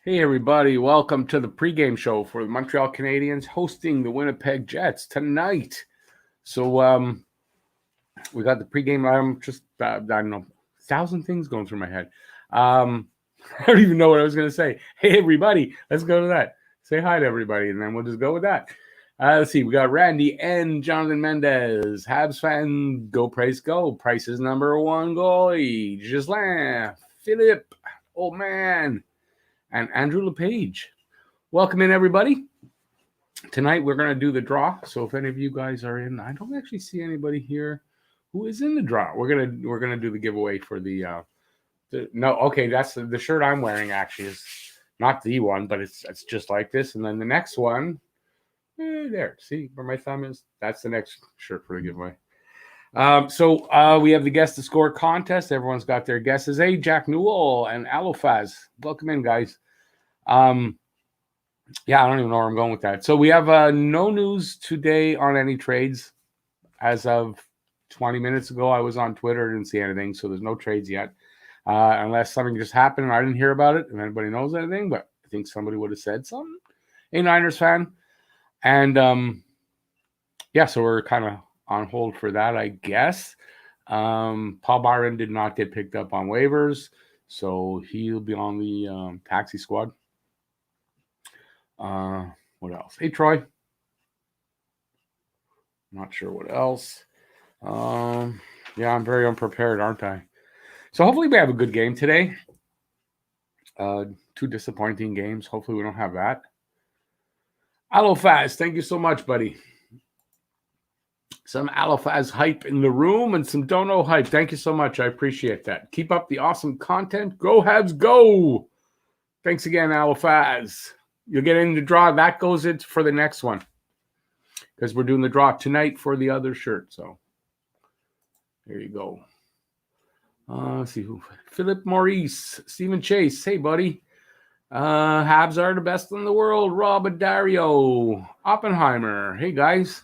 Hey everybody, welcome to the pregame show for the Montreal Canadiens hosting the Winnipeg Jets tonight. So we got the pregame. I'm just I don't know, 1,000 things going through my head. I don't even know what I was going to say. Hey everybody, let's go to that. Say hi to everybody, and then we'll just go with that. Let's see. We got Randy and Jonathan Mendez. Habs fan, go Price, go. Price's number one goalie. Gislain, Philip, old man, and Andrew LePage. Welcome in, everybody. Tonight we're going to do the draw. So if any of you guys are in, I don't actually see anybody here who is in the draw. We're gonna do the giveaway for that's the shirt I'm wearing. Actually, is not the one, but it's just like this. And then the next one, there. See where my thumb is? That's the next shirt for the giveaway. So we have the guess to score contest. Everyone's got their guesses. Hey, Jack Newell and Alofaz, welcome in, guys. Yeah, I don't even know where I'm going with that. So we have no news today on any trades. As of 20 minutes ago, I was on Twitter, didn't see anything, so there's no trades yet. Unless something just happened and I didn't hear about it, if anybody knows anything, but I think somebody would have said something. A Niners fan. And yeah, so we're kind of on hold for that, I guess. Paul Byron did not get picked up on waivers, so he'll be on the taxi squad. What else? Hey, Troy. Not sure what else. Yeah, I'm very unprepared, aren't I? So hopefully we have a good game today. Two disappointing games. Hopefully we don't have that. Alofaz, thank you so much, buddy. Some Alofaz hype in the room and some Dono hype. Thank you so much. I appreciate that. Keep up the awesome content. Go Habs, go! Thanks again, Alofaz. You'll get in the draw. That goes in for the next one because we're doing the draw tonight for the other shirt. So there you go. Let's see who. Philip Maurice, Stephen Chase. Hey, buddy. Habs are the best in the world. Rob Dario, Oppenheimer. Hey, guys.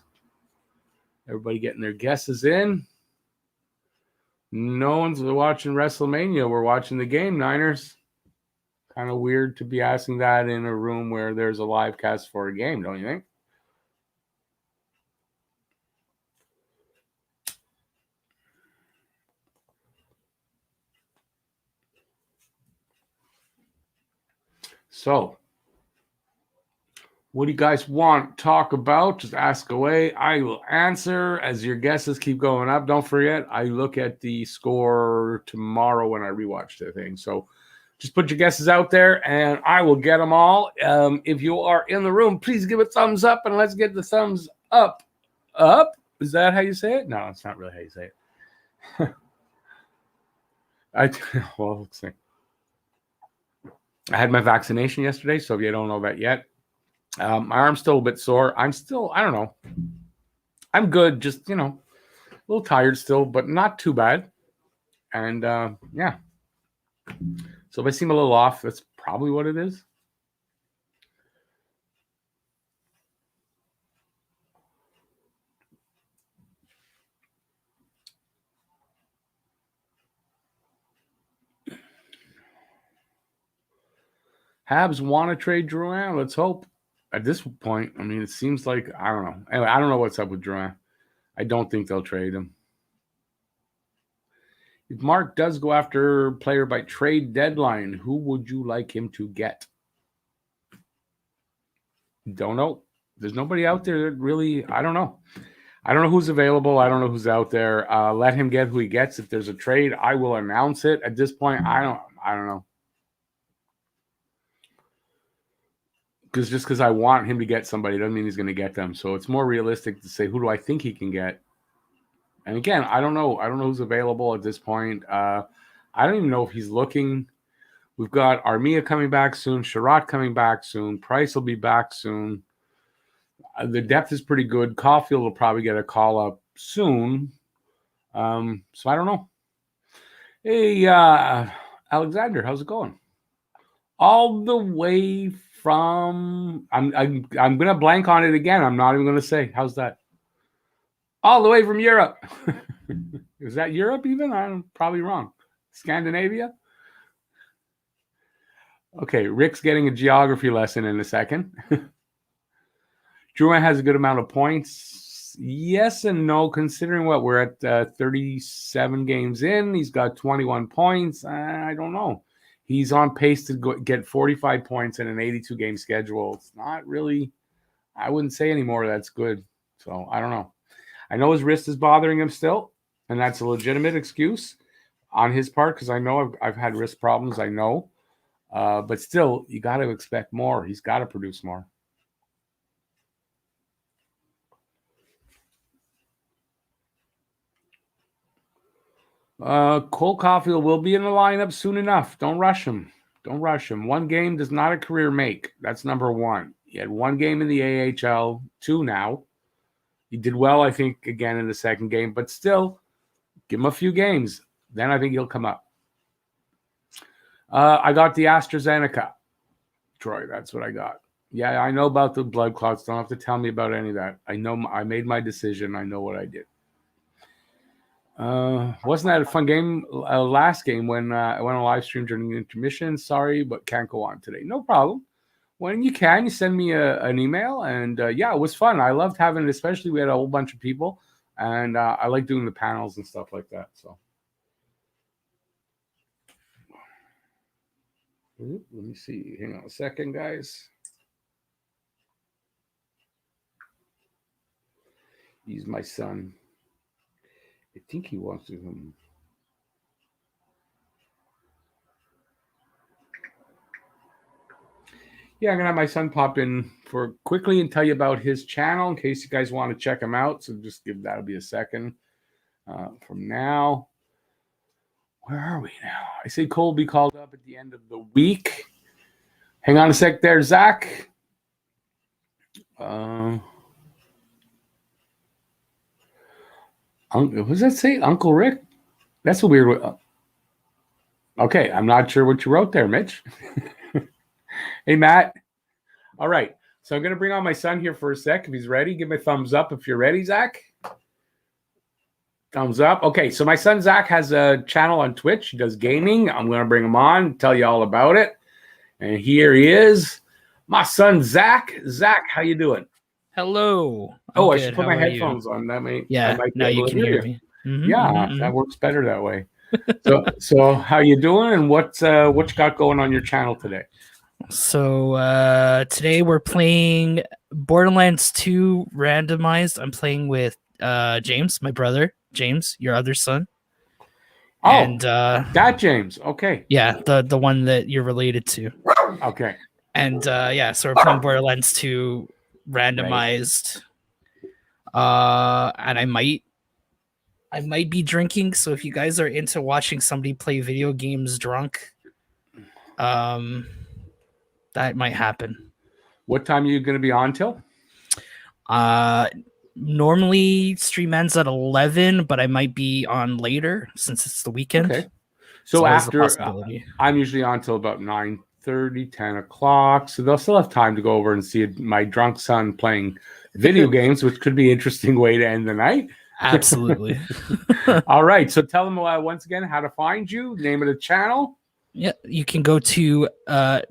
Everybody getting their guesses in. No one's watching WrestleMania. We're watching the game, Niners. Kind of weird to be asking that in a room where there's a live cast for a game, don't you think? So, what do you guys want to talk about? Just ask away. I will answer as your guesses keep going up. Don't forget, I look at the score tomorrow when I rewatch the thing. So, just put your guesses out there, and I will get them all. If you are in the room, please give a thumbs up, and let's get the thumbs up. Up? Is that how you say it? No, it's not really how you say it. Well, let's see. I had my vaccination yesterday, so if you don't know that yet, my arm's still a bit sore. I don't know. I'm good, just, a little tired still, but not too bad. And yeah. So if I seem a little off, that's probably what it is. Habs want to trade Drouin. Let's hope. At this point, I mean, it seems like, I don't know. Anyway, I don't know what's up with Drouin. I don't think they'll trade him. If Mark does go after player by trade deadline, who would you like him to get? Don't know. There's nobody out there that really, I don't know. I don't know who's available. I don't know who's out there. Let him get who he gets. If there's a trade, I will announce it. At this point, I don't know. Because I want him to get somebody doesn't mean he's going to get them. So it's more realistic to say, who do I think he can get? And again, I don't know. I don't know who's available at this point. I don't even know if he's looking. We've got Armia coming back soon. Sherratt coming back soon. Price will be back soon. The depth is pretty good. Caulfield will probably get a call up soon. So I don't know. Hey, Alexander, how's it going? All the way from I'm gonna blank on it again. I'm not even gonna say. How's that? All the way from Europe. Is that Europe even? I'm probably wrong. Scandinavia? Okay, Rick's getting a geography lesson in a second. Drouin has a good amount of points. Yes and no, considering what we're at 37 games in. He's got 21 points. I don't know. He's on pace to get 45 points in an 82-game schedule. It's not really, I wouldn't say anymore that's good. So I don't know. I know his wrist is bothering him still, and that's a legitimate excuse on his part because I know I've had wrist problems. I know. But still, you got to expect more. He's got to produce more. Cole Caulfield will be in the lineup soon enough. Don't rush him. Don't rush him. One game does not a career make. That's number one. He had one game in the AHL, two now. He did well, I think, again in the second game, but still, give him a few games. Then I think he'll come up. I got the AstraZeneca, Troy. That's what I got. Yeah, I know about the blood clots. Don't have to tell me about any of that. I know I made my decision. I know what I did. Wasn't that a fun game? Last game when I went on live stream during the intermission. Sorry, but can't go on today. No problem. When you can, you send me an email. And yeah, it was fun. I loved having it, especially we had a whole bunch of people. And I like doing the panels and stuff like that. So let me see. Hang on a second, guys. He's my son. I think he wants to. Yeah, I'm going to have my son pop in for quickly and tell you about his channel in case you guys want to check him out. So just that'll be a second from now. Where are we now? I say Cole will be called up at the end of the week. Hang on a sec there, Zach. What does that say? Uncle Rick? That's a weird one. Okay, I'm not sure what you wrote there, Mitch. Hey, Matt. All right, so I'm going to bring on my son here for a sec. If he's ready, give me a thumbs up if you're ready, Zach. Thumbs up. Okay, so my son Zach has a channel on Twitch. He does gaming. I'm going to bring him on, tell you all about it. And here he is, my son Zach. Zach, how you doing? Hello. I should put my headphones on. That may now you can hear me. Mm-hmm, yeah, that works better that way. So how you doing, and what you got going on your channel today? So today we're playing Borderlands 2 randomized. I'm playing with James, my brother. James, your other son. Oh, and that James. Okay. Yeah, the one that you're related to. Okay. And yeah, so we're playing Borderlands 2 randomized. Right. And I might be drinking, so if you guys are into watching somebody play video games drunk, that might happen. What time are you going to be on till? Normally stream ends at 11, but I might be on later since it's the weekend. Okay. So after I'm usually on till about 9:30, 10 o'clock. So they'll still have time to go over and see my drunk son playing video games, which could be an interesting way to end the night. Absolutely. All right. So tell them once again how to find you, name of the channel. Yeah, you can go to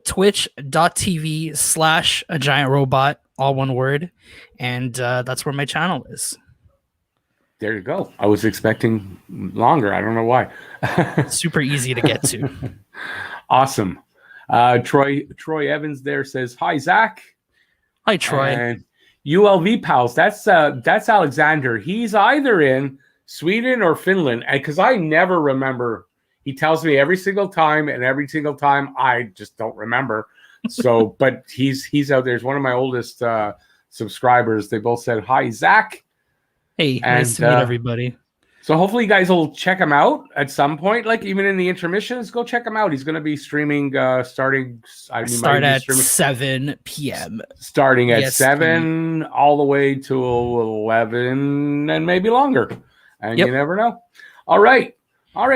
twitch.tv/agiantrobot, all one word, and that's where my channel is. There you go. I was expecting longer. I don't know why. Super easy to get to. Awesome. Troy Evans there says, hi, Zach. Hi, Troy. And ULV pals. That's Alexander. He's either in Sweden or Finland, because I never remember. He tells me every single time, and every single time I just don't remember. So, but he's out there. He's one of my oldest subscribers. They both said, hi, Zach. Hey, nice to meet everybody. So hopefully you guys will check him out at some point, like even in the intermissions. Go check him out. He's going to be streaming starting. At 7 p.m. Starting at 7 all the way to 11 and maybe longer. And you never know. All right,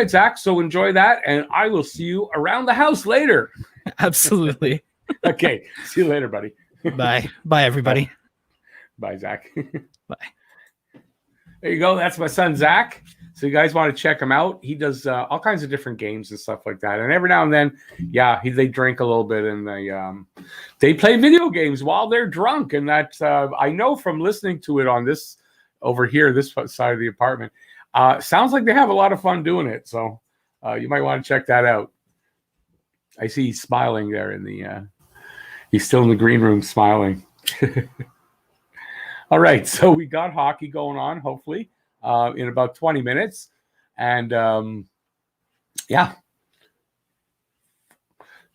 Zach. So enjoy that, and I will see you around the house later. Absolutely. Okay. See you later, buddy. Bye, everybody. Bye, Zach. Bye. There you go. That's my son, Zach. So you guys want to check him out. He does all kinds of different games and stuff like that. And every now and then, they drink a little bit and they play video games while they're drunk. And that's I know from listening to it on this over here, this side of the apartment. Sounds like they have a lot of fun doing it. So you might want to check that out. I see he's smiling there in the he's still in the green room smiling. All right, so we got hockey going on, hopefully, in about 20 minutes. And,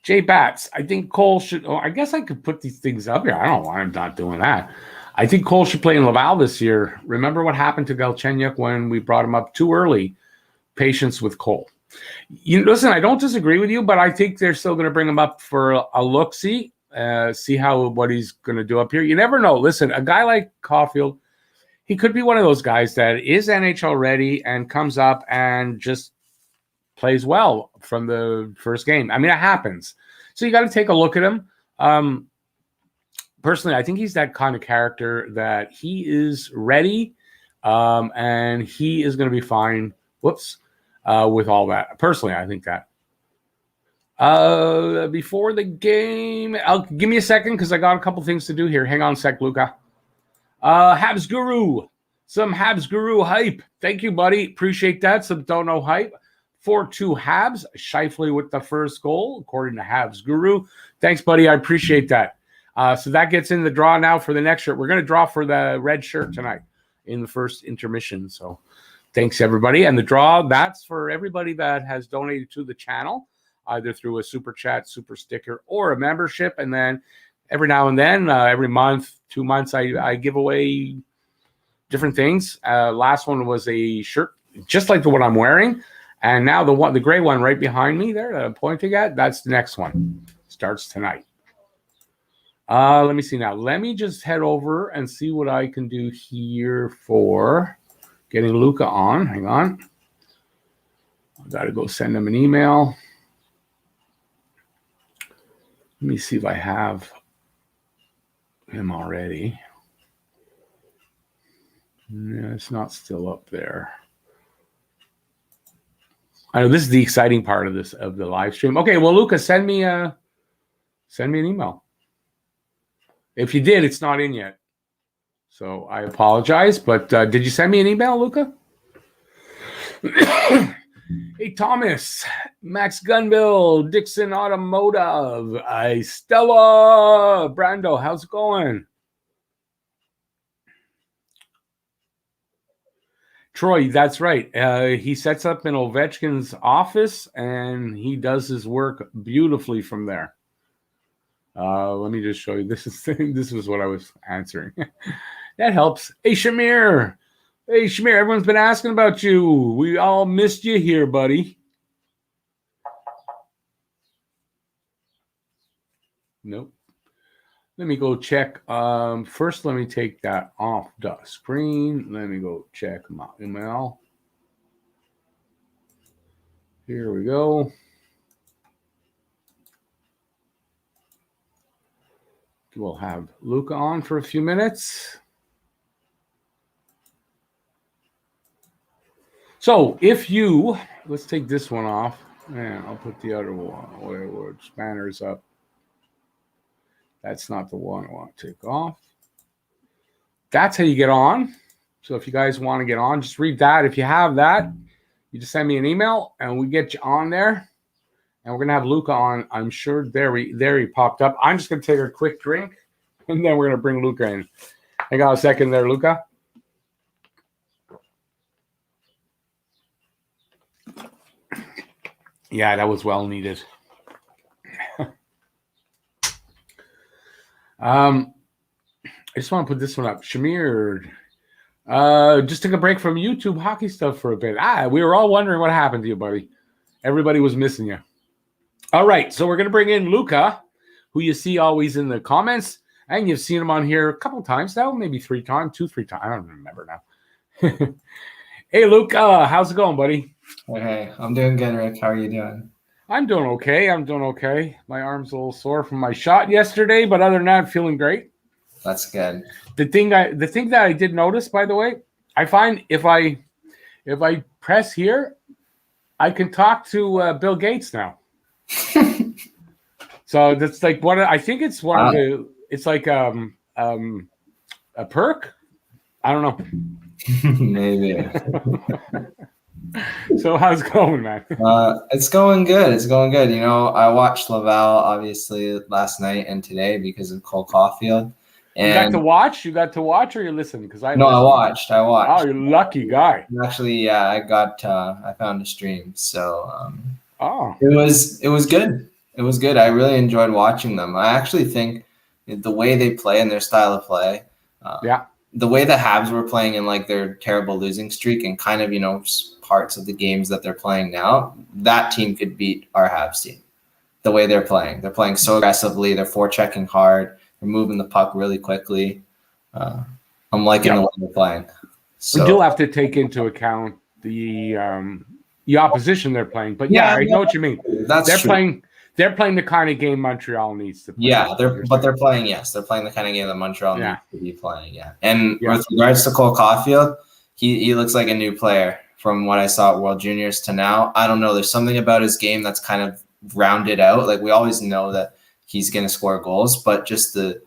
Jay Bats, I think Cole should – I guess I could put these things up here. I don't know why I'm not doing that. I think Cole should play in Laval this year. Remember what happened to Galchenyuk when we brought him up too early? Patience with Cole. Listen, I don't disagree with you, but I think they're still going to bring him up for a look-see. See what he's going to do up here. You never know. Listen, a guy like Caulfield, he could be one of those guys that is NHL ready and comes up and just plays well from the first game. I mean, it happens. So you got to take a look at him. Personally, I think he's that kind of character that he is ready and he is going to be fine. With all that. Personally, I think that. Before the game, give me a second because I got a couple things to do here. Hang on a sec, Luca. Habs Guru. Some Habs Guru hype. Thank you, buddy. Appreciate that. Some don't know hype. 4-2 Habs. Shifley with the first goal, according to Habs Guru. Thanks, buddy. I appreciate that. So that gets in the draw now for the next shirt. We're going to draw for the red shirt tonight in the first intermission. So thanks, everybody. And the draw, that's for everybody that has donated to the channel, either through a super chat, super sticker, or a membership. And then every now and then, every month, 2 months, I give away different things. Last one was a shirt, just like the one I'm wearing. And now the gray one right behind me there that I'm pointing at, that's the next one. Starts tonight. Let me see now. Let me just head over and see what I can do here for getting Luca on. Hang on. I got to go send him an email. Let me see if I have him already. No, it's not still up there. I know this is the exciting part of the live stream. Okay, well, Luca, send me an email. If you did, it's not in yet. So I apologize, but did you send me an email, Luca? Hey, Thomas, Max Gunville, Dixon Automotive, Stella, Brando, how's it going? Troy, that's right. He sets up in Ovechkin's office, and he does his work beautifully from there. Let me just show you. This is what I was answering. That helps. Hey, Shamir. Hey, Shamir, everyone's been asking about you. We all missed you here, buddy. Nope. Let me go check. First, let me take that off the screen. Let me go check my email. Here we go. We'll have Luca on for a few minutes. So let's take this one off, and I'll put the other one where Spanner's up. That's not the one I want to take off. That's how you get on. So if you guys want to get on, just read that. If you have that, you just send me an email, and we get you on there. And we're going to have Luca on. I'm sure there he popped up. I'm just going to take a quick drink, and then we're going to bring Luca in. Hang on a second there, Luca. Yeah, that was well needed. I just want to put this one up. Shamir just took a break from YouTube hockey stuff for a bit. We were all wondering what happened to you, buddy. Everybody was missing you. All right, so we're going to bring in Luca, who you see always in the comments, and you've seen him on here a couple times now, maybe 3 times, 3 times. I don't remember now. Hey, Luca, how's it going, buddy? Hey, I'm doing good, Rick. How are you doing? I'm doing okay. My arm's a little sore from my shot yesterday, but other than that, feeling great. That's good. The thing that I did notice, by the way, I find if I press here, I can talk to Bill Gates now. So that's like I think it's one of the. It's like a perk. I don't know. Maybe. So how's it going, man? It's going good. It's going good. You know, I watched Laval obviously last night and today because of Cole Caulfield. And You got to watch? You got to watch or you listened? Because I watched. Oh, you're a lucky guy. Actually, yeah, I found a stream. So Oh, it was good. It was good. I really enjoyed watching them. I actually think the way they play and their style of play. The way the Habs were playing in like their terrible losing streak and kind of, you know, parts of the games that they're playing now, that team could beat our Habs team. The way they're playing so aggressively. They're forechecking hard. They're moving the puck really quickly. I'm liking the way they're playing. So, we do have to take into account the opposition they're playing. But I know what you mean. They're true. They're playing the kind of game Montreal needs to play. Yeah, they're playing the kind of game that Montreal needs to be playing. Yeah. And with regards to Cole Caulfield, he looks like a new player from what I saw at World Juniors to now. I don't know. There's something about his game that's kind of rounded out. Like we always know that he's going to score goals, but just the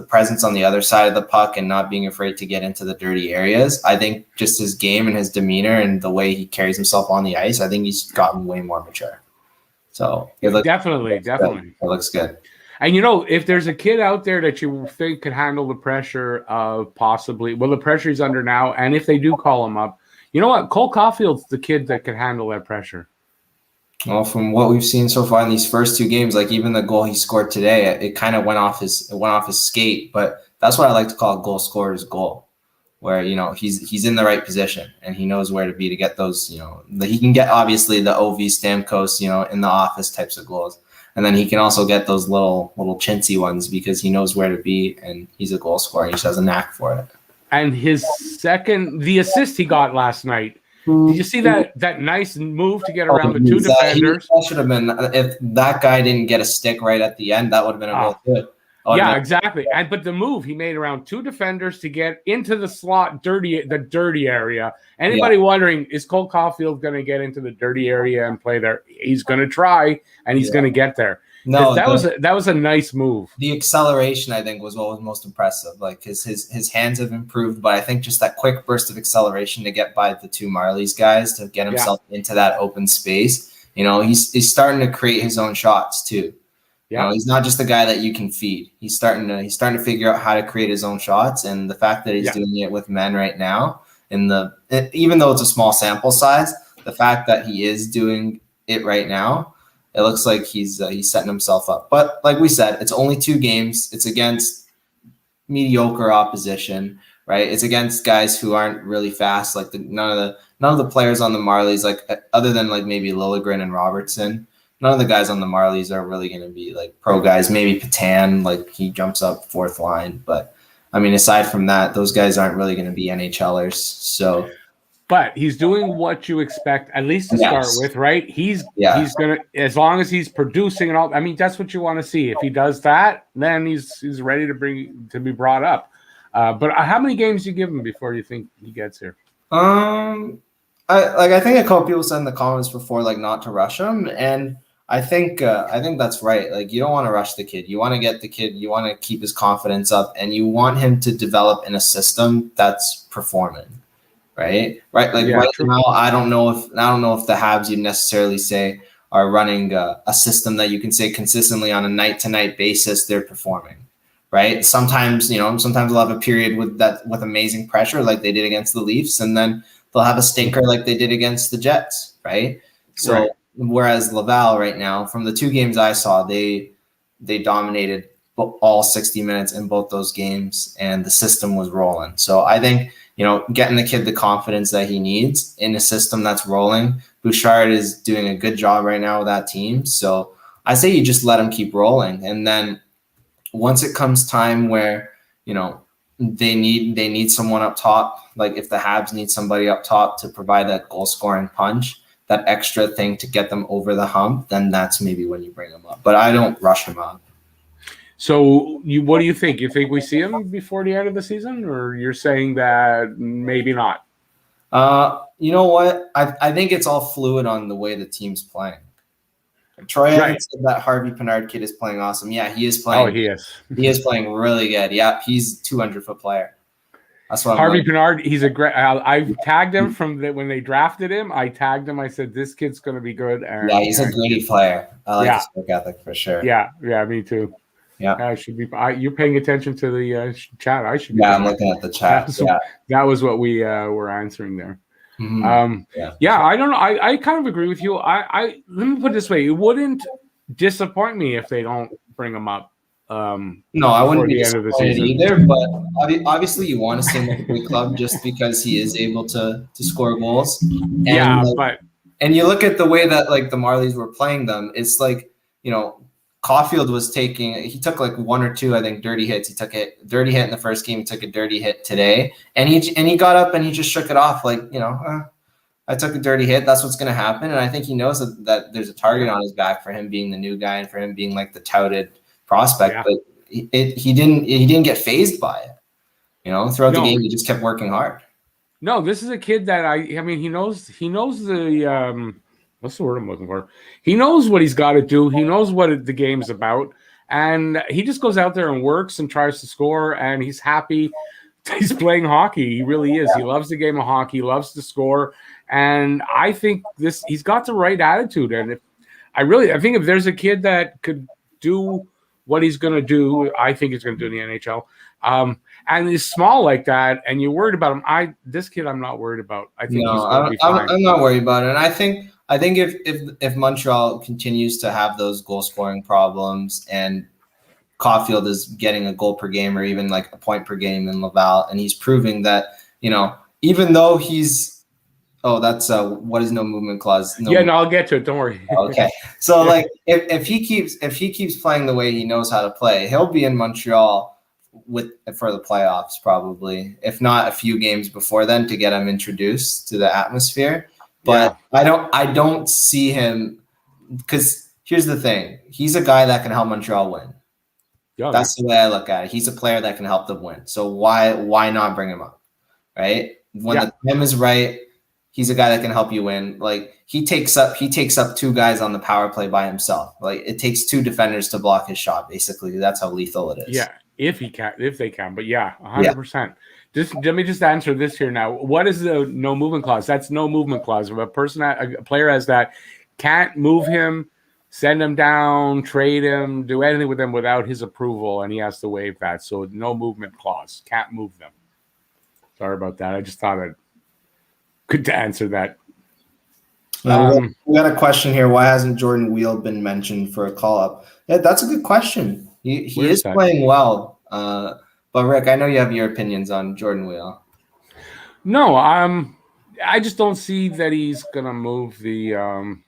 presence on the other side of the puck and not being afraid to get into the dirty areas. I think just his game and his demeanor and the way he carries himself on the ice, I think he's gotten way more mature. So definitely. It looks good. And you know, if there's a kid out there that you think could handle the pressure of the pressure he's under now, and if they do call him up, you know what? Cole Caulfield's the kid that could handle that pressure. Well, from what we've seen so far in these first two games, like even the goal he scored today, it kind of went off his skate. But that's what I like to call a goal scorer's goal, where he's in the right position and he knows where to be to get those. He can get obviously the OV Stamkos, in the office types of goals, and then he can also get those little chintzy ones because he knows where to be and he's a goal scorer. He just has a knack for it. And the assist he got last night. Did you see that nice move to get around the two defenders? That should have been, if that guy didn't get a stick right at the end, that would have been a goal too. Exactly. But the move he made around two defenders to get into the slot, the dirty area. Anybody wondering, is Cole Caulfield going to get into the dirty area and play there? He's going to try, and he's going to get there. No, that was a nice move. The acceleration, I think, was what was most impressive. Like his hands have improved, but I think just that quick burst of acceleration to get by the two Marlies guys to get himself into that open space. He's starting to create his own shots too. Yeah, he's not just a guy that you can feed. He's starting to figure out how to create his own shots, and the fact that he's doing it with men right now, even though it's a small sample size, the fact that he is doing it right now. It looks like he's setting himself up. But like we said, it's only 2 games. It's against mediocre opposition, right? It's against guys who aren't really fast. Like none of the players on the Marlies, like other than like maybe Liljegren and Robertson, none of the guys on the Marlies are really going to be like pro guys. Maybe Patan, like he jumps up 4th line. But I mean, aside from that, those guys aren't really going to be NHLers. So. But he's doing what you expect, at least to start with, right? He's gonna, as long as he's producing and all. I mean, that's what you want to see. If he does that, then he's ready to be brought up. But how many games do you give him before you think he gets here? I think a couple people said in the comments before, like not to rush him, and I think that's right. Like you don't want to rush the kid. You want to get the kid. You want to keep his confidence up, and you want him to develop in a system that's performing. Right. Like right now, I don't know if the Habs you'd necessarily say are running a system that you can say consistently on a night-to-night basis they're performing. Right. Sometimes they'll have a period with amazing pressure like they did against the Leafs, and then they'll have a stinker like they did against the Jets. Right. So whereas Laval right now, from the 2 games I saw, they dominated all 60 minutes in both those games, and the system was rolling. So I think. Getting the kid the confidence that he needs in a system that's rolling. Bouchard is doing a good job right now with that team. So I say you just let him keep rolling. And then once it comes time where, they need someone up top, like if the Habs need somebody up top to provide that goal scoring punch, that extra thing to get them over the hump, then that's maybe when you bring him up. But I don't rush him up. So what do you think? You think we see him before the end of the season, or you're saying that maybe not? You know what? I think it's all fluid on the way the team's playing. Troy Right. Evans said that Harvey Pinard kid is playing awesome. Yeah, he is playing. Oh, he is. He is playing really good. Yeah, he's 200-foot player. That's what Harvey I'm like. Pinard. He's a great. I tagged him when they drafted him. I tagged him. I said this kid's going to be good. And, Yeah, he's a gritty player. I like Yeah. his work ethic for sure. Yeah, me too. Yeah. I should be. You're paying attention to the chat. I should be. Yeah, I'm looking at the chat. That was what we were answering there. Mhm. I don't know. I kind of agree with you. I let me put it this way: it wouldn't disappoint me if they don't bring him up. No, I wouldn't be the end of the disappointed season either. But obviously, you want to see him at the big club just because he is able to score goals. And, and you look at the way that like the Marlies were playing them. It's like, you know, Caulfield he took like one or two, I think, dirty hits. He took a dirty hit in the first game. He took a dirty hit today, and he got up and he just shook it off like, you know, I took a dirty hit. That's what's going to happen. And I think he knows that there's a target on his back for him being the new guy and for him being like the touted prospect. Yeah. But he didn't get fazed by it. You know, throughout the game, he just kept working hard. No, this is a kid that I mean, he knows the what's the word I'm looking for? He knows what he's got to do. He knows what the game's about. And he just goes out there and works and tries to score, and he's happy. He's playing hockey. He really is. He loves the game of hockey. He loves to score. And I think he's got the right attitude. And I think if there's a kid that could do what he's going to do, I think he's going to do in the NHL. And he's small like that, and you're worried about him. This kid, I'm not worried about. I think he's going to be fine. I'm not worried about it. And I think if Montreal continues to have those goal scoring problems and Caulfield is getting a goal per game or even like a point per game in Laval, and he's proving that, you know, even though he's that's what is no movement clause? No, I'll get to it. Don't worry. Okay. So like if he keeps playing the way he knows how to play, he'll be in Montreal for the playoffs probably, if not a few games before then, to get him introduced to the atmosphere. But yeah. I don't see him, because here's the thing. He's a guy that can help Montreal win. Yeah, that's the way I look at it. He's a player that can help them win. So why not bring him up? Right? When the time is right, he's a guy that can help you win. Like he takes up two guys on the power play by himself. Like it takes two defenders to block his shot, basically. That's how lethal it is. Yeah, if they can. But 100%. Let me just answer this here now. What is the no movement clause? That's no movement clause. If a player has that, can't move him, send him down, trade him, do anything with him without his approval, and he has to waive that. So no movement clause. Can't move them. Sorry about that. I just thought I could answer that. We got a question here. Why hasn't Jordan Wheel been mentioned for a call-up? Yeah, that's a good question. He is playing well. But Rick, I know you have your opinions on Jordan Wheel. No, I just don't see that he's gonna move the.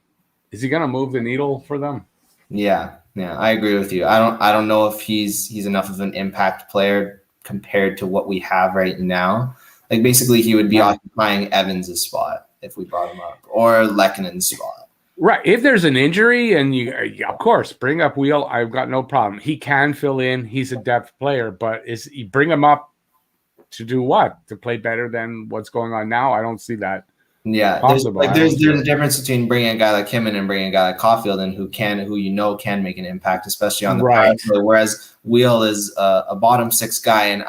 Is he gonna move the needle for them? Yeah, I agree with you. I don't know if he's enough of an impact player compared to what we have right now. Like basically, he would be occupying Evans' spot if we brought him up, or Lekkonen's spot. Right. If there's an injury, and you of course bring up Wheel, I've got no problem. He can fill in. He's a depth player, but you bring him up to do what? To play better than what's going on now? I don't see that. Yeah, possible. There's a difference between bringing a guy like him in and bringing a guy like Caulfield in who can make an impact, especially on the power play. Whereas Wheel is a bottom six guy, and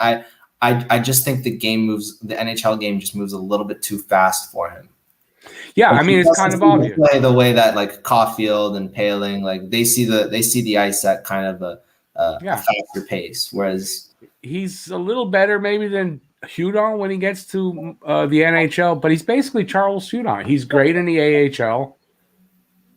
I just think the NHL game just moves a little bit too fast for him. Yeah, I mean it's kind of obvious. Play the way that like Caulfield and Paling, like they see the ice at kind of a faster pace, whereas he's a little better maybe than Hudon when he gets to the NHL, but he's basically Charles Hudon. He's great in the AHL,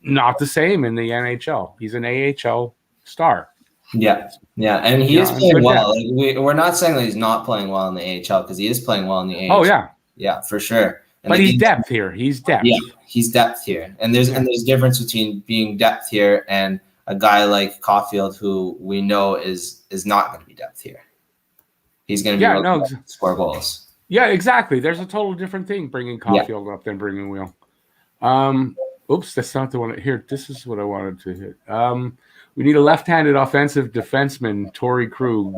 not the same in the NHL. He's an AHL star. Yeah, and he is playing well. Like, we're not saying that he's not playing well in the AHL, because he is playing well in the AHL. Oh yeah, for sure. And but he's depth here. He's depth. Yeah, he's depth here, and there's difference between being depth here and a guy like Caulfield, who we know is not going to be depth here. He's going to be score goals. Yeah, exactly. There's a total different thing bringing Caulfield up than bringing Wheel. Oops, that's not the one here. This is what I wanted to hit. We need a left-handed offensive defenseman, Torrey Krug.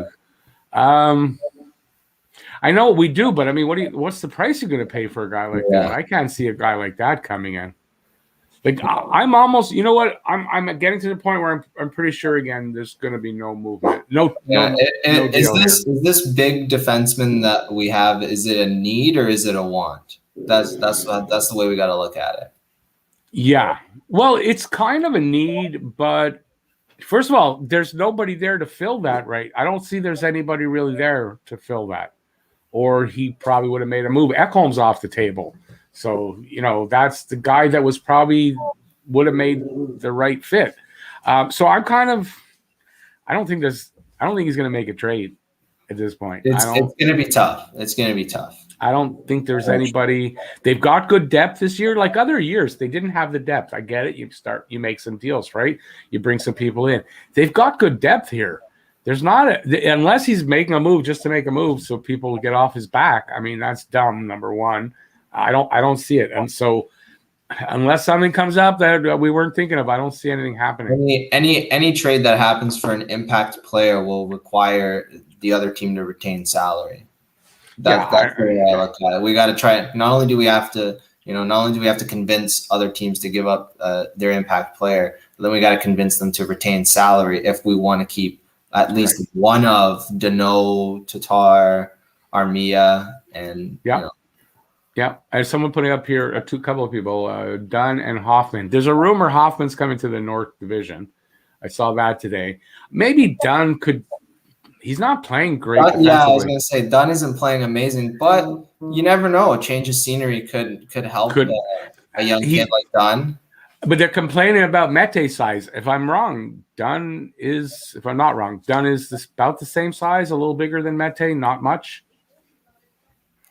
I know we do, but I mean, what's the price you're going to pay for a guy like that? I can't see a guy like that coming in. Like I'm almost, you know what? I'm getting to the point where I'm pretty sure again there's going to be no movement. No deal is this big defenseman that we have? Is it a need or is it a want? That's the way we got to look at it. Yeah. Well, it's kind of a need, but first of all, there's nobody there to fill that, right? I don't see there's anybody really there to fill that. Or he probably would have made a move. Ekholm's off the table. So, you know, that's the guy that was probably would have made the right fit. So I'm kind of I don't think he's going to make a trade at this point. It's going to be tough. It's going to be tough. I don't think there's anybody. They've got good depth this year. Like other years, they didn't have the depth. I get it. You make some deals, right? You bring some people in. They've got good depth here. There's not unless he's making a move just to make a move so people get off his back. I mean, that's dumb. Number one, I don't see it. And so unless something comes up that we weren't thinking of, I don't see anything happening. Any trade that happens for an impact player will require the other team to retain salary. That's the way I look at it. We got to try it. Not only do we have to convince other teams to give up their impact player, but then we got to convince them to retain salary if we want to keep at least one of Danault, Tatar, Armia, and Yeah, there's someone putting up here a couple of people, Dunn and Hoffman. There's a rumor Hoffman's coming to the North Division. I saw that today. Maybe Dunn could. He's not playing great. Yeah, I was going to say Dunn isn't playing amazing, but you never know. A change of scenery could help a young kid like Dunn. But they're complaining about Mete size. If I'm wrong, Dunn is. If I'm not wrong, Dunn is about the same size, a little bigger than Mete, not much.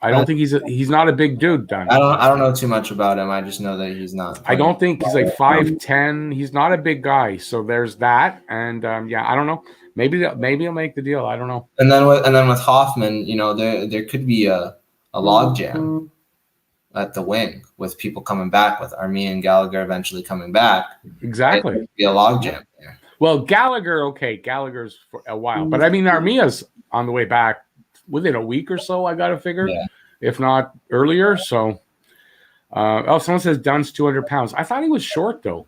I don't think he's not a big dude, Dunn. I don't know too much about him. I just know that he's not. I don't think he's like 5'10". He's not a big guy. So there's that. And I don't know. Maybe he'll make the deal. I don't know. And then with Hoffman, there could be a logjam at the wing with people coming back, with Armia and Gallagher eventually coming back. Exactly. It could be a logjam there. Well, Gallagher's for a while, but I mean Armia's on the way back within a week or so. I got to figure, if not earlier. So, someone says Dunn's 200 pounds. I thought he was short though.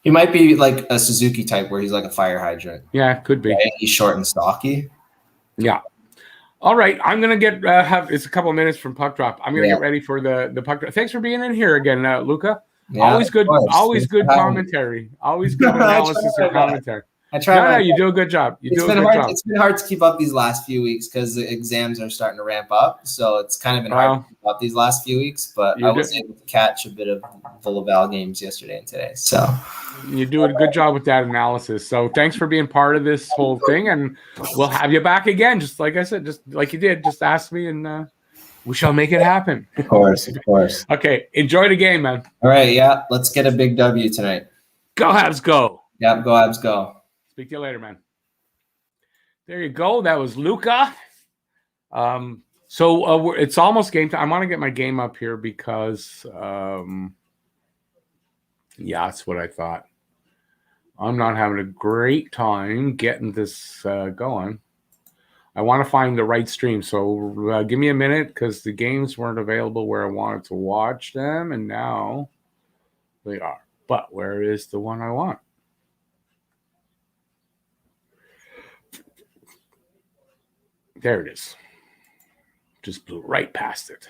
He might be like a Suzuki type where he's like a fire hydrant. Yeah, could be. Right? He's short and stocky. Yeah. All right. I'm going to get it's a couple of minutes from puck drop. I'm going to get ready for the puck drop. Thanks for being in here again, Luca. Yeah, always good commentary. Always good analysis and commentary. I try. No, you do a good job. It's been hard to keep up these last few weeks because the exams are starting to ramp up. So it's kind of been hard to keep up these last few weeks. But I was able to catch a bit of the Laval games yesterday and today. So you do a good job with that analysis. So thanks for being part of this whole thing, and we'll have you back again. Just like I said, just like you did. Just ask me, and we shall make it happen. Of course. Okay, enjoy the game, man. All right, yeah. Let's get a big W tonight. Go Habs, go. Yep, go Habs, go. Speak to you later, man. There you go. That was Luca. So it's almost game time. I want to get my game up here because, that's what I thought. I'm not having a great time getting this going. I want to find the right stream. So give me a minute because the games weren't available where I wanted to watch them, and now they are. But where is the one I want? There it is. Just blew right past it.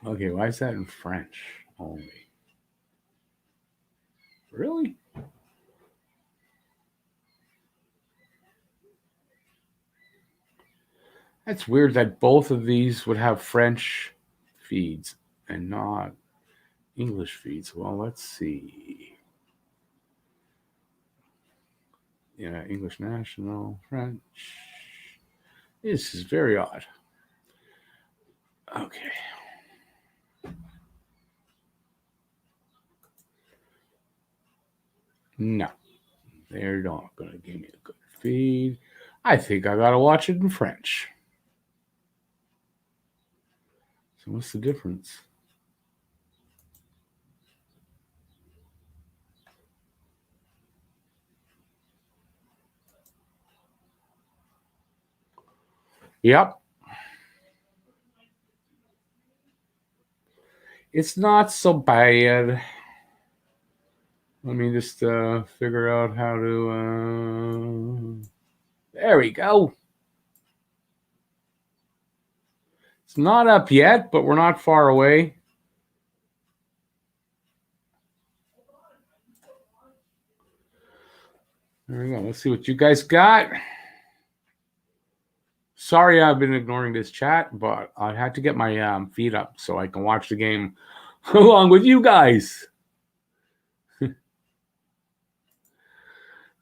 Okay, why is that in French only? Really? That's weird that both of these would have French feeds and not English feeds. Well, let's see. Yeah, English National, French. This is very odd. Okay. No, they're not going to give me a good feed. I think I got to watch it in French. So what's the difference? Yep. It's not so bad. Let me just figure out how to... There we go. It's not up yet, but we're not far away. There we go. Let's see what you guys got. Sorry I've been ignoring this chat, but I had to get my feed up so I can watch the game along with you guys. I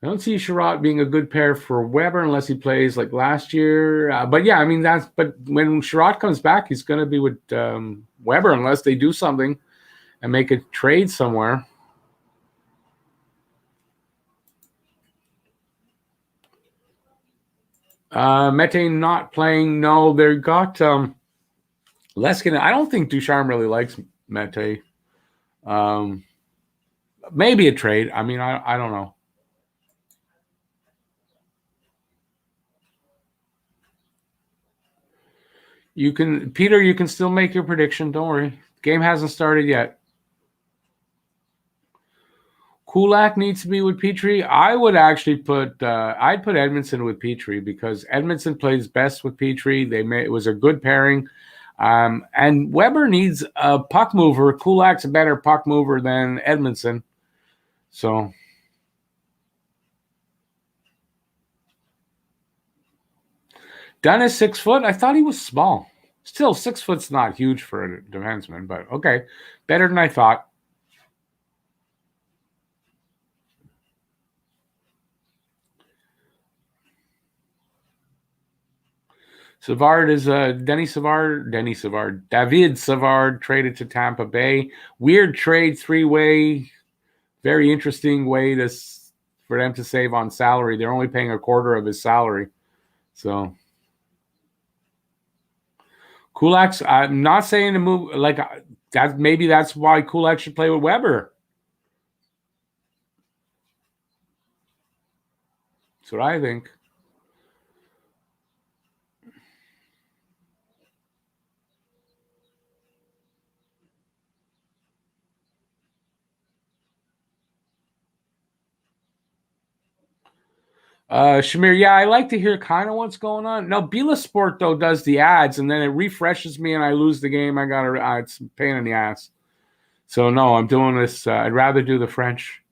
don't see Sherratt being a good pair for Weber unless he plays like last year. But yeah, I mean, but when Sherratt comes back, he's going to be with Weber unless they do something and make a trade somewhere. Mete not playing. No, they got Leskin. I don't think Ducharme really likes Mete. Maybe a trade. I mean, I don't know. You can, Peter, you can still make your prediction. Don't worry. Game hasn't started yet. Kulak needs to be with Petrie. I would actually put I'd put Edmondson with Petrie because Edmondson plays best with Petrie. It was a good pairing. And Weber needs a puck mover. Kulak's a better puck mover than Edmondson. So Dunn is 6 foot. I thought he was small. Still, 6 foot's not huge for a defenseman, but okay. Better than I thought. Savard is David Savard traded to Tampa Bay. Weird trade, 3-way. Very interesting way for them to save on salary. They're only paying a quarter of his salary. So Kulak's, I'm not saying to move like that. Maybe that's why Kulak should play with Weber. That's what I think. Shamir, yeah, I like to hear kind of what's going on. No, Bila Sport though does the ads, and then it refreshes me, and I lose the game. I got it's a pain in the ass. So no, I'm doing this. I'd rather do the French.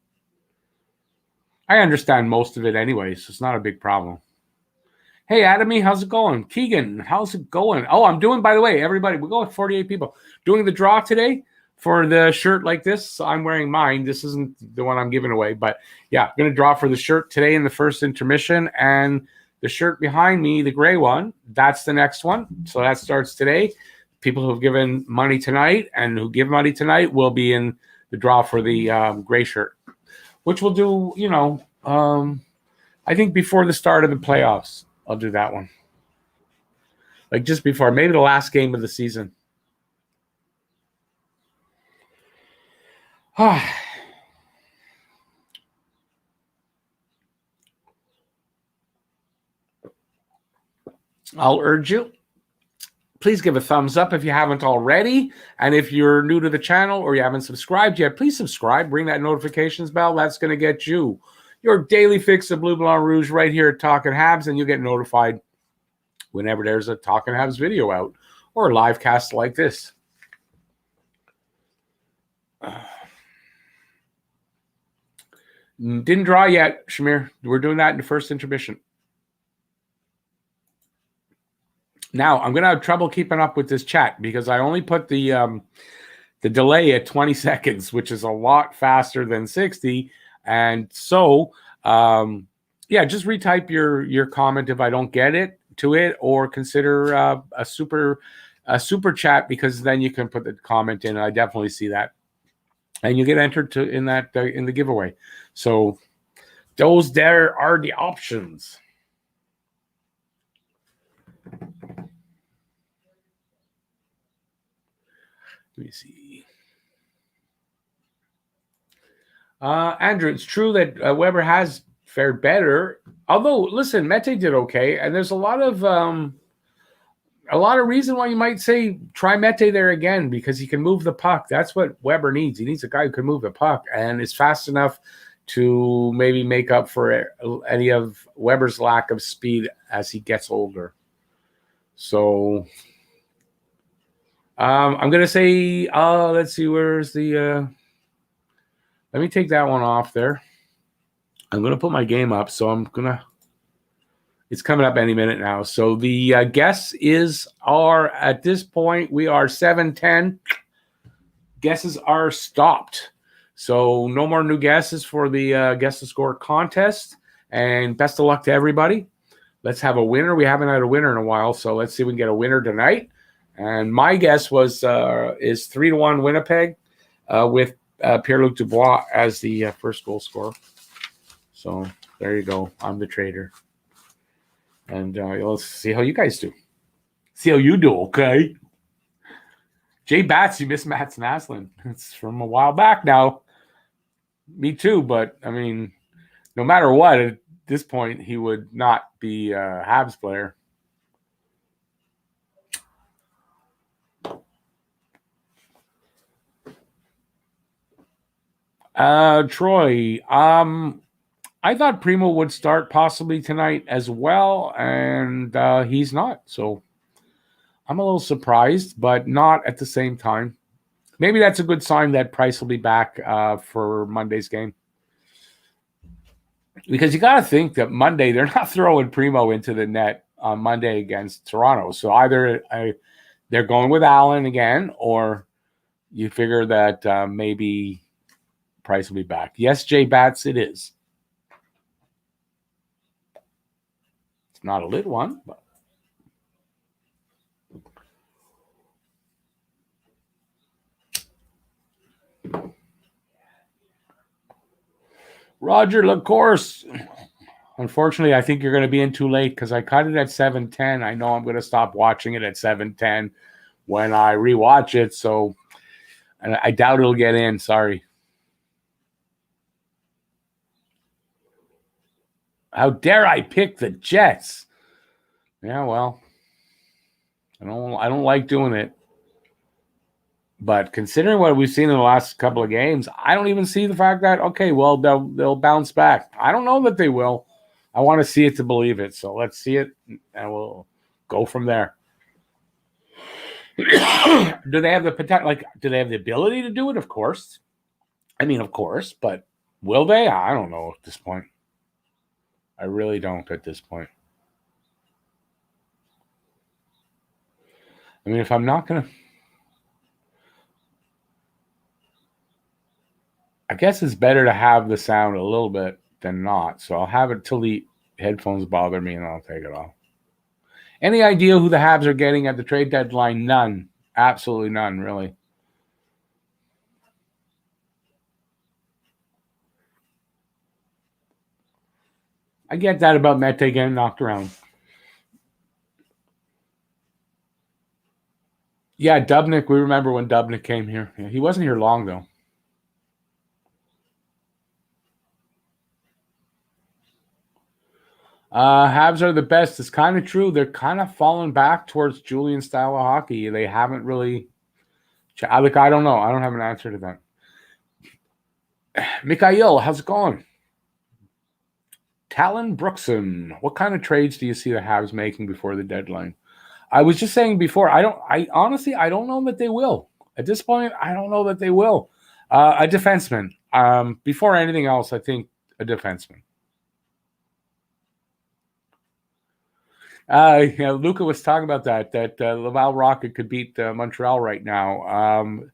I understand most of it anyway, so it's not a big problem. Hey, Adamy, how's it going? Keegan, how's it going? Oh, I'm doing. By the way, everybody, we're going 48 people doing the draw today for the shirt like this. So I'm wearing mine. This isn't the one I'm giving away, but yeah, I'm going to draw for the shirt today in the first intermission, and the shirt behind me, the gray one, that's the next one. So that starts today. People who have given money tonight and who give money tonight will be in the draw for the gray shirt, which we'll do, I think before the start of the playoffs, I'll do that one. Like just before, maybe the last game of the season. I'll urge you, please give a thumbs up if you haven't already. And if you're new to the channel or you haven't subscribed yet, please subscribe. Ring that notifications bell. That's going to get you your daily fix of Blue Blanc Rouge right here at Talkin' Habs, and you'll get notified whenever there's a Talkin' Habs video out or a live cast like this. Didn't draw yet, Shamir. We're doing that in the first intermission. Now, I'm going to have trouble keeping up with this chat because I only put the delay at 20 seconds, which is a lot faster than 60. And so, yeah, just retype your comment if I don't get it to it, or consider a super chat, because then you can put the comment in. I definitely see that, and you get entered in the giveaway. So those there are the options. Let me see. Andrew, it's true that Weber has fared better. Although, listen, Mete did okay, and there's a lot of a lot of reason why you might say try Mete there again, because he can move the puck. That's what Weber needs. He needs a guy who can move the puck and is fast enough to maybe make up for any of Weber's lack of speed as he gets older. So I'm going to say, let's see, where's the let me take that one off there. I'm going to put my game up, so it's coming up any minute now. So the guesses are, at this point, we are 7-10. Guesses are stopped. So no more new guesses for the Guess the Score contest. And best of luck to everybody. Let's have a winner. We haven't had a winner in a while, so let's see if we can get a winner tonight. And my guess is 3-1 Winnipeg with Pierre-Luc Dubois as the first goal scorer. So there you go. I'm the trader. And let's see how you guys do. See how you do, okay? Jay Batts, you missed Mats Naslund. It's from a while back now. Me too, but, I mean, no matter what, at this point, he would not be a Habs player. Troy, I thought Primo would start possibly tonight as well, and he's not. So I'm a little surprised, but not at the same time. Maybe that's a good sign that Price will be back for Monday's game. Because you got to think that Monday, they're not throwing Primo into the net on Monday against Toronto. So either they're going with Allen again, or you figure that maybe Price will be back. Yes, Jay Batts, it is. It's not a lit one, but. Roger Lacourse. Unfortunately, I think you're going to be in too late because I cut it at 7:10. I know I'm going to stop watching it at 7:10 when I rewatch it, so I doubt it'll get in. Sorry. How dare I pick the Jets? Yeah, well, I don't like doing it. But considering what we've seen in the last couple of games, I don't even see the fact that, okay, well, they'll bounce back. I don't know that they will. I want to see it to believe it. So let's see it, and we'll go from there. Do they have the potential? Like, do they have the ability to do it? Of course. I mean, of course, but will they? I don't know at this point. I really don't at this point. I mean, if I'm not going to... I guess it's better to have the sound a little bit than not. So I'll have it till the headphones bother me and I'll take it off. Any idea who the Habs are getting at the trade deadline? None. Absolutely none, really. I get that about Mete getting knocked around. Yeah, Dubnyk. We remember when Dubnyk came here. Yeah, he wasn't here long, though. Habs are the best. It's kind of true. They're kind of falling back towards Julian style of hockey. They haven't really. I don't know. I don't have an answer to that. Mikhail, how's it going? Talon Brookson, what kind of trades do you see the Habs making before the deadline? I was just saying before, I honestly don't know that they will. At this point, I don't know that they will. A defenseman. Before anything else, I think a defenseman. Luca was talking about that Laval Rocket could beat Montreal right now.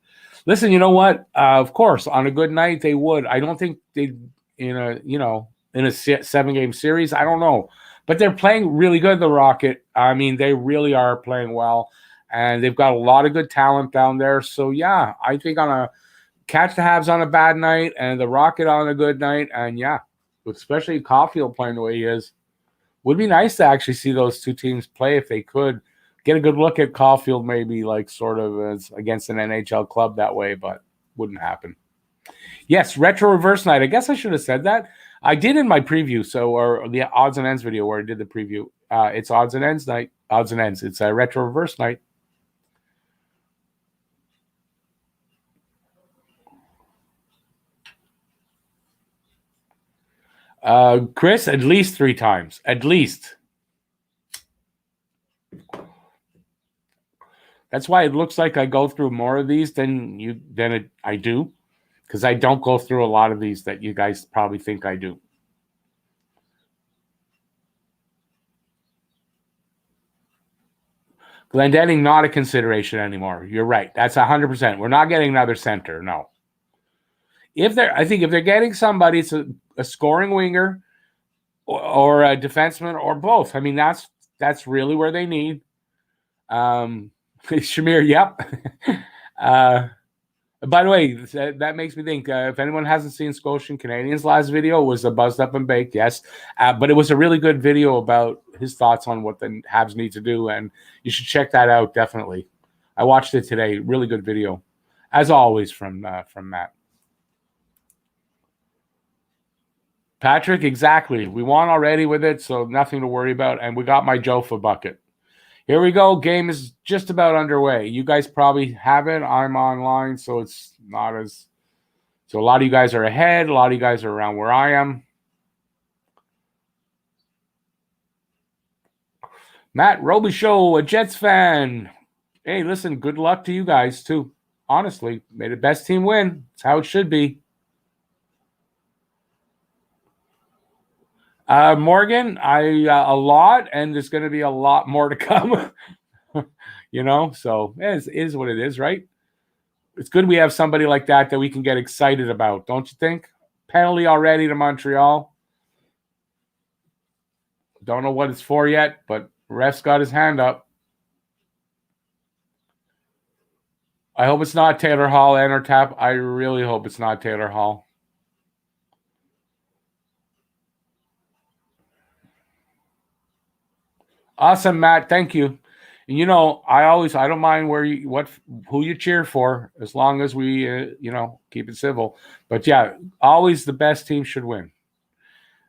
Listen, you know what? Of course, on a good night, they would. I don't think they'd, in a 7-game series. I don't know. But they're playing really good, the Rocket. I mean, they really are playing well. And they've got a lot of good talent down there. So, yeah, I think catch the Habs on a bad night and the Rocket on a good night. And, yeah, especially Caulfield playing the way he is. Would be nice to actually see those two teams play if they could. Get a good look at Caulfield maybe like sort of as against an NHL club that way, but wouldn't happen. Yes, Retro Reverse Night. I guess I should have said that. I did in my preview, or the Odds and Ends video where I did the preview. It's Odds and Ends night odds and ends. It's a retro reverse night. Chris, at least 3 times. At least. That's why it looks like I go through more of these than I do, because I don't go through a lot of these that you guys probably think I do. Glendening, not a consideration anymore. You're right. That's 100%. We're not getting another center. No. I think if they're getting somebody, it's a scoring winger or a defenseman or both. I mean, that's really where they need. Shamir, yep. By the way, that makes me think, if anyone hasn't seen Scotian Canadiens' last video, it was a Buzzed Up and Baked, yes. But it was a really good video about his thoughts on what the Habs need to do, and you should check that out, definitely. I watched it today. Really good video, as always, from Matt. Patrick, exactly. We won already with it, so nothing to worry about, and we got my Jofa bucket. Here we go. Game is just about underway. You guys probably have it. I'm online, so it's not as... So a lot of you guys are ahead. A lot of you guys are around where I am. Matt Roby Show, a Jets fan. Hey, listen, good luck to you guys, too. Honestly, may the best team win. That's how it should be. Morgan, a lot, and there's going to be a lot more to come. So it is what it is, right? It's good we have somebody like that we can get excited about, don't you think? Penalty already to Montreal. Don't know what it's for yet, but ref's got his hand up. I hope it's not Taylor Hall and or tap. I really hope it's not Taylor Hall. Awesome, Matt. Thank you. And, I don't mind who you cheer for, as long as we, keep it civil. But yeah, always the best team should win.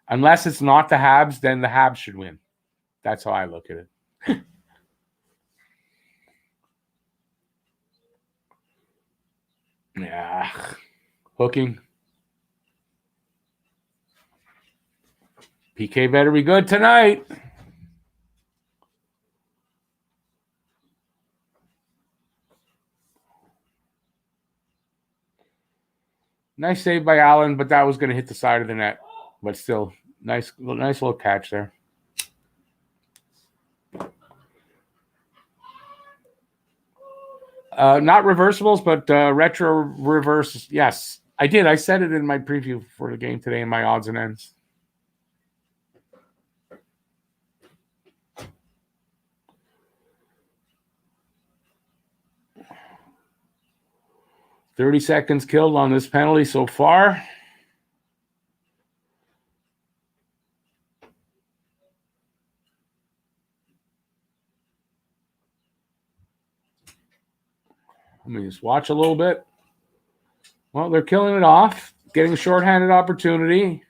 Unless it's not the Habs, then the Habs should win. That's how I look at it. Yeah. Hooking. PK better be good tonight. Nice save by Allen, but that was going to hit the side of the net. But still, nice little catch there. Not reversibles, but retro reverse. Yes, I did. I said it in my preview for the game today in my odds and ends. $30 seconds killed on this penalty so far. Let me just watch a little bit. Well, they're killing it off, getting a shorthanded opportunity.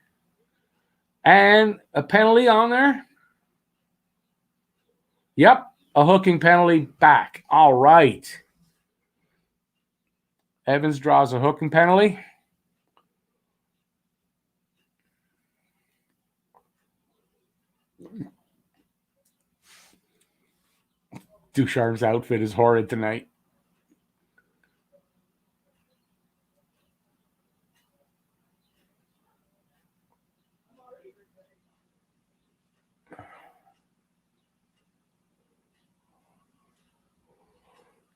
And a penalty on there. Yep, a hooking penalty back. All right. Evans draws a hooking penalty. Ducharme's outfit is horrid tonight.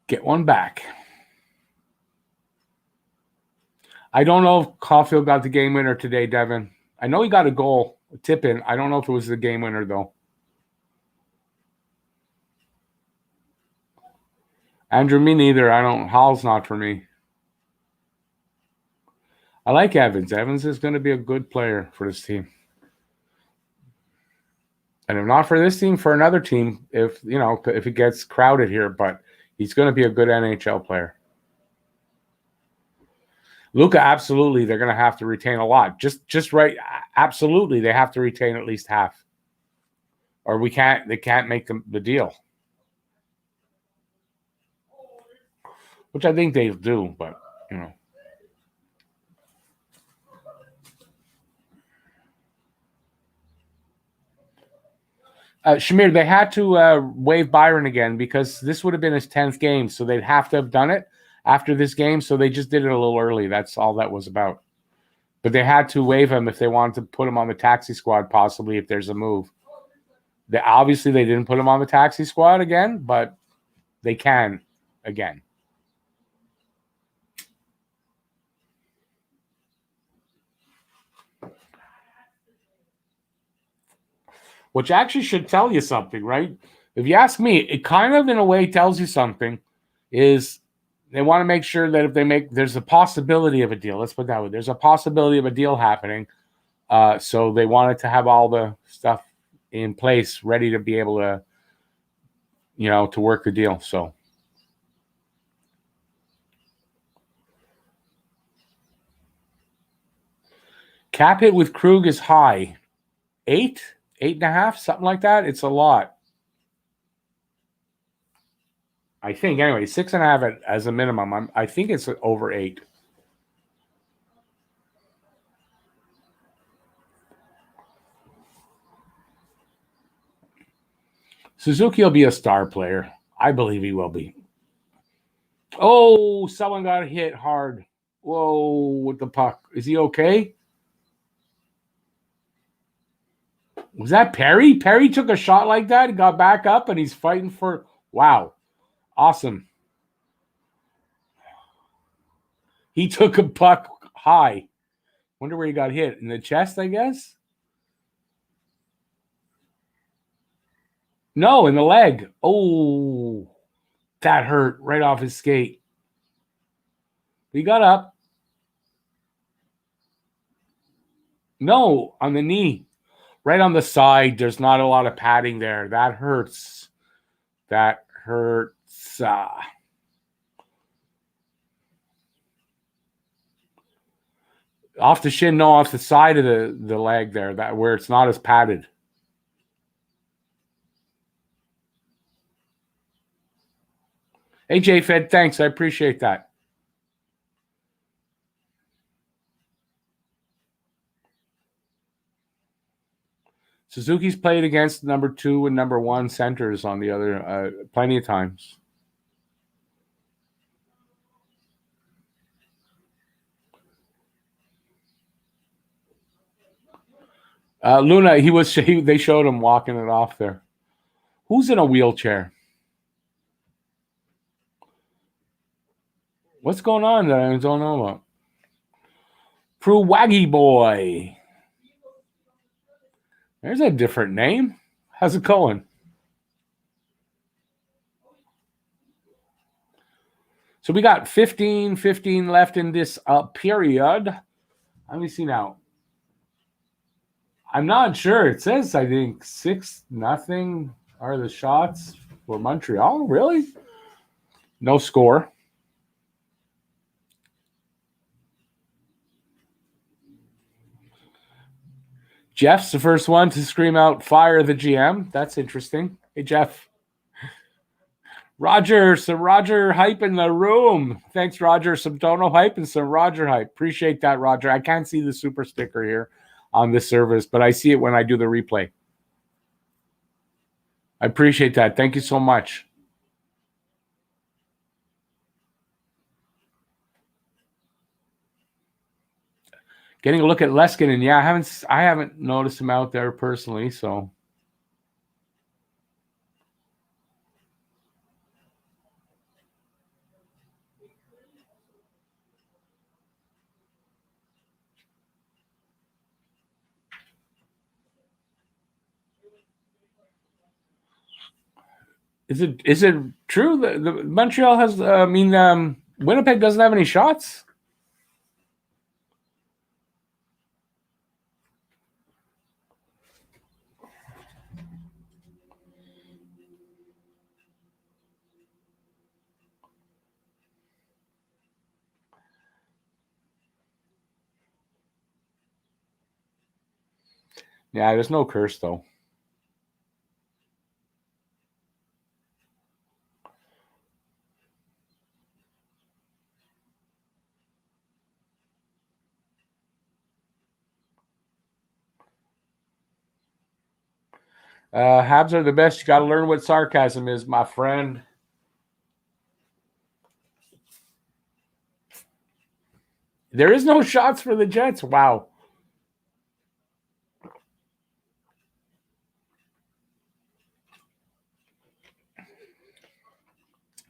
Get one back. I don't know if Caulfield got the game winner today, Devin. I know he got a goal, a tip in. I don't know if it was the game winner, though. Andrew, me neither. Hall's not for me. I like Evans. Evans is going to be a good player for this team. And if not for this team, for another team, if it gets crowded here, but he's going to be a good NHL player. Luka, absolutely, they're going to have to retain a lot. Just right, absolutely, they have to retain at least half. or they can't make the deal, which I think they do, but you know. Shamir, they had to waive Byron again because this would have been his 10th game, so they'd have to have done it after this game, so they just did it a little early. That's all that was about. But they had to waive him if they wanted to put him on the taxi squad, possibly if there's a move. Obviously, they didn't put him on the taxi squad again, but they can again. Which actually should tell you something, right? If you ask me, it kind of in a way tells you something. Is they want to make sure that if there's a possibility of a deal. Let's put it that way. There's a possibility of a deal happening. So they wanted to have all the stuff in place, ready to be able to, to work the deal. So cap hit with Krug is high. 8.5, something like that. It's a lot. I think anyway, 6.5 as a minimum. I think it's over 8. Suzuki will be a star player. I believe he will be. Oh, someone got hit hard. Whoa, with the puck. Is he okay? Was that Perry? Perry took a shot like that and got back up, and he's fighting for... Wow. Awesome. He took a puck high. Wonder where he got hit. In the chest, I guess? No, in the leg. Oh, that hurt right off his skate. He got up. No, on the knee. Right on the side. There's not a lot of padding there. That hurts. That hurts. Off the shin, no, off the side of the leg there, that where it's not as padded. Hey, J-Fed, thanks. I appreciate that. Suzuki's played against number 2 and number 1 centers on the other plenty of times. Luna, they showed him walking it off there. Who's in a wheelchair? What's going on that I don't know about? Prue Waggy Boy. There's a different name. How's it going? So we got 15 left in this period. Let me see now. I'm not sure. It says, I think, 6-0 are the shots for Montreal. Really? No score. Jeff's the first one to scream out, "Fire the GM." That's interesting. Hey, Jeff. Roger, some Roger hype in the room. Thanks, Roger. Some Dono hype and some Roger hype. Appreciate that, Roger. I can't see the super sticker here on this service, but I see it when I do the replay. I appreciate that. Thank you so much. Getting a look at Leskinen. Yeah, I haven't noticed him out there personally, so. Is it true that the Montreal has? Winnipeg doesn't have any shots. Yeah, there's no curse though. Habs are the best. You got to learn what sarcasm is, my friend. There is no shots for the Jets. Wow.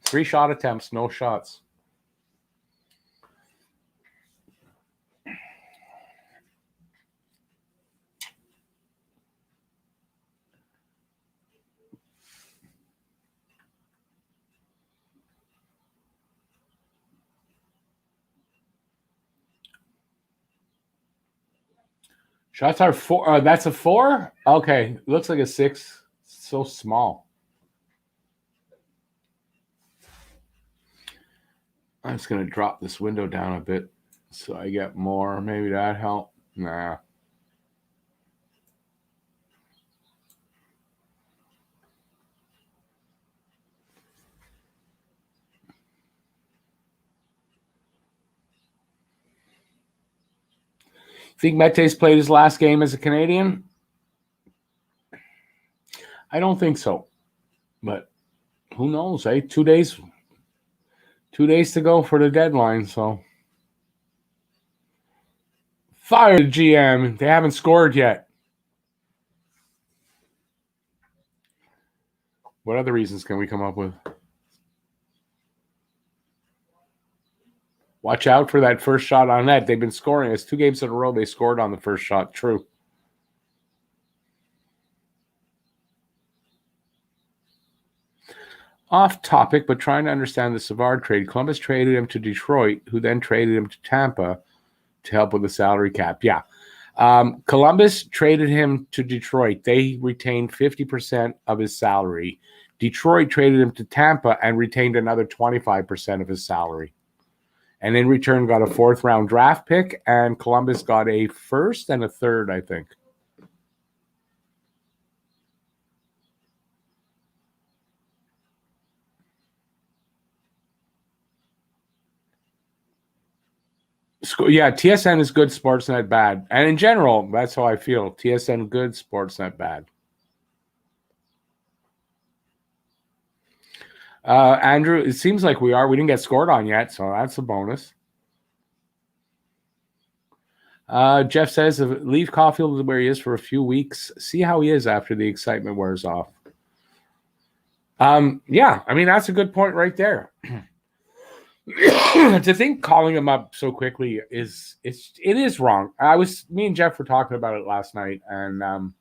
Three shot attempts, no shots. Shots are 4. That's a 4? Okay. Looks like a 6. So small. I'm just going to drop this window down a bit so I get more. Maybe that help. Nah. Think Mete's played his last game as a Canadian? I don't think so. But who knows, eh? 2 days. 2 days to go for the deadline, so. Fire the GM. They haven't scored yet. What other reasons can we come up with? Watch out for that first shot on net. They've been scoring. It's 2 games in a row they scored on the first shot. True. Off topic, but trying to understand the Savard trade. Columbus traded him to Detroit, who then traded him to Tampa to help with the salary cap. Yeah. Columbus traded him to Detroit. They retained 50% of his salary. Detroit traded him to Tampa and retained another 25% of his salary. And in return got a 4th-round draft pick, and Columbus got a 1st and a 3rd, I think. Yeah, TSN is good, Sportsnet bad. And in general, that's how I feel. TSN good, Sportsnet bad. Andrew, it seems like we are. We didn't get scored on yet, so that's a bonus. Jeff says, leave Caulfield where he is for a few weeks. See how he is after the excitement wears off. Yeah, I mean, that's a good point right there. To think calling him up so quickly it is wrong. Me and Jeff were talking about it last night, and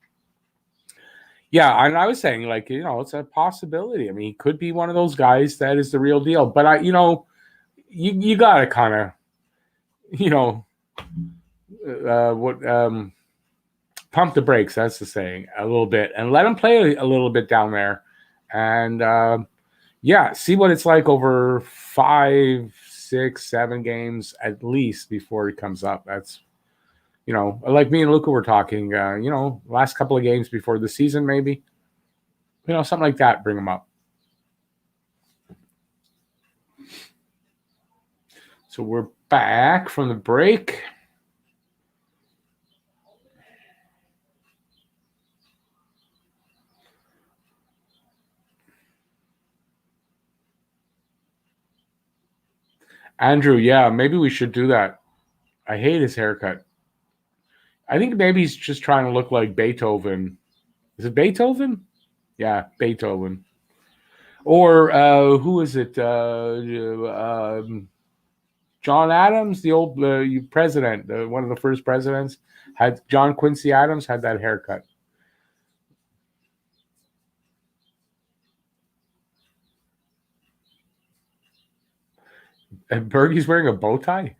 yeah, and I was saying, like, it's a possibility. I mean, he could be one of those guys that is the real deal. But you gotta kind of, pump the brakes. That's the saying, a little bit, and let him play a little bit down there, and yeah, see what it's like over 5, 6, 7 games at least before he comes up. That's, like me and Luca were talking, last couple of games before the season, maybe, something like that, bring him up. So we're back from the break. Andrew, yeah, maybe we should do that. I hate his haircut. I think maybe he's just trying to look like Beethoven. Is it Beethoven? Yeah, Beethoven. Or who is it? John Adams, the old president, one of the first presidents, had John Quincy Adams had that haircut. And Bergie's wearing a bow tie?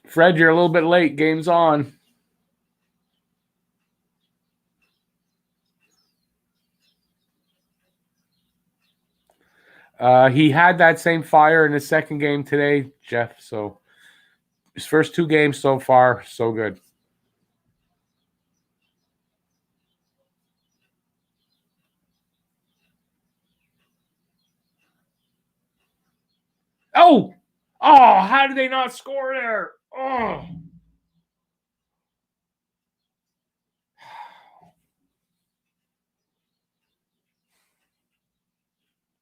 Fred, you're a little bit late. Game's on. He had that same fire in his second game today, Jeff. So his first 2 games so far, so good. Oh! Oh, how did they not score there? Oh.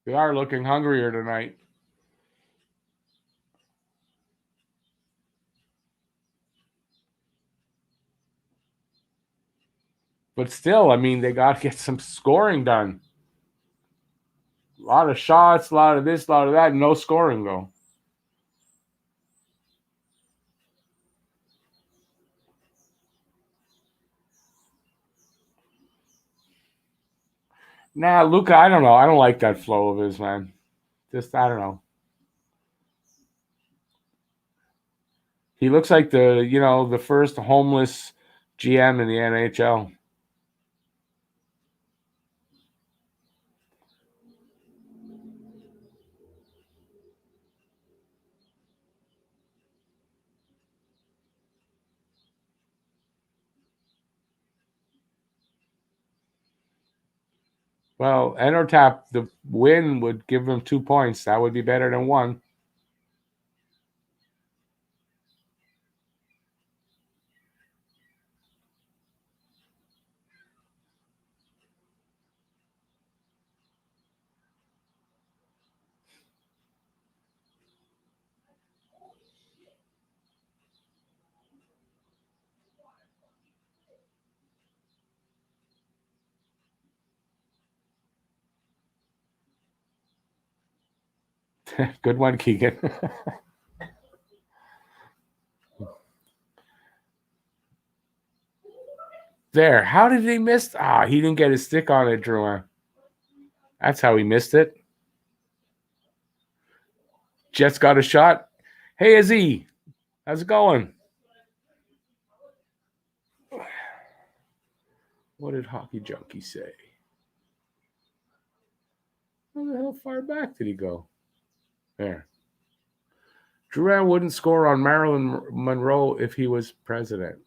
They are looking hungrier tonight. But still, I mean, they got to get some scoring done. A lot of shots, a lot of this, a lot of that. No scoring, though. Nah, Luka, I don't know. I don't like that flow of his, man. Just, I don't know. He looks like the first homeless GM in the NHL. Well, Entertap, the win would give them 2 points. That would be better than 1. Good one, Keegan. There. How did he miss? He didn't get his stick on it, Drouin. That's how he missed it. Jets got a shot. Hey, Izzy. How's it going? What did Hockey Junkie say? How the hell far back did he go? There. Drouin wouldn't score on Marilyn Monroe if he was president.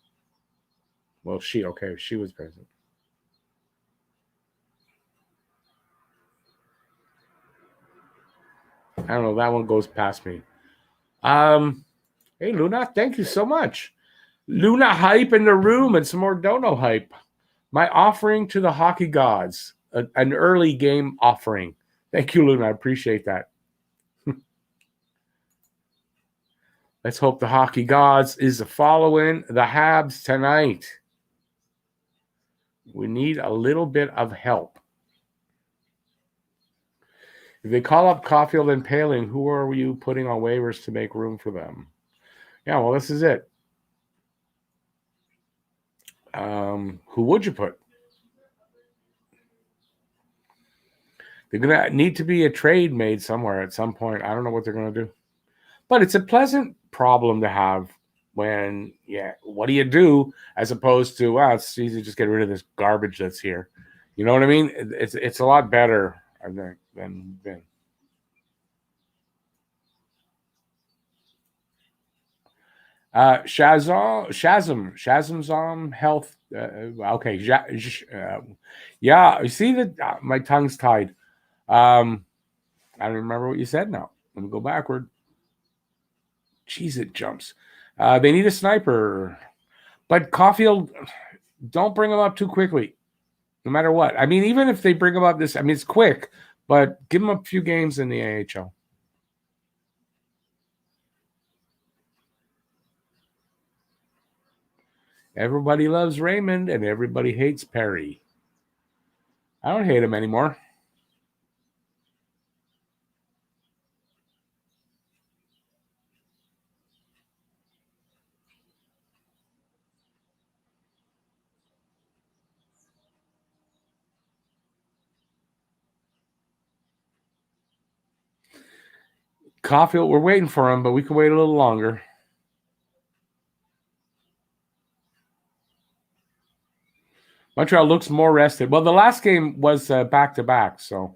Well, she was president. I don't know. That one goes past me. Hey, Luna, thank you so much. Luna hype in the room and some more dono hype. My offering to the hockey gods, an early game offering. Thank you, Luna. I appreciate that. Let's hope the hockey gods is following the Habs tonight. We need a little bit of help. If they call up Caulfield and Paling, who are you putting on waivers to make room for them? Yeah, well, this is it. Who would you put? They're going to need to be a trade made somewhere at some point. I don't know what they're going to do. But it's a pleasant problem to have when, what do you do as opposed to, it's easy to just get rid of this garbage that's here. You know what I mean? It's a lot better, I think, than Shazam health. Okay. Yeah. You see that my tongue's tied. I don't remember what you said now. Let me go backward. Jeez, it jumps. They need a sniper. But Caulfield, don't bring him up too quickly, no matter what. I mean, even if they bring him up it's quick, but give him a few games in the AHL. Everybody loves Raymond, and everybody hates Perry. I don't hate him anymore. Caulfield, we're waiting for him, but we can wait a little longer. Montreal looks more rested. Well, the last game was back-to-back, so.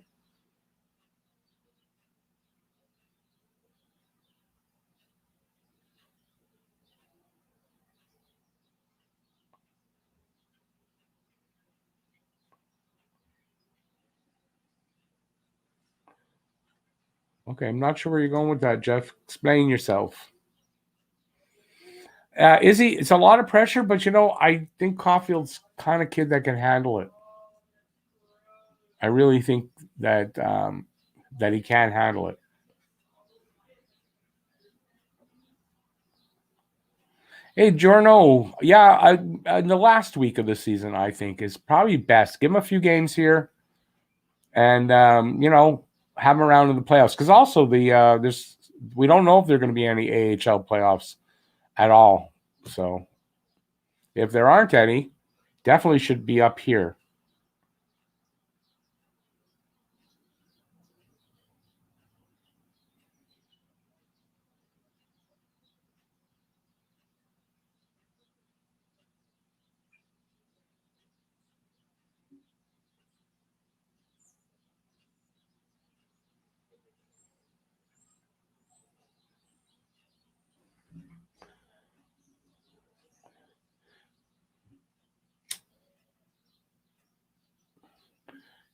Okay, I'm not sure where you're going with that, Jeff. Explain yourself. Izzy, it's a lot of pressure, but I think Caulfield's kind of kid that can handle it. I really think that that he can handle it. Hey, Jorno, yeah, in the last week of the season, I think is probably best. Give him a few games here, and have him around in the playoffs. Because also we don't know if there are going to be any AHL playoffs at all. So if there aren't any, definitely should be up here.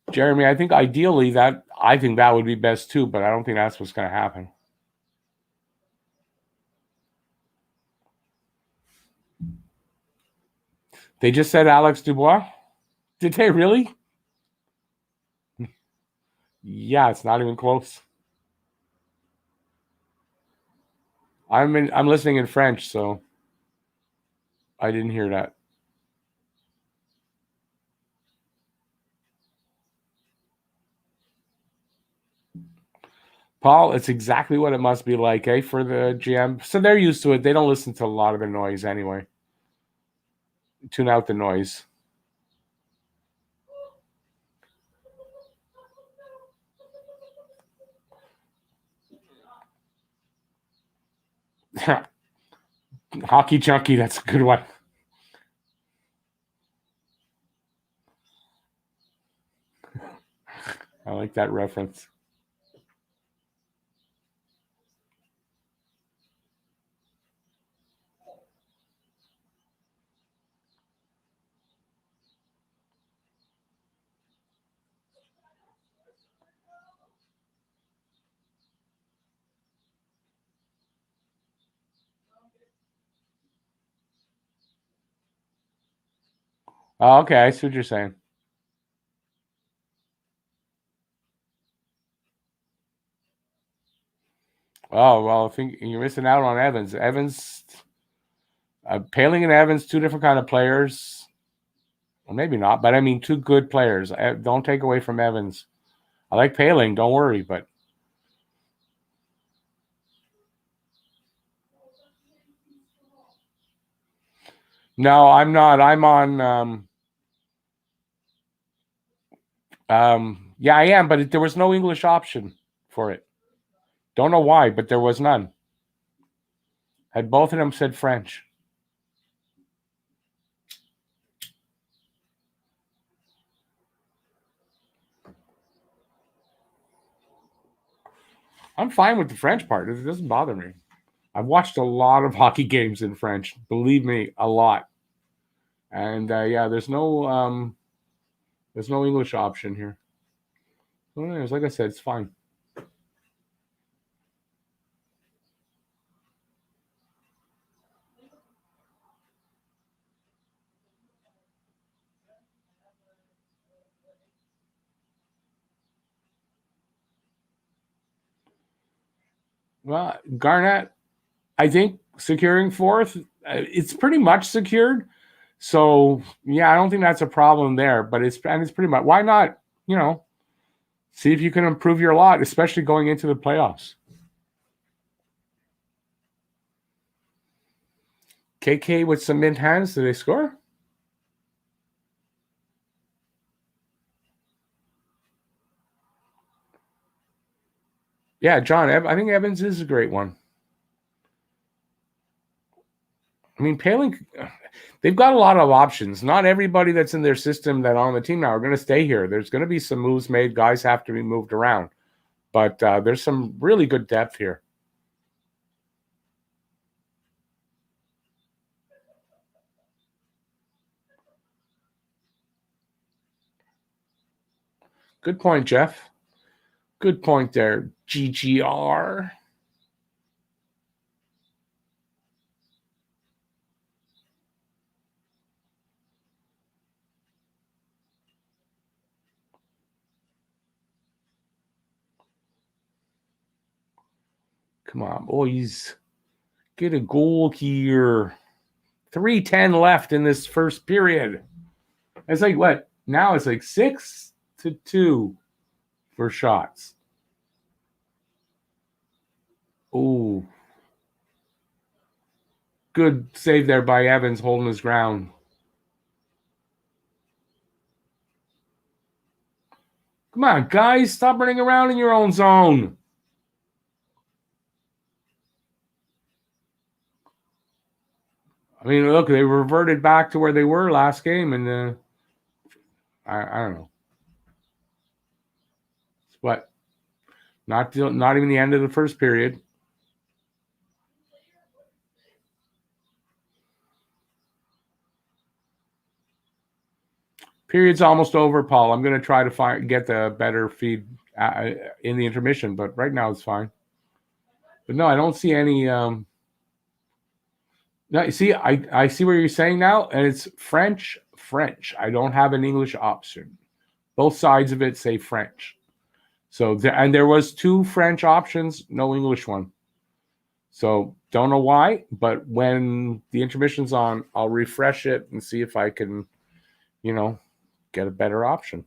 Jeremy, I think ideally that would be best too, but I don't think that's what's going to happen. They just said Alex Dubois. Did they really? Yeah, it's not even close. I'm listening in French, so I didn't hear that. Paul, it's exactly what it must be like, for the GM. So they're used to it. They don't listen to a lot of the noise anyway. Tune out the noise. Hockey junkie, that's a good one. I like that reference. Oh, okay, I see what you're saying. Oh, well, I think you're missing out on Evans. Paling and Evans, two different kind of players. Well, maybe not, but I mean, two good players. Don't take away from Evans. I like Paling, don't worry, but no, I'm not. I'm on. Yeah, I am, but there was no English option for it. Don't know why, but there was none. Had both of them said French. I'm fine with the French part. It doesn't bother me. I've watched a lot of hockey games in French. Believe me, a lot. And yeah, there's no English option here. So anyways, like I said, it's fine. Well, Garnett, I think securing fourth, it's pretty much secured. So yeah, I don't think that's a problem there. But it's pretty much, why not? See if you can improve your lot, especially going into the playoffs. KK with some mint hands. Did they score? Yeah, John. I think Evans is a great one. I mean, Paling, they've got a lot of options. Not everybody that's in their system that on the team now are going to stay here. There's going to be some moves made. Guys have to be moved around. But there's some really good depth here. Good point, Jeff. Good point there, GGR. Come on, boys. Get a goal here. 3:10 left in this first period. It's like what? Now it's like 6-2 for shots. Oh. Good save there by Evans holding his ground. Come on, guys. Stop running around in your own zone. I mean, look, they reverted back to where they were last game, and I don't know. But not even the end of the first period. Period's almost over, Paul. I'm going to try to get the better feed in the intermission, but right now it's fine. But no, I don't see any. No, you see, I see what you're saying now, and it's French. I don't have an English option. Both sides of it say French. So there was 2 French options, no English one. So don't know why, but when the intermission's on, I'll refresh it and see if I can, get a better option.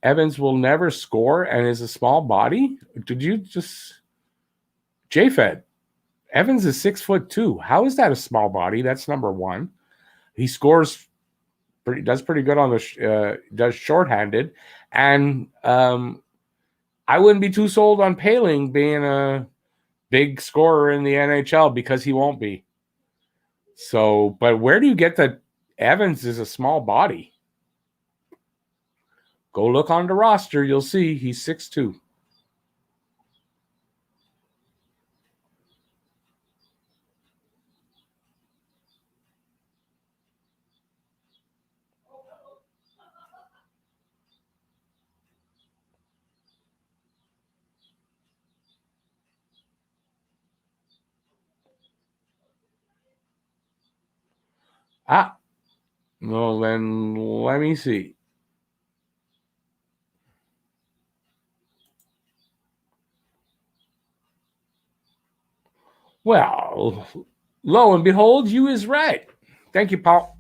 Evans will never score and is a small body? Did you just... JFed. Evans is 6'2". How is that a small body? That's number one. He scores... does pretty good on the... does shorthanded. And I wouldn't be too sold on Paling being a big scorer in the NHL because he won't be. So, but where do you get that Evans is a small body? Go look on the roster. You'll see he's 6'2". Well, then let me see. Well, lo and behold, you is right. Thank you, Paul.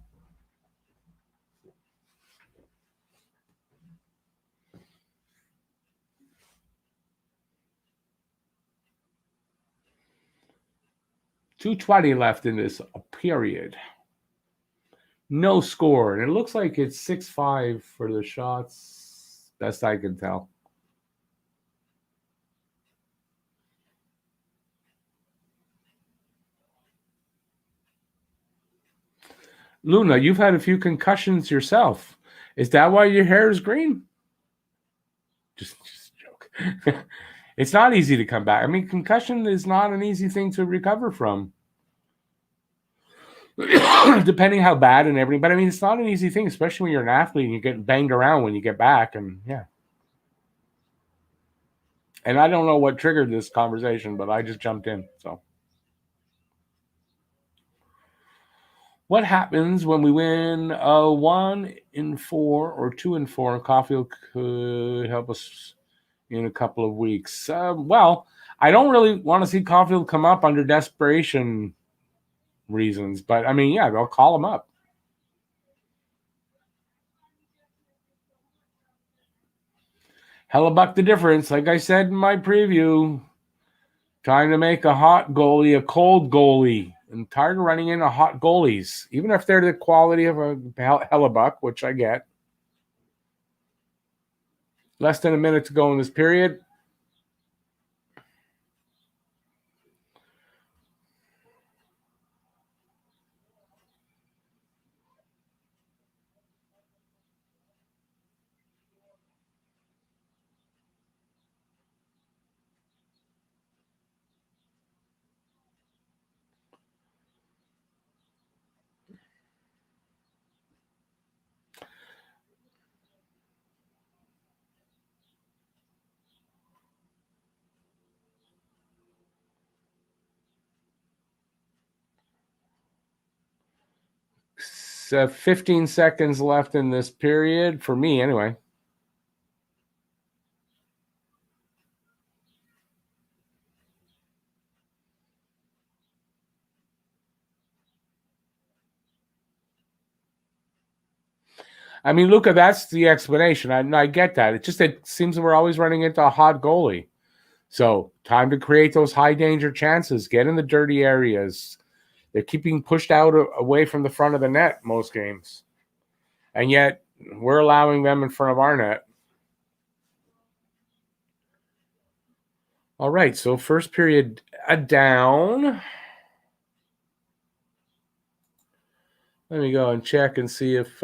.220 left in this period. No score. And it looks like it's 6-5 for the shots. Best I can tell. Luna, you've had a few concussions yourself. Is that why your hair is green? Just a joke. It's not easy to come back. I mean, concussion is not an easy thing to recover from. Depending how bad and everything. But I mean, it's not an easy thing, especially when you're an athlete and you get banged around when you get back. And yeah. And I don't know what triggered this conversation, but I just jumped in. So what happens when we win 1-4 or 2-4? And Caulfield could help us in a couple of weeks. Well, I don't really want to see Caulfield come up under desperation reasons, but I mean, yeah, they'll call him up. Hellebuck the difference, like I said in my preview. Trying to make a hot goalie a cold goalie. I'm tired of running into hot goalies, even if they're the quality of a Hellebuck, which I get. Less than a minute to go in this period. 15 seconds left in this period for me, anyway. I mean, Luca, that's the explanation. I get that. It seems that we're always running into a hot goalie. So time to create those high danger chances. Get in the dirty areas. They're keeping pushed out away from the front of the net most games. And yet we're allowing them in front of our net. All right, so first period down. Let me go and check and see if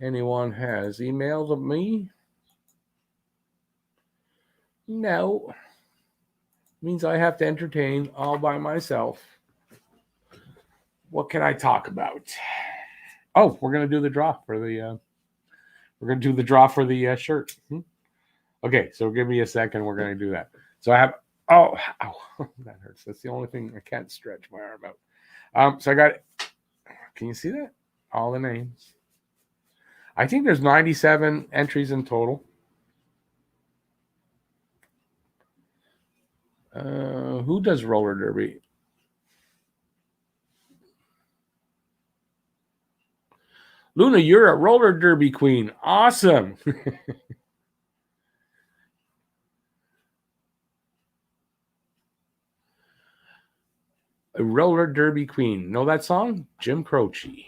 anyone has emailed me. No. Means I have to entertain all by myself. What can I talk about? Oh, we're gonna do the draw for the. We're gonna do the draw for the shirt. Okay, so give me a second. We're gonna do that. So I have. Oh, ow, that hurts. That's the only thing I can't stretch my arm out. So I got. Can you see that? All the names. I think there's 97 entries in total. Who does roller derby? Luna, you're a roller derby queen. Awesome. A roller derby queen. Know that song? Jim Croce.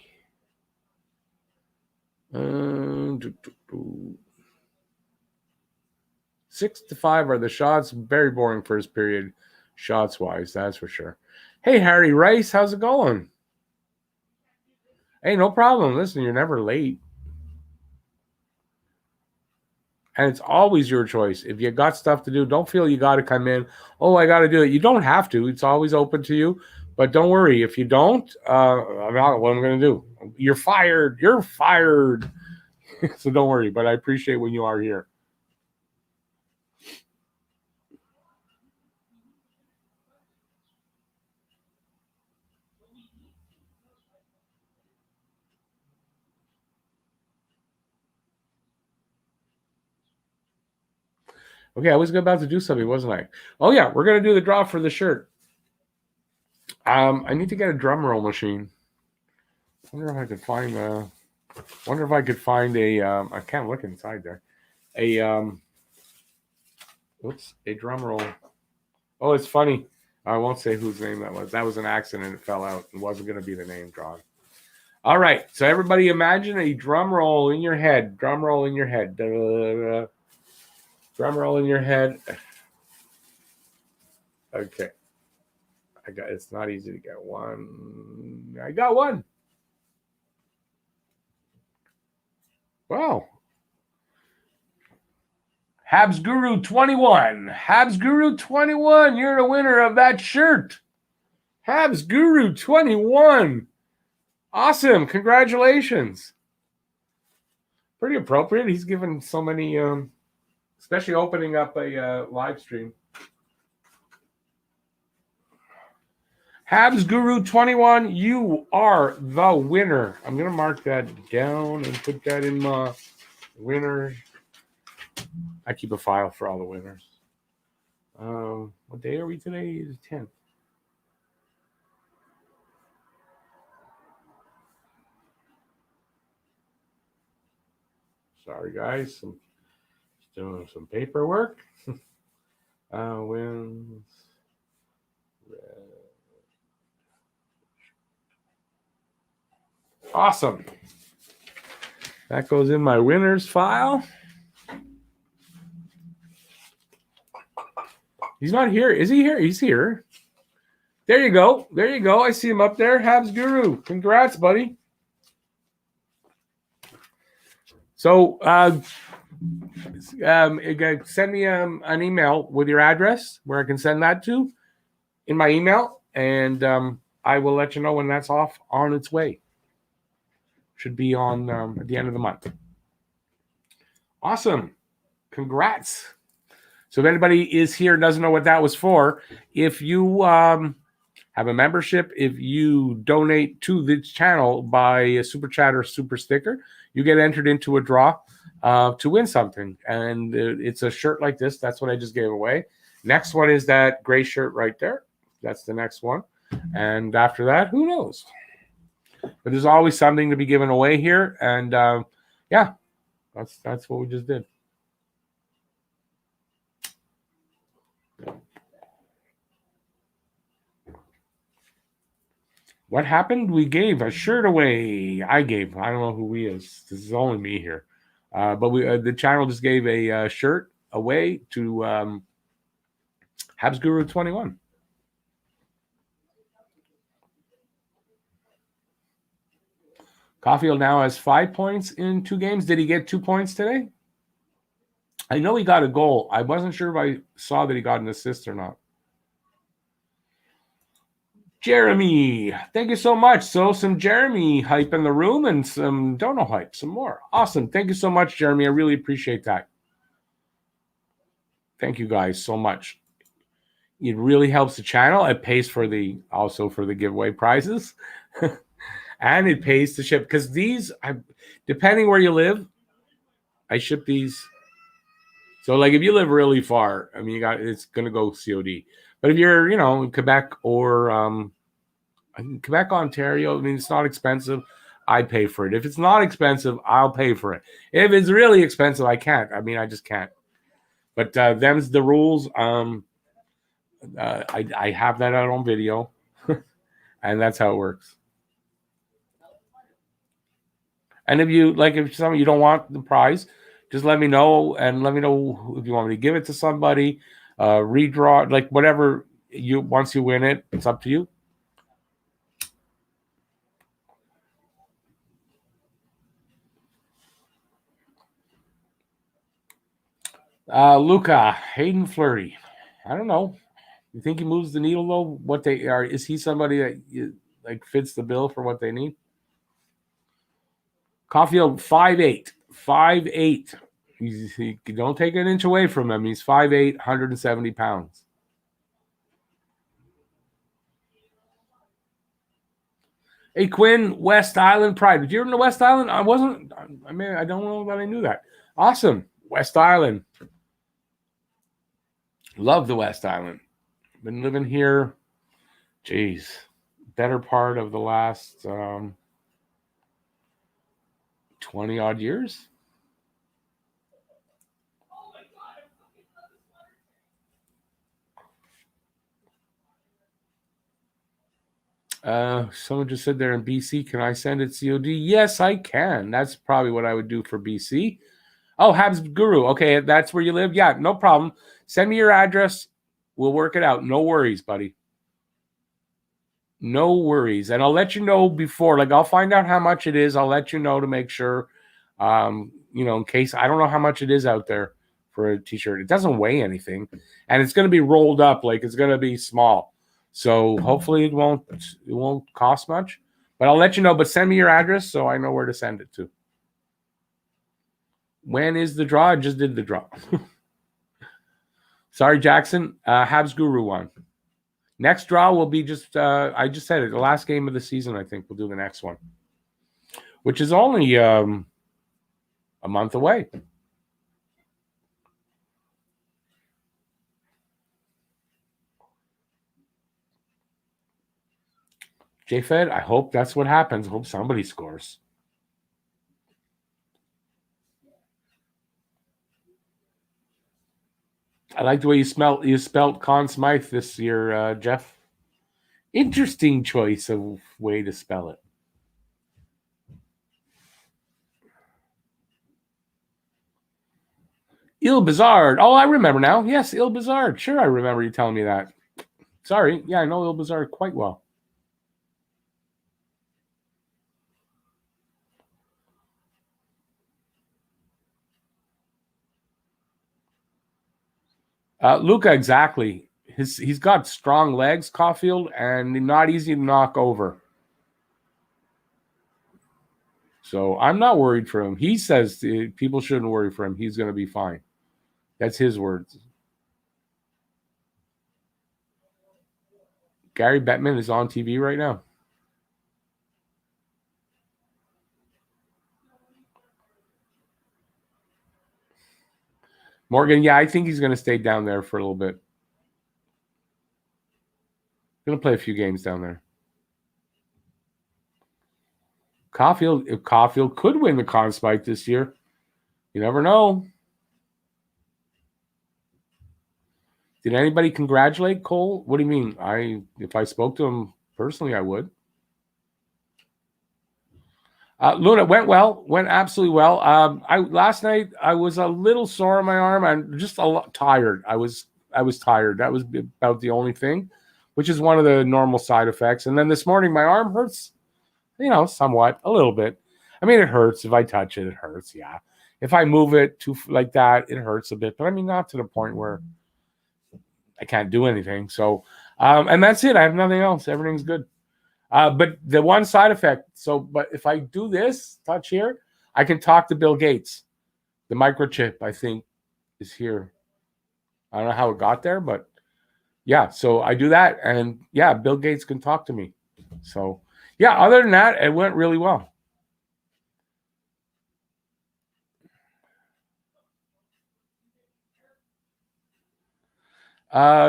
6-5 are the shots. Very boring first period, shots wise, that's for sure. Hey, Harry Rice, how's it going? Hey, no problem. Listen, you're never late. And it's always your choice. If you got stuff to do, don't feel you got to come in. Oh, I got to do it. You don't have to. It's always open to you. But don't worry. If you don't, I'm not what I'm going to do. You're fired. You're fired. So don't worry. But I appreciate when you are here. Okay, I was about to do something, wasn't I? Oh, yeah, we're going to do the draw for the shirt. I need to get a drum roll machine. Wonder if I could find a I can't look inside there. A drum roll. Oh, it's funny. I won't say whose name that was. That was an accident. It fell out. It wasn't going to be the name drawn. All right. So everybody imagine a drum roll in your head. Drum roll in your head. Da-da-da-da. Drum roll in your head. Okay. It's not easy to get one. I got one. Wow. Habs Guru 21. Habs Guru 21. You're the winner of that shirt. Habs Guru 21. Awesome. Congratulations. Pretty appropriate. He's given so many, especially opening up a live stream. Habs Guru 21, you are the winner. I'm going to mark that down and put that in my winner. I keep a file for all the winners. What day are we today? It's 10th. Sorry, guys. I'm just doing some paperwork. Wins. Awesome. That goes in my winners file. He's not here. Is he here? He's here. There you go. There you go. I see him up there. Habs Guru. Congrats, buddy. So send me an email with your address where I can send that to in my email, and I will let you know when that's off on its way. Should be on at the end of the month. Awesome. Congrats. So if anybody is here and doesn't know what that was for, if you have a membership. If you donate to this channel by a super chat or super sticker, you get entered into a draw to win something. And it's a shirt like this. That's what I just gave away. Next one is that gray shirt right there. That's the next one. And after that, who knows? But there's always something to be given away here. And yeah, that's what we just did. What happened? We gave a shirt away. I don't know who he is. This is only me here. But we the channel just gave a shirt away to Habs Guru 21. Caulfield now has 5 points in 2 games. Did he get 2 points today? I know he got a goal. I wasn't sure if I saw that he got an assist or not. Jeremy, thank you so much. So some Jeremy hype in the room and some Dono hype, some more. Awesome. Thank you so much, Jeremy. I really appreciate that. Thank you guys so much. It really helps the channel. It pays for the giveaway prizes. And it pays to ship because these, depending where you live, I ship these. So like if you live really far, I mean, it's going to go COD. But if you're, in Quebec or Quebec, Ontario, I mean, it's not expensive. I pay for it. If it's not expensive, I'll pay for it. If it's really expensive, I can't. I mean, I just can't. But them's the rules. I have that out on video, and that's how it works. And if you you don't want the prize, just let me know and let me know if you want me to give it to somebody, redraw, like whatever once you win it, it's up to you. Luca, Hayden Fleury. I don't know. You think he moves the needle though? What they are? Is he somebody that fits the bill for what they need? Caulfield 5'8", 5'8". He don't take an inch away from him. He's 5'8", 170 pounds. Hey Quinn, West Island Pride. Did you ever know West Island? I don't know that I knew that. Awesome, West Island. Love the West Island. Been living here, better part of the last 20 odd years. Someone just said there in BC, can I send it COD? Yes, I can. That's probably what I would do for BC. Oh, Habs Guru. Okay, that's where you live? Yeah, no problem. Send me your address. We'll work it out. No worries, buddy. No worries. And I'll let you know before. Like, I'll find out how much it is. I'll let you know to make sure, in case. I don't know how much it is out there for a T-shirt. It doesn't weigh anything. And it's going to be rolled up. Like, it's going to be small. So hopefully it won't cost much. But I'll let you know. But send me your address so I know where to send it to. When is the draw? I just did the draw. Sorry, Jackson. Habs Guru won. Next draw will be I just said it, the last game of the season, I think. We'll do the next one, which is only a month away. J-Fed, I hope that's what happens. I hope somebody scores. I like the way you spelled Conn Smythe this year, Jeff. Interesting choice of way to spell it. Il Bizarre. Oh, I remember now. Yes, Il Bizarre. Sure, I remember you telling me that. Sorry. Yeah, I know Il Bizarre quite well. Luca, exactly. He's got strong legs, Caulfield, and not easy to knock over. So I'm not worried for him. He says people shouldn't worry for him. He's going to be fine. That's his words. Gary Bettman is on TV right now. Morgan, yeah, I think he's going to stay down there for a little bit. Going to play a few games down there. If Caulfield could win the Conn Smythe this year, you never know. Did anybody congratulate Cole? What do you mean? If I spoke to him personally, I would. Luna, went well. Went absolutely well. Last night I was a little sore on my arm. I'm just a lot tired. I was tired. That was about the only thing, which is one of the normal side effects. And then this morning my arm hurts, somewhat, a little bit. I mean, it hurts. If I touch it, it hurts. Yeah. If I move it like that, it hurts a bit. But I mean, not to the point where I can't do anything. So, and that's it. I have nothing else. Everything's good. But the one side effect, but if I do this, touch here, I can talk to Bill Gates. The microchip, I think, is here. I don't know how it got there, but yeah, so I do that, and yeah, Bill Gates can talk to me. So, yeah, other than that, it went really well.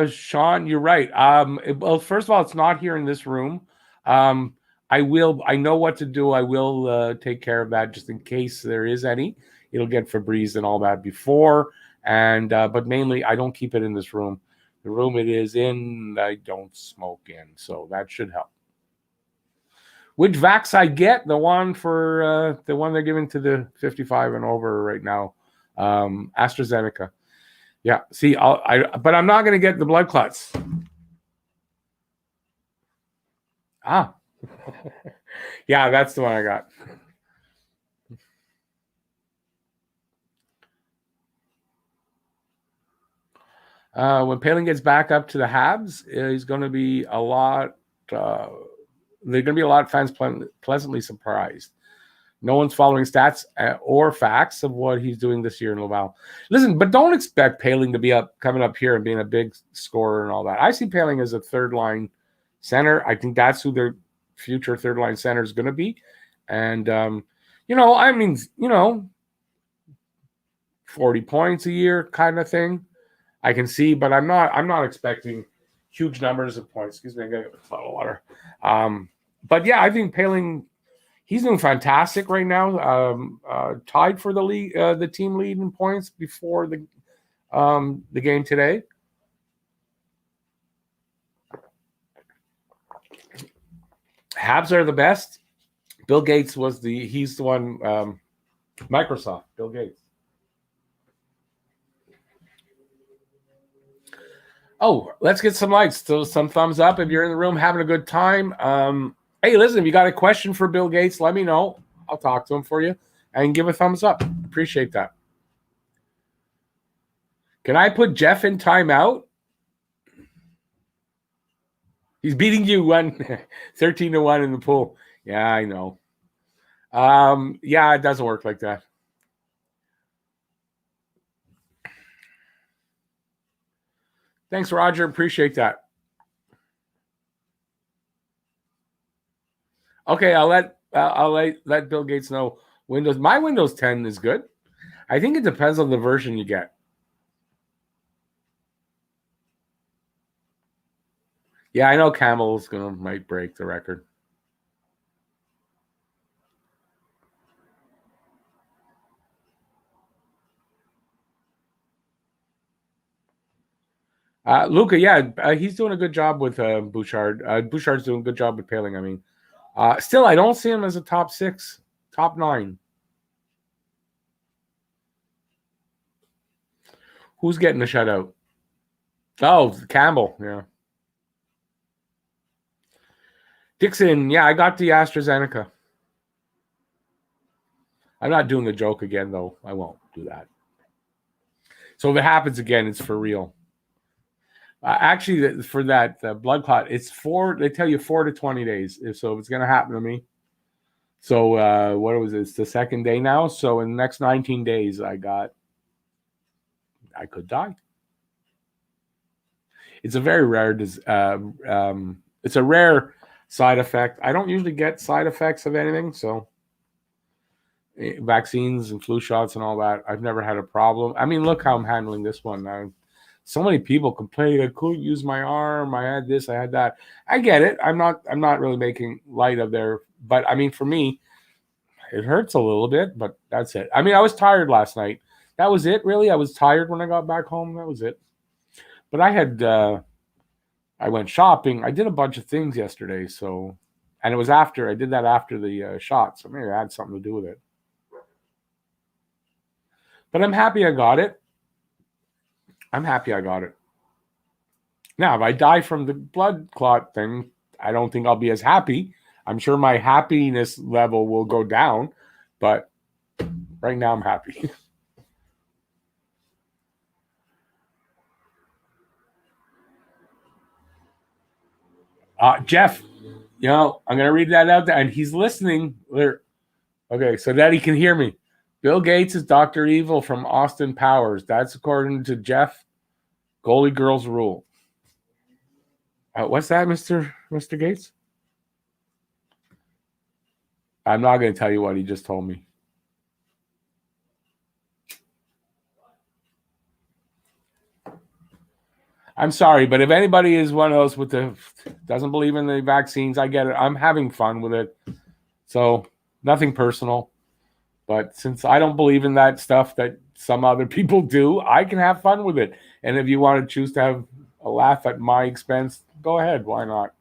Sean, you're right. Well, first of all, it's not here in this room. I know what to do. I will take care of that just in case there is any. It'll get Febreze and all that before. And but mainly I don't keep it in this room. The room it is in, I don't smoke in. So that should help. Which vax I get? The one they're giving to the 55 and over right now. AstraZeneca. Yeah. See, but I'm not going to get the blood clots. Yeah, that's the one I got. When Palin gets back up to the Habs, he's going to be a lot. They're going to be a lot of fans pleasantly surprised. No one's following stats or facts of what he's doing this year in Laval. Listen, but don't expect Paling to be coming up here and being a big scorer and all that. I see Paling as a third-line center. I think that's who their future third-line center is going to be. And, 40 points a year kind of thing. I can see, but I'm not expecting huge numbers of points. Excuse me, I got to get a bottle of water. But yeah, I think Paling, he's doing fantastic right now. Tied for the league, the team lead in points before the game today. Habs are the best. Bill Gates he's the one. Microsoft, Bill Gates. Oh, let's get some likes. So some thumbs up if you're in the room having a good time. Hey, listen, if you got a question for Bill Gates, let me know. I'll talk to him for you and give a thumbs up. Appreciate that. Can I put Jeff in timeout? He's beating you 13-1 in the pool. Yeah, I know. Yeah, it doesn't work like that. Thanks, Roger. Appreciate that. Okay, I'll let Bill Gates know. My Windows 10 is good. I think it depends on the version you get. Yeah, I know Camel's might break the record. Luca, yeah, he's doing a good job with Bouchard. Bouchard's doing a good job with Paling. I mean, still, I don't see him as a top 6, top 9. Who's getting the shutout? Oh, Campbell, yeah. Dixon, yeah, I got the AstraZeneca. I'm not doing the joke again, though. I won't do that. So if it happens again, it's for real. Actually, for that blood clot, they tell you 4 to 20 days. So if it's going to happen to me. So what was it? It's the second day now. So in the next 19 days, I could die. It's a very rare It's a rare side effect. I don't usually get side effects of anything, so vaccines and flu shots and all that, I've never had a problem. I mean, look how I'm handling this one. So many people complain I couldn't use my arm. I had this, I had that. I get it. I'm not really making light of their, but I mean, for me, it hurts a little bit, but that's it. I mean, I was tired last night. That was it, really. I was tired when I got back home. That was it. But I went shopping. I did a bunch of things yesterday, so, and it was after, I did that after the shot, so maybe it had something to do with it. But I'm happy I got it. Now, if I die from the blood clot thing, I don't think I'll be as happy. I'm sure my happiness level will go down, but right now I'm happy. Jeff, I'm going to read that out there, and he's listening. Okay, so that he can hear me. Bill Gates is Dr. Evil from Austin Powers. That's according to Jeff. Goalie girls rule. What's that, Mr. Gates? I'm not going to tell you what he just told me. I'm sorry, but if anybody is one of those doesn't believe in the vaccines, I get it. I'm having fun with it. So nothing personal. But since I don't believe in that stuff that some other people do, I can have fun with it. And if you want to choose to have a laugh at my expense, go ahead. Why not?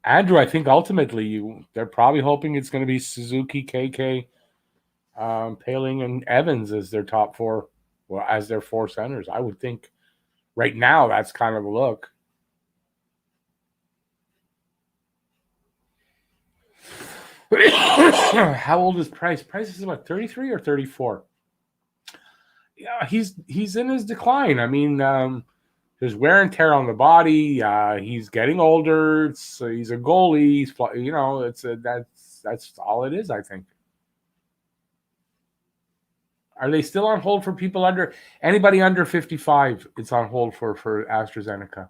Andrew, I think ultimately they're probably hoping it's going to be Suzuki, KK, Paling, and Evans as their top four, well, as their four centers. I would think right now that's kind of a look. How old is Price? Price is about 33 or 34. Yeah, he's in his decline. I mean, there's wear and tear on the body. He's getting older. He's a goalie. That's all it is, I think. Are they still on hold for people anybody under 55? It's on hold for AstraZeneca.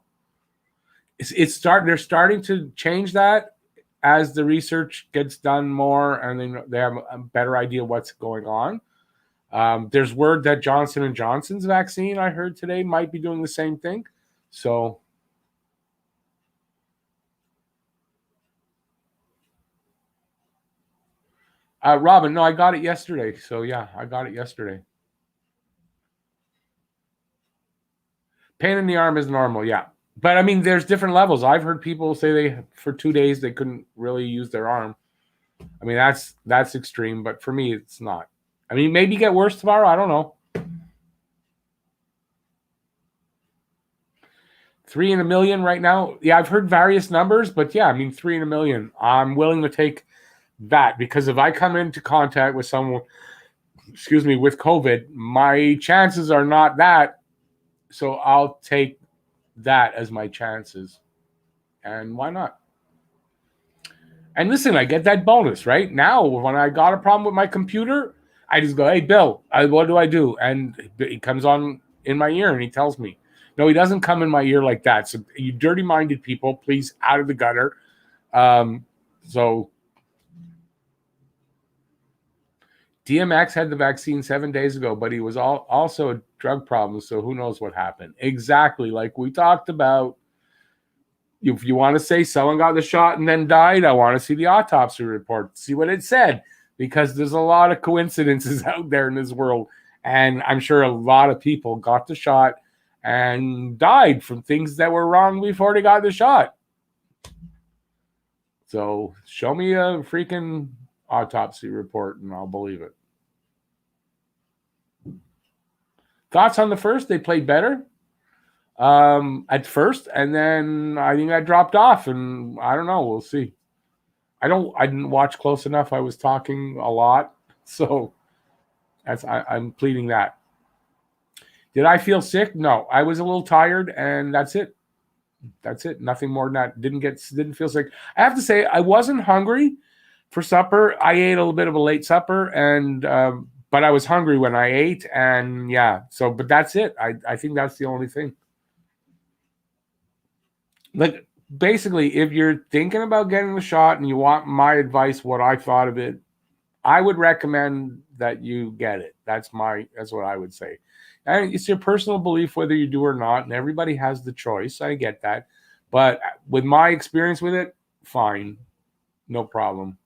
They're starting to change that as the research gets done more, and they have a better idea what's going on. There's word that Johnson & Johnson's vaccine, I heard today, might be doing the same thing. So Robin, no, I got it yesterday. So yeah, I got it yesterday. Pain in the arm is normal, yeah. But I mean, there's different levels. I've heard people say for 2 days they couldn't really use their arm. I mean, that's extreme, but for me, it's not. I mean, maybe get worse tomorrow. I don't know. 3 in a million right now. Yeah, I've heard various numbers, but yeah, I mean, 3 in a million. I'm willing to take that because if I come into contact with someone, with COVID, my chances are not that. So I'll take that as my chances. And why not? And listen, I get that bonus, right? Now, when I got a problem with my computer, I just go, hey, Bill, what do I do? And he comes on in my ear and he tells me. No, he doesn't come in my ear like that. So you dirty-minded people, please, out of the gutter. So DMX had the vaccine 7 days ago, but he was also a drug problem, so who knows what happened. Exactly, like we talked about. If you want to say someone got the shot and then died, I want to see the autopsy report, see what it said, because there's a lot of coincidences out there in this world, and I'm sure a lot of people got the shot and died from things that were wrong before they got the shot. So show me a freaking autopsy report and I'll believe it. Thoughts on the first? They played better at first, and then I think I dropped off, and I don't know. We'll see. I didn't watch close enough. I was talking a lot, so I'm pleading that. Did I feel sick? No, I was a little tired, and that's it. That's it. Nothing more than that. Didn't feel sick. I have to say, I wasn't hungry. for supper. I ate a little bit of a late supper, and but I was hungry when I ate, and yeah. So, but that's it. I think that's the only thing. Like, basically, if you're thinking about getting the shot and you want my advice, what I thought of it, I would recommend that you get it. That's what I would say. And it's your personal belief whether you do or not, and everybody has the choice. I get that. But with my experience with it, fine. No problem.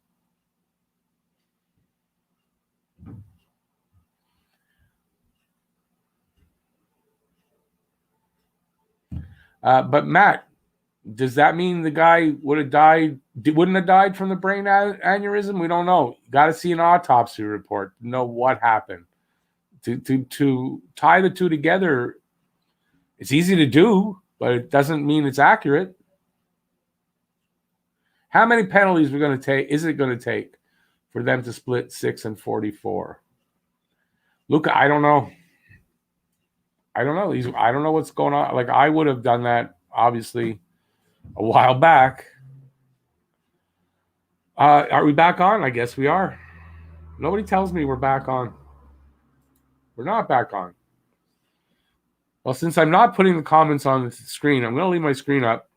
But Matt, does that mean the guy wouldn't have died from the brain aneurysm? We don't know. Got to see an autopsy report to know what happened. To tie the two together, it's easy to do, but it doesn't mean it's accurate. How many penalties is it going to take for them to split 6 and 44? Luka, I don't know. I don't know what's going on. Like, I would have done that, obviously, a while back. Are we back on? I guess we are. Nobody tells me we're back on. We're not back on. Well, since I'm not putting the comments on the screen, I'm going to leave my screen up,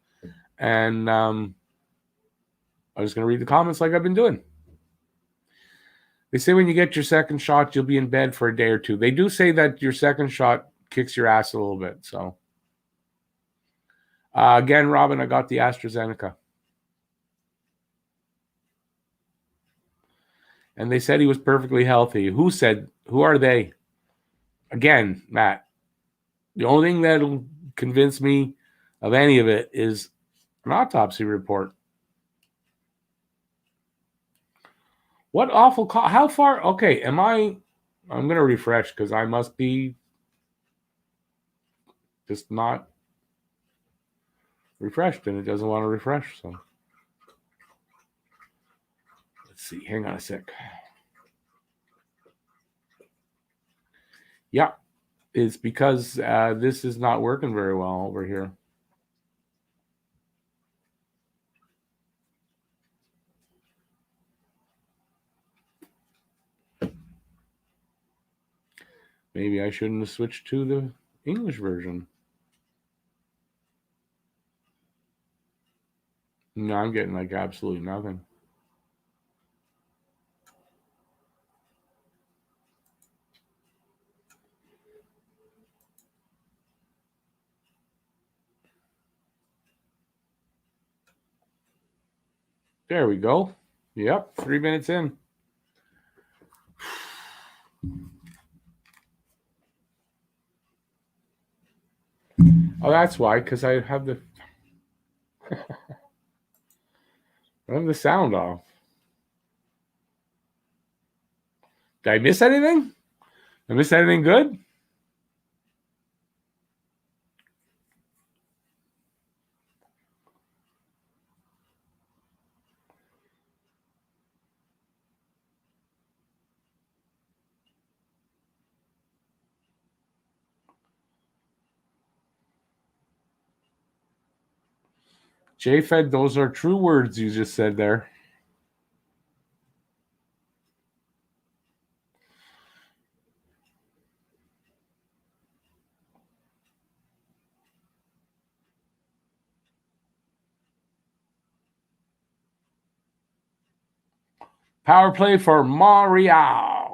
and I'm just going to read the comments like I've been doing. They say when you get your second shot, you'll be in bed for a day or two. They do say that your second shot kicks your ass a little bit. So, again, Robin, I got the AstraZeneca. And they said he was perfectly healthy. Who are they? Again, Matt, the only thing that'll convince me of any of it is an autopsy report. What awful call? How far? Okay, I'm going to refresh because I must be just not refreshed, and it doesn't want to refresh. So let's see. Hang on a sec. Yeah, it's because this is not working very well over here. Maybe I shouldn't have switched to the English version. No, I'm getting like absolutely nothing. There we go. Yep, 3 minutes in. Oh, that's why, because I have the sound off. Did I miss anything? Did I miss anything good? J-Fed, those are true words you just said there. Power play for Montreal.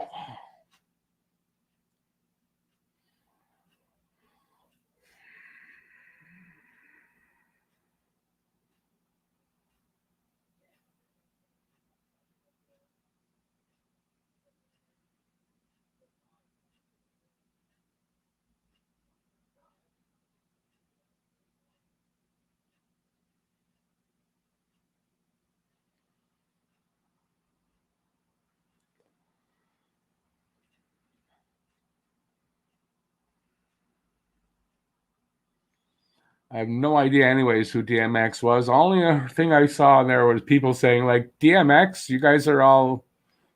I have no idea, anyways, who DMX was. The only thing I saw in there was people saying, like, DMX, you guys are all,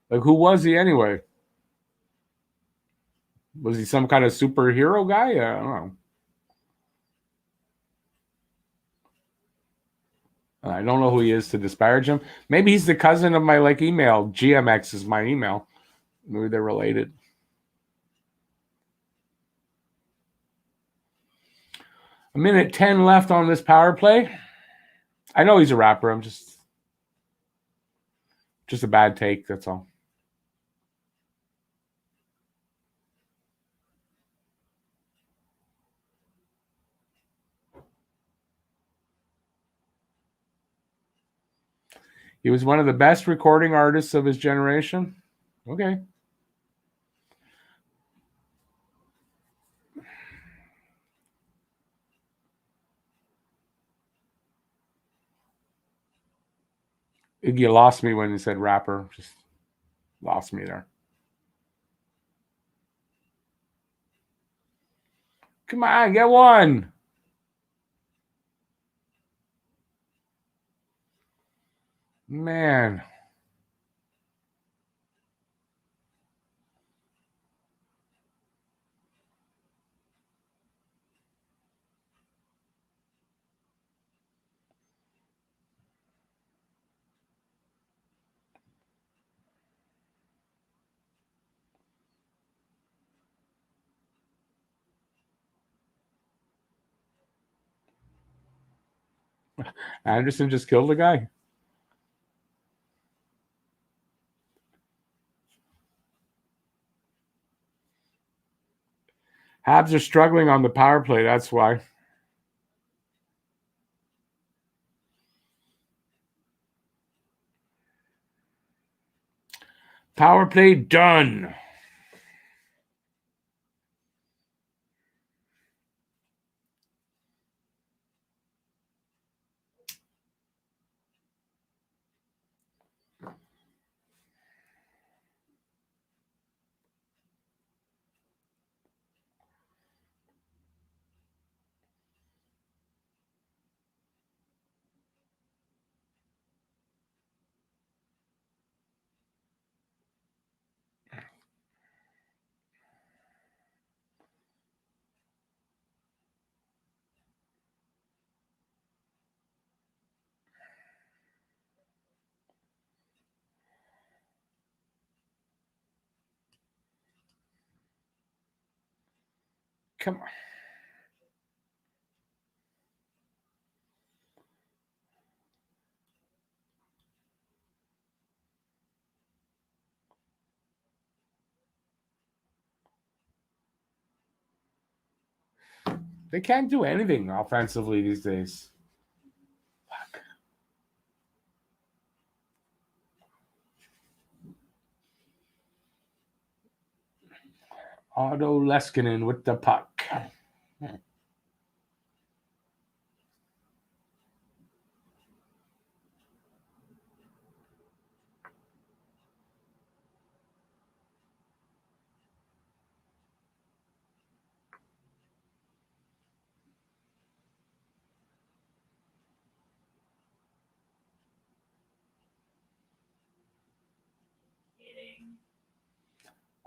like, who was he anyway? Was he some kind of superhero guy? I don't know. I don't know who he is to disparage him. Maybe he's the cousin of my email. GMX is my email. Maybe they're related. A minute 10 left on this power play. I know he's a rapper. I'm just a bad take. That's all. He was one of the best recording artists of his generation. Okay. You lost me when you said rapper. Just lost me there. Come on, get one. Man. Anderson just killed a guy. Habs are struggling on the power play. That's why. Power play done. Come on. They can't do anything offensively these days. Fuck. Otto Leskinen with the puck.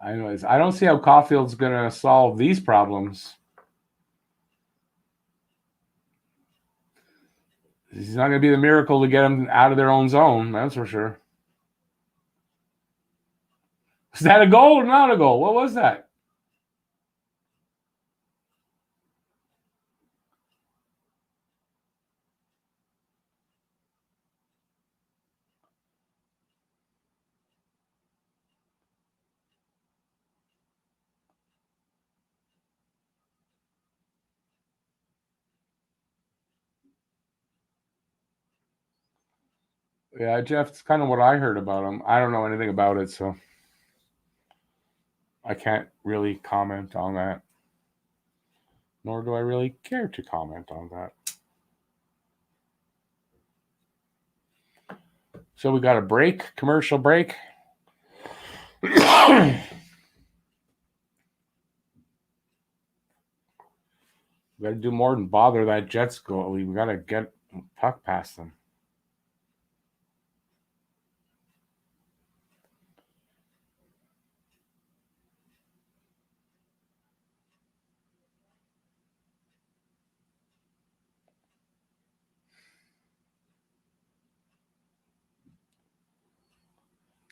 Anyways, I don't see how Caulfield's going to solve these problems. He's not going to be the miracle to get them out of their own zone. That's for sure. Is that a goal or not a goal? What was that? Yeah, Jeff, it's kind of what I heard about him. I don't know anything about it, so I can't really comment on that. Nor do I really care to comment on that. So we got a break, commercial break. We got to do more than bother that Jets goalie. We got to get puck past them.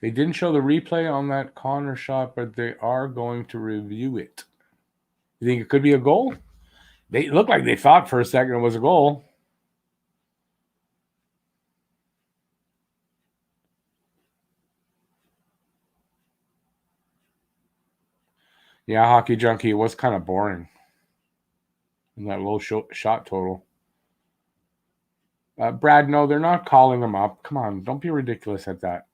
They didn't show the replay on that Connor shot, but they are going to review it. You think it could be a goal? They looked like they thought for a second it was a goal. Yeah, Hockey Junkie, it was kind of boring in that low shot total. Brad, no, they're not calling him up. Come on, don't be ridiculous at that.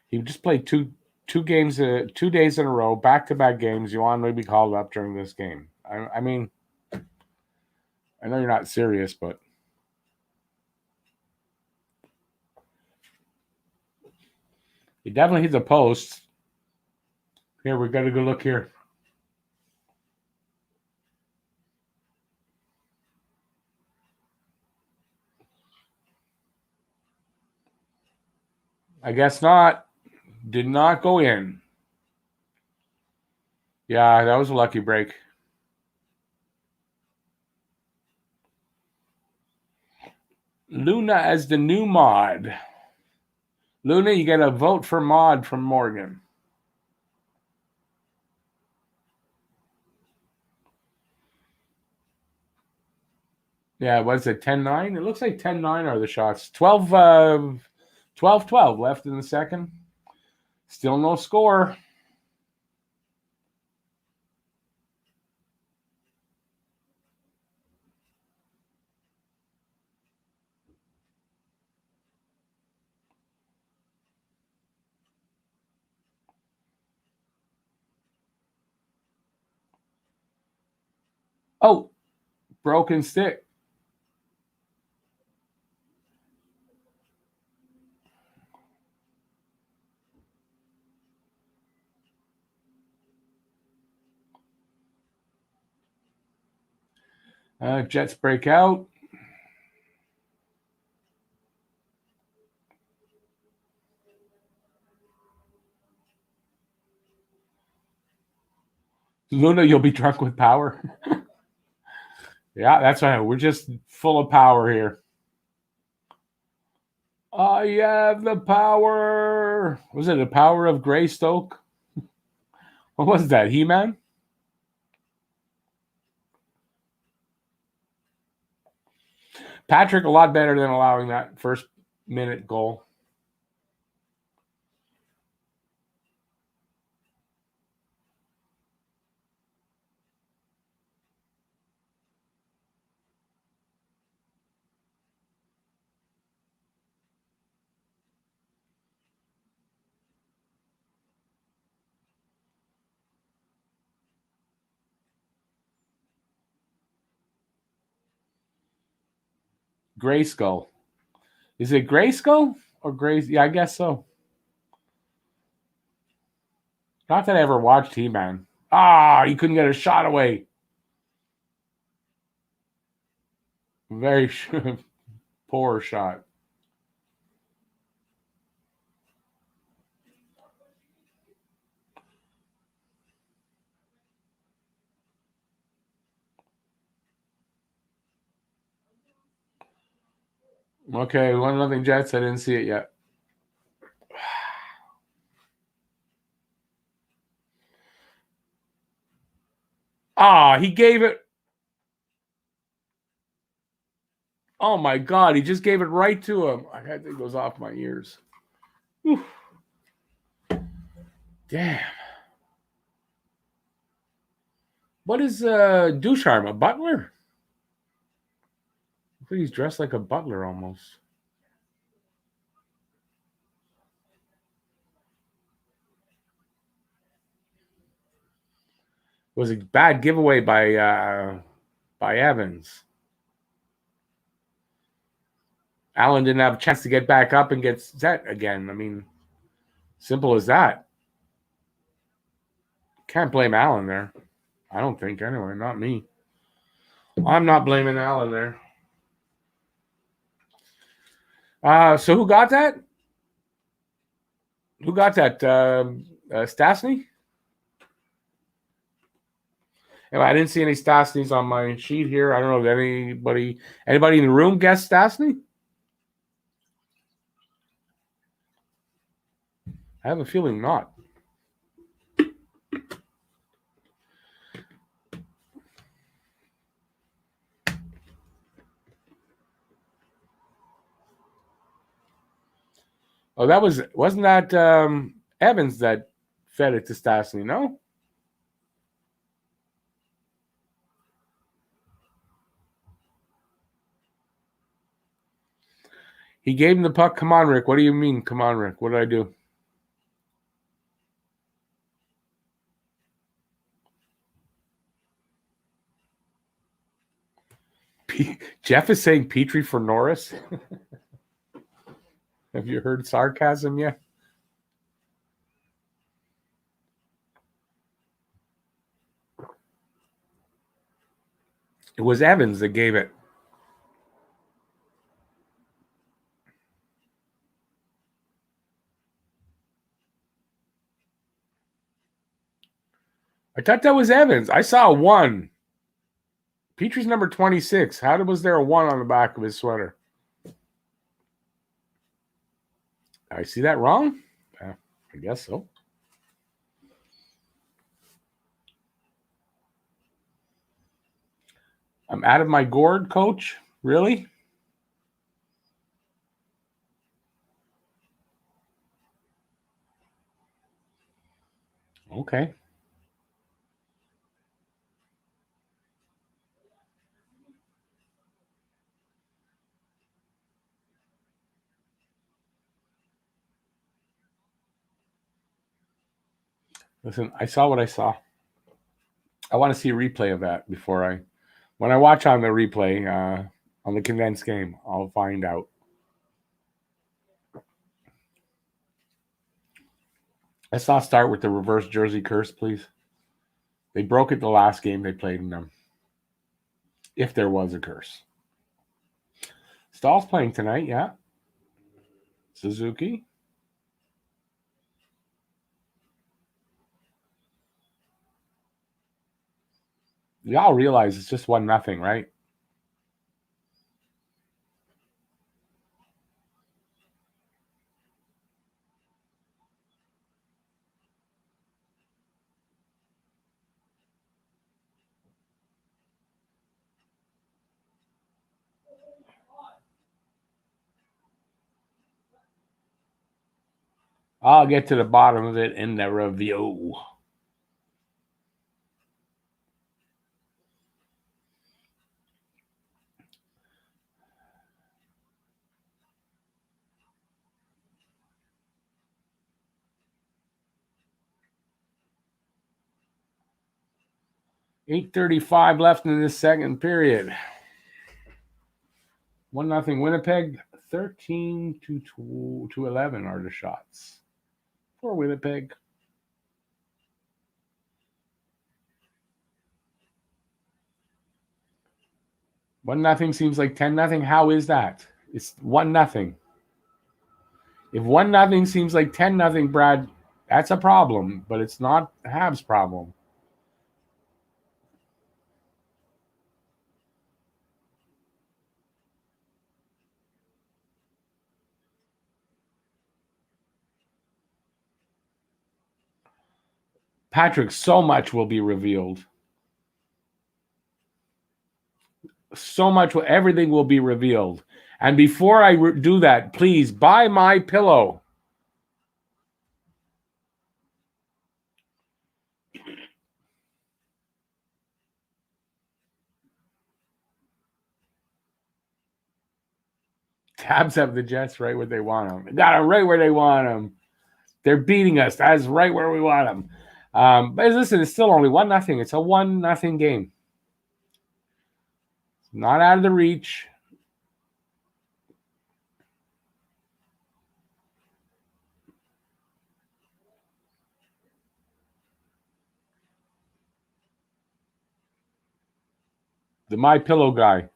He just played two games, 2 days in a row, back-to-back games. You want him to be called up during this game? I mean, I know you're not serious, but he definitely hit the post. Here, we got to go look here. I guess not. Did not go in. Yeah, that was a lucky break. Luna as the new mod. Luna, you get a vote for mod from Morgan. Yeah, was it 10-9? It looks like 10-9 are the shots. 12-12 left in the second. Still no score. Oh, broken stick. Jets break out. Luna, you'll be drunk with power. Yeah, that's right. We're just full of power here. I have the power. Was it the power of Greystoke? What was that, He-Man? Patrick, a lot better than allowing that first minute goal. Grayskull. Is it Grayskull or Gray? Yeah, I guess so. Not that I ever watched He-Man. You couldn't get a shot away. Very poor shot. Okay, 1-0 Jets. I didn't see it yet. He gave it. Oh my God, he just gave it right to him. I had to goes off my ears. Whew. Damn. What is Ducharme, a butler? I think he's dressed like a butler almost. It was a bad giveaway by Evans. Allen didn't have a chance to get back up and get set again. I mean, simple as that. Can't blame Allen there. I don't think, anyway. Not me. I'm not blaming Allen there. So who got that? Who got that? Stastny? And I didn't see any Stastnys on my sheet here. I don't know if anybody in the room guessed Stastny? I have a feeling not. Oh, wasn't that Evans that fed it to Stastny? No. He gave him the puck. Come on, Rick. What do you mean? Come on, Rick. What did I do? Jeff is saying Petrie for Norris. Have you heard sarcasm yet? It was Evans that gave it. I thought that was Evans. I saw a 1. Petrie's number 26. How was there a 1 on the back of his sweater? I see that wrong? I guess so. I'm out of my gourd, coach? Really? Okay. Listen, I saw what I saw. I want to see a replay of that when I watch on the replay on the condensed game, I'll find out. Let's not start with the reverse jersey curse, please. They broke it the last game they played in them. If there was a curse. Stahl's playing tonight, yeah. Suzuki. Y'all realize it's just 1-0, right? I'll get to the bottom of it in the review. .8:35 left in this second period. 1-0 Winnipeg. 13-11 are the shots for Winnipeg. One nothing seems like 10-0. How is that? It's 1-0. If 1-0 seems like 10-0, Brad, that's a problem, but it's not Habs' problem. Patrick, so much will be revealed. Everything will be revealed. And before I do that, please buy my pillow. Habs have the Jets right where they want them. They got them right where they want them. They're beating us. That's right where we want them. But listen, it's still only 1-0. It's a 1-0 game. Not out of the reach. The My Pillow guy.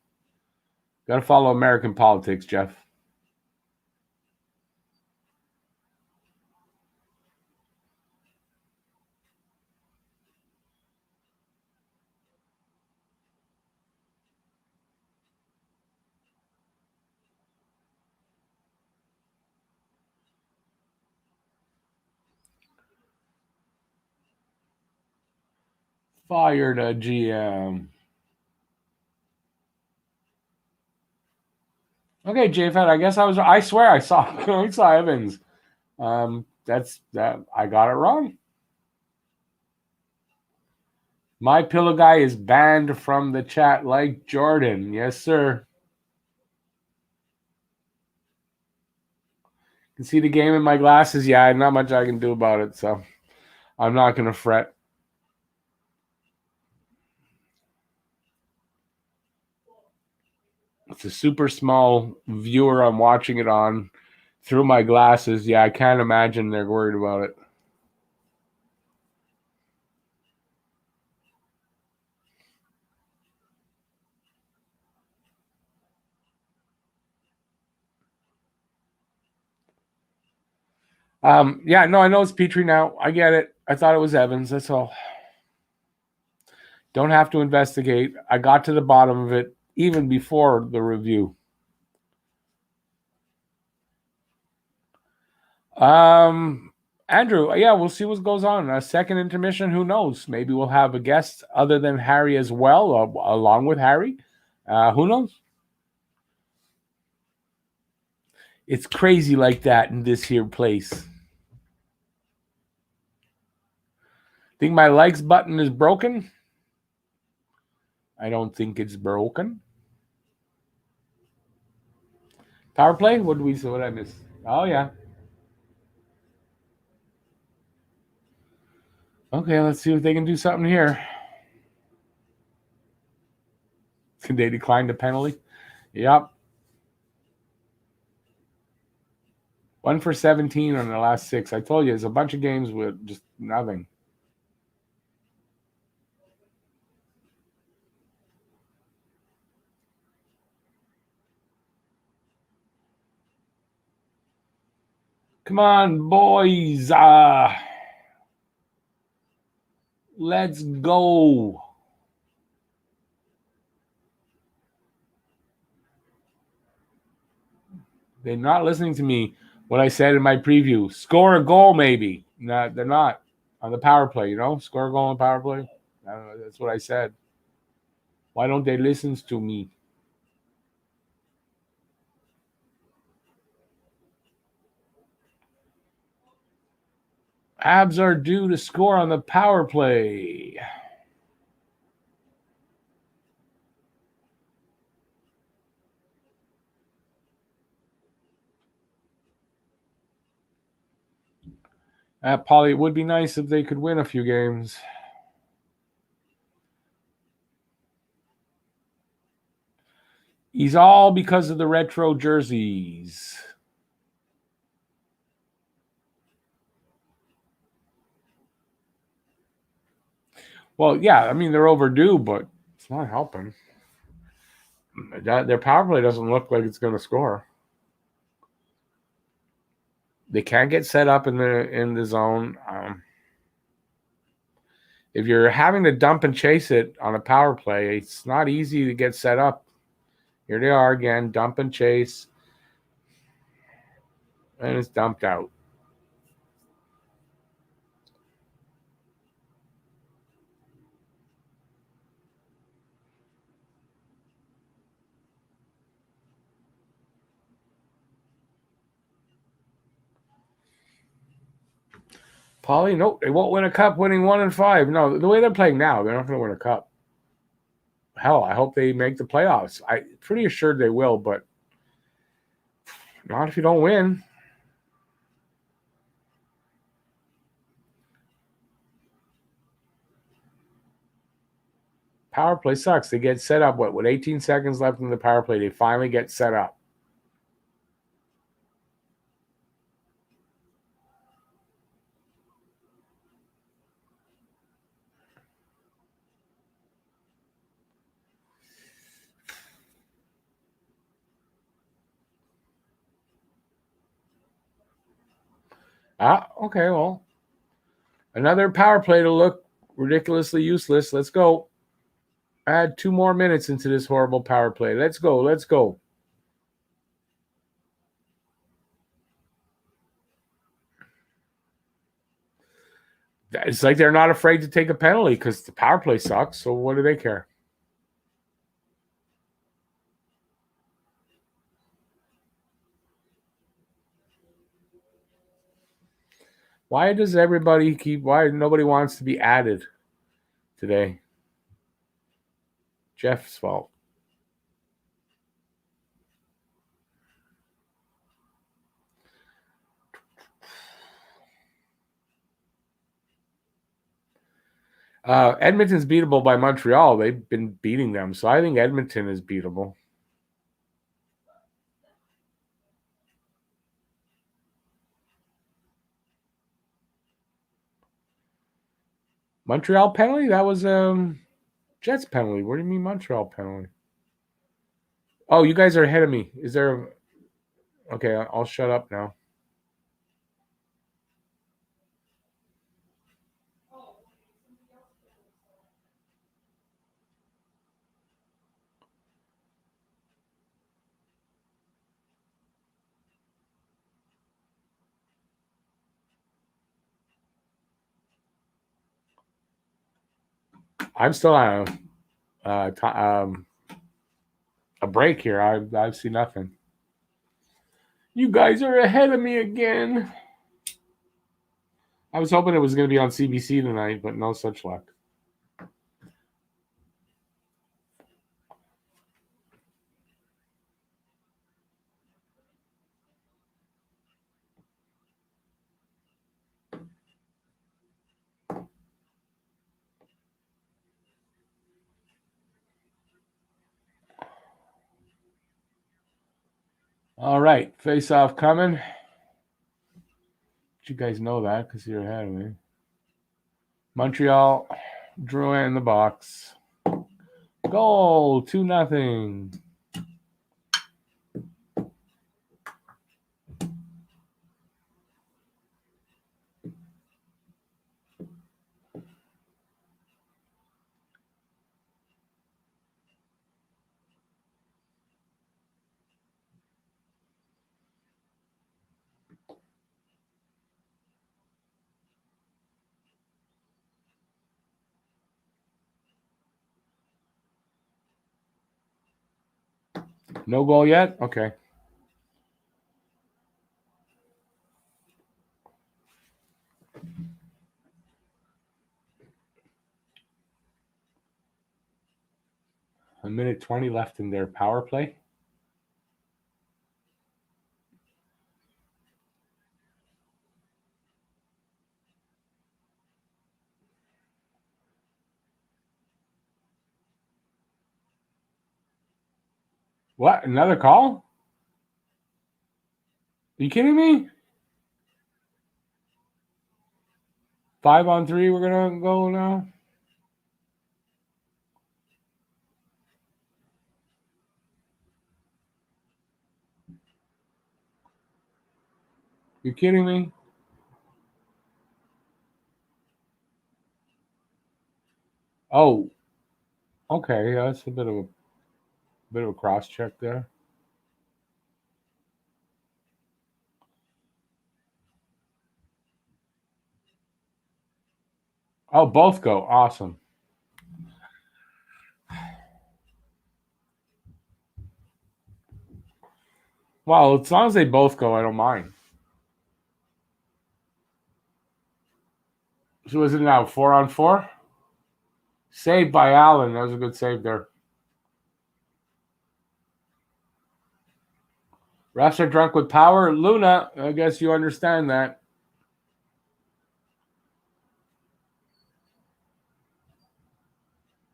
Got to follow American politics, Jeff. Fired a GM. Okay, JFed, I guess I swear I saw Evans. That's that I got it wrong. My pillow guy is banned from the chat like Jordan. Yes, sir. Can see the game in my glasses. Yeah, not much I can do about it, so I'm not going to fret. It's a super small viewer I'm watching it on through my glasses. Yeah, I can't imagine they're worried about it. Yeah, no, I know it's Petrie now. I get it. I thought it was Evans. That's all. Don't have to investigate. I got to the bottom of it even before the review. Andrew, yeah, we'll see what goes on. A second intermission, who knows? Maybe we'll have a guest other than Harry as well, along with Harry. Who knows? It's crazy like that in this here place. Think my likes button is broken? I don't think it's broken. Power play? What did I miss? Oh, yeah. Okay, let's see if they can do something here. Can they decline the penalty? Yep. 1 for 17 on the last 6. I told you, there's a bunch of games with just nothing. Come on, boys. Let's go. They're not listening to me. What I said in my preview. Score a goal, maybe. No, they're not. On the power play, Score a goal on power play. That's what I said. Why don't they listen to me? Habs are due to score on the power play. Polly, it would be nice if they could win a few games. He's all because of the retro jerseys. Well, yeah, I mean, they're overdue, but it's not helping. Their power play doesn't look like it's going to score. They can't get set up in the zone. If you're having to dump and chase it on a power play, it's not easy to get set up. Here they are again, dump and chase. And it's dumped out. Paulie, nope, they won't win a cup winning 1-5. No, the way they're playing now, they're not going to win a cup. Hell, I hope they make the playoffs. I'm pretty assured they will, but not if you don't win. Power play sucks. They get set up, with 18 seconds left in the power play, they finally get set up. Okay, well. Another power play to look ridiculously useless. Let's go. Add 2 more minutes into this horrible power play. Let's go. Let's go. It's like they're not afraid to take a penalty because the power play sucks. So what do they care? Why does everybody why nobody wants to be added today? Jeff's fault. Edmonton's beatable by Montreal. They've been beating them. So I think Edmonton is beatable. Montreal penalty? That was Jets penalty. What do you mean Montreal penalty? Oh, you guys are ahead of me. Is there... Okay, I'll shut up now. I'm still on a break here. I see nothing. You guys are ahead of me again. I was hoping it was going to be on CBC tonight, but no such luck. All right, face-off coming. You guys know that because you're ahead of me. Montreal, Drouin in the box. Goal, 2-0. No goal yet? Okay. A minute 20 left in their power play. What? Another call? Are you kidding me? 5-on-3, we're going to go now? You kidding me? Oh, okay. Yeah, that's a bit of a cross check there. Oh, both go. Awesome. Well, as long as they both go, I don't mind. So is it now 4-on-4? Saved by Allen. That was a good save there. Refs are drunk with power. Luna, I guess you understand that.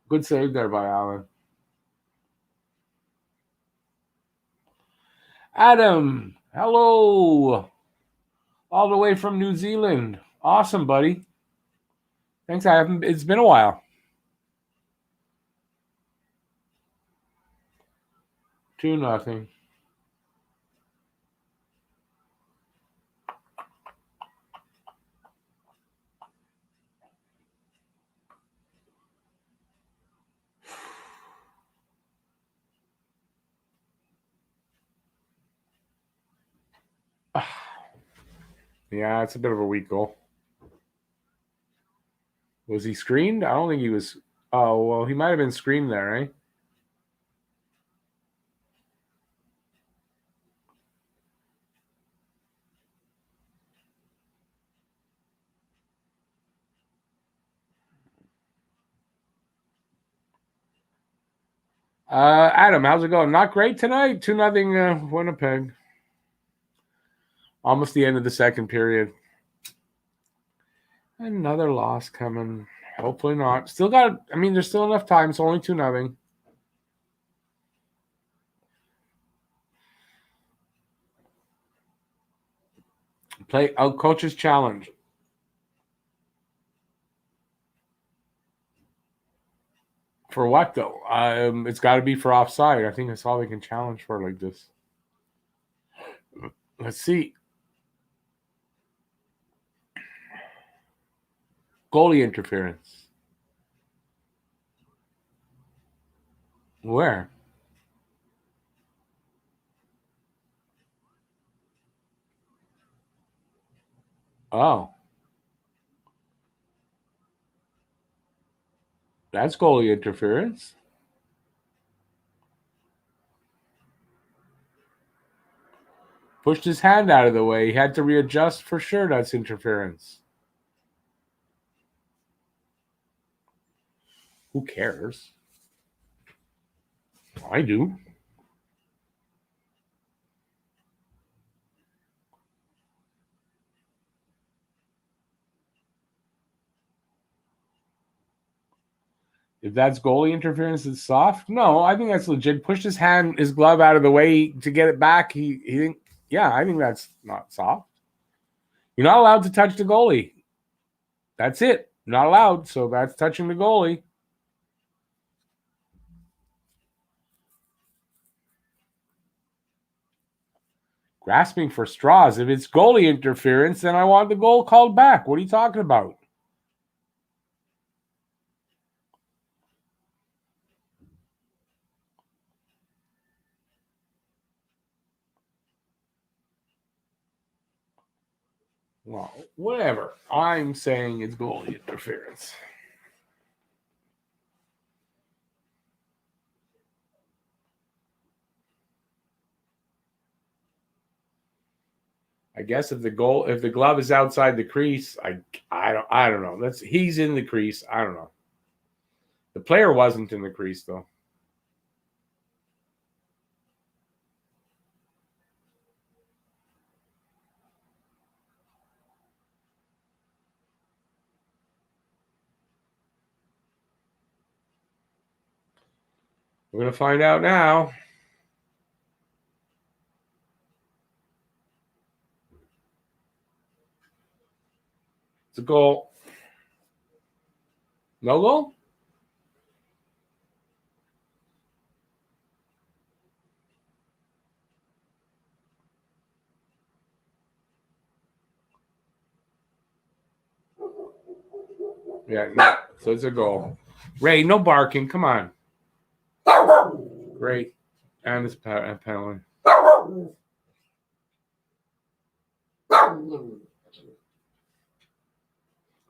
Good save there by Allen. Adam, hello. All the way from New Zealand. Awesome, buddy. Thanks. It's been a while. 2-0. Yeah, it's a bit of a weak goal. Was he screened? I don't think he was. Oh, well, he might have been screened there, eh? Adam, how's it going? Not great tonight. 2-0 Winnipeg. Almost the end of the second period. Another loss coming. Hopefully not. Still got. I mean, there's still enough time. It's only 2-0. Play out coach's challenge. For what though? It's got to be for offside. I think that's all they can challenge for like this. Let's see. Goalie interference. Where? Oh. That's goalie interference. Pushed his hand out of the way. He had to readjust for sure. That's interference. Who cares? I do. If that's goalie interference, it's soft. No, I think that's legit. Pushed his glove out of the way to get it back. Yeah, I think that's not soft. You're not allowed to touch the goalie. That's it. Not allowed. So that's touching the goalie. Grasping for straws. If it's goalie interference, then I want the goal called back. What are you talking about? Well, whatever. I'm saying it's goalie interference. I guess if the glove is outside the crease, I don't know. He's in the crease. I don't know. The player wasn't in the crease though. We're gonna find out now. It's a goal. No goal? Yeah, no. So it's a goal. Ray, no barking. Come on. Great. And it's a penalty.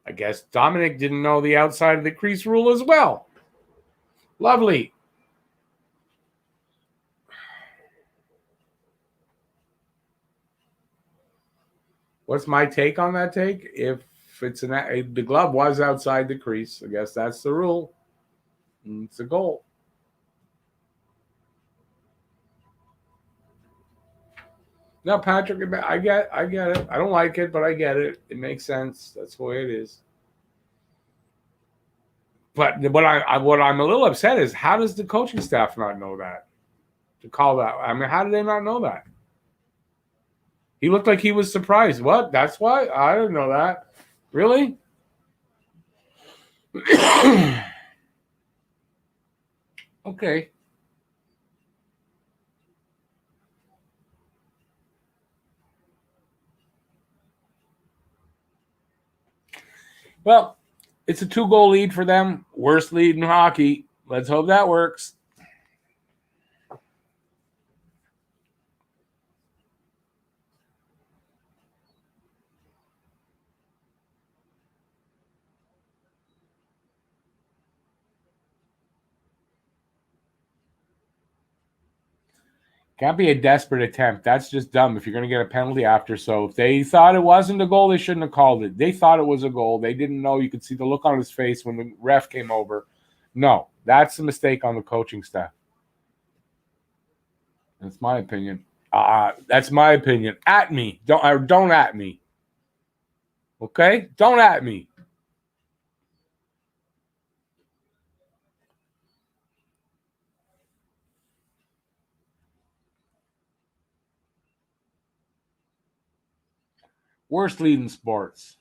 I guess Dominic didn't know the outside of the crease rule as well. Lovely. What's my take on that take? If the glove was outside the crease, I guess that's the rule. It's a goal. No, Patrick, I get it. I don't like it, but I get it. It makes sense. That's the way it is. But what I'm a little upset is how does the coaching staff not know that? To call that. I mean, how did they not know that? He looked like he was surprised. What? That's why? I didn't know that. Really? Okay. Well, it's a 2-goal lead for them. Worst lead in hockey. Let's hope that works. Can't be a desperate attempt. That's just dumb if you're going to get a penalty after. So if they thought it wasn't a goal, they shouldn't have called it. They thought it was a goal. They didn't know. You could see the look on his face when the ref came over. No, that's a mistake on the coaching staff. That's my opinion. That's my opinion. At me. Don't at me. Okay? Don't at me. Worst lead in sports.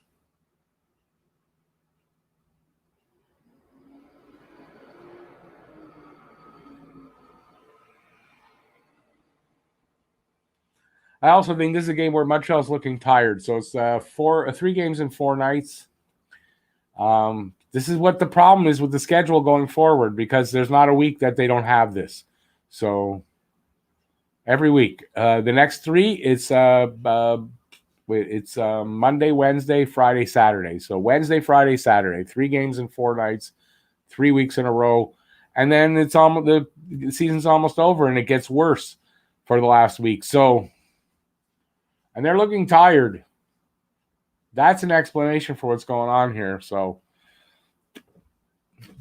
I also think this is a game where Montreal's looking tired. So it's 3 games in 4 nights. This is what the problem is with the schedule going forward because there's not a week that they don't have this. So every week, the next 3, it's Monday, Wednesday, Friday, Saturday. So Wednesday, Friday, Saturday, 3 games in 4 nights, 3 weeks in a row, and then it's almost the season's almost over, and it gets worse for the last week. So, and they're looking tired. That's an explanation for what's going on here. So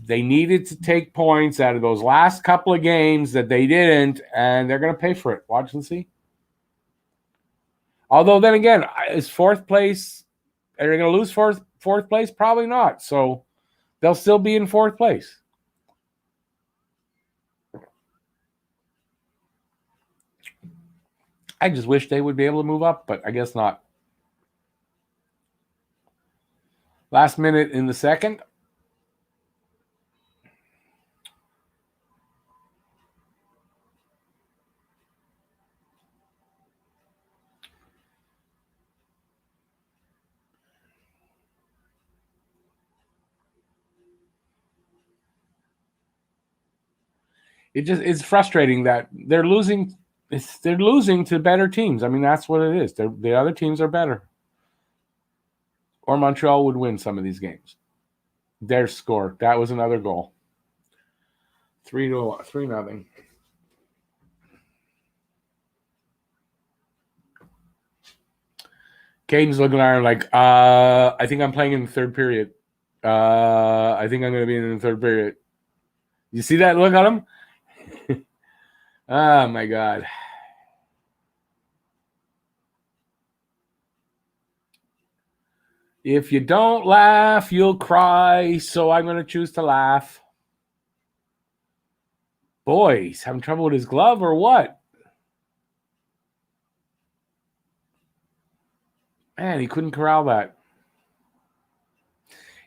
they needed to take points out of those last couple of games that they didn't, and they're going to pay for it. Watch and see. Although then again, is 4th place? Are they going to lose fourth place? Probably not. So they'll still be in 4th place. I just wish they would be able to move up, but I guess not. Last minute in the second. It's frustrating that they're losing. They're losing to better teams. I mean, that's what it is. The other teams are better. Or Montreal would win some of these games. Their score. That was another goal. 3-0. Caden's looking at him like, I think I'm playing in the third period. I think I'm going to be in the third period. You see that look on him? Oh, my God. If you don't laugh, you'll cry. So I'm going to choose to laugh. Boy, he's having trouble with his glove or what? Man, he couldn't corral that.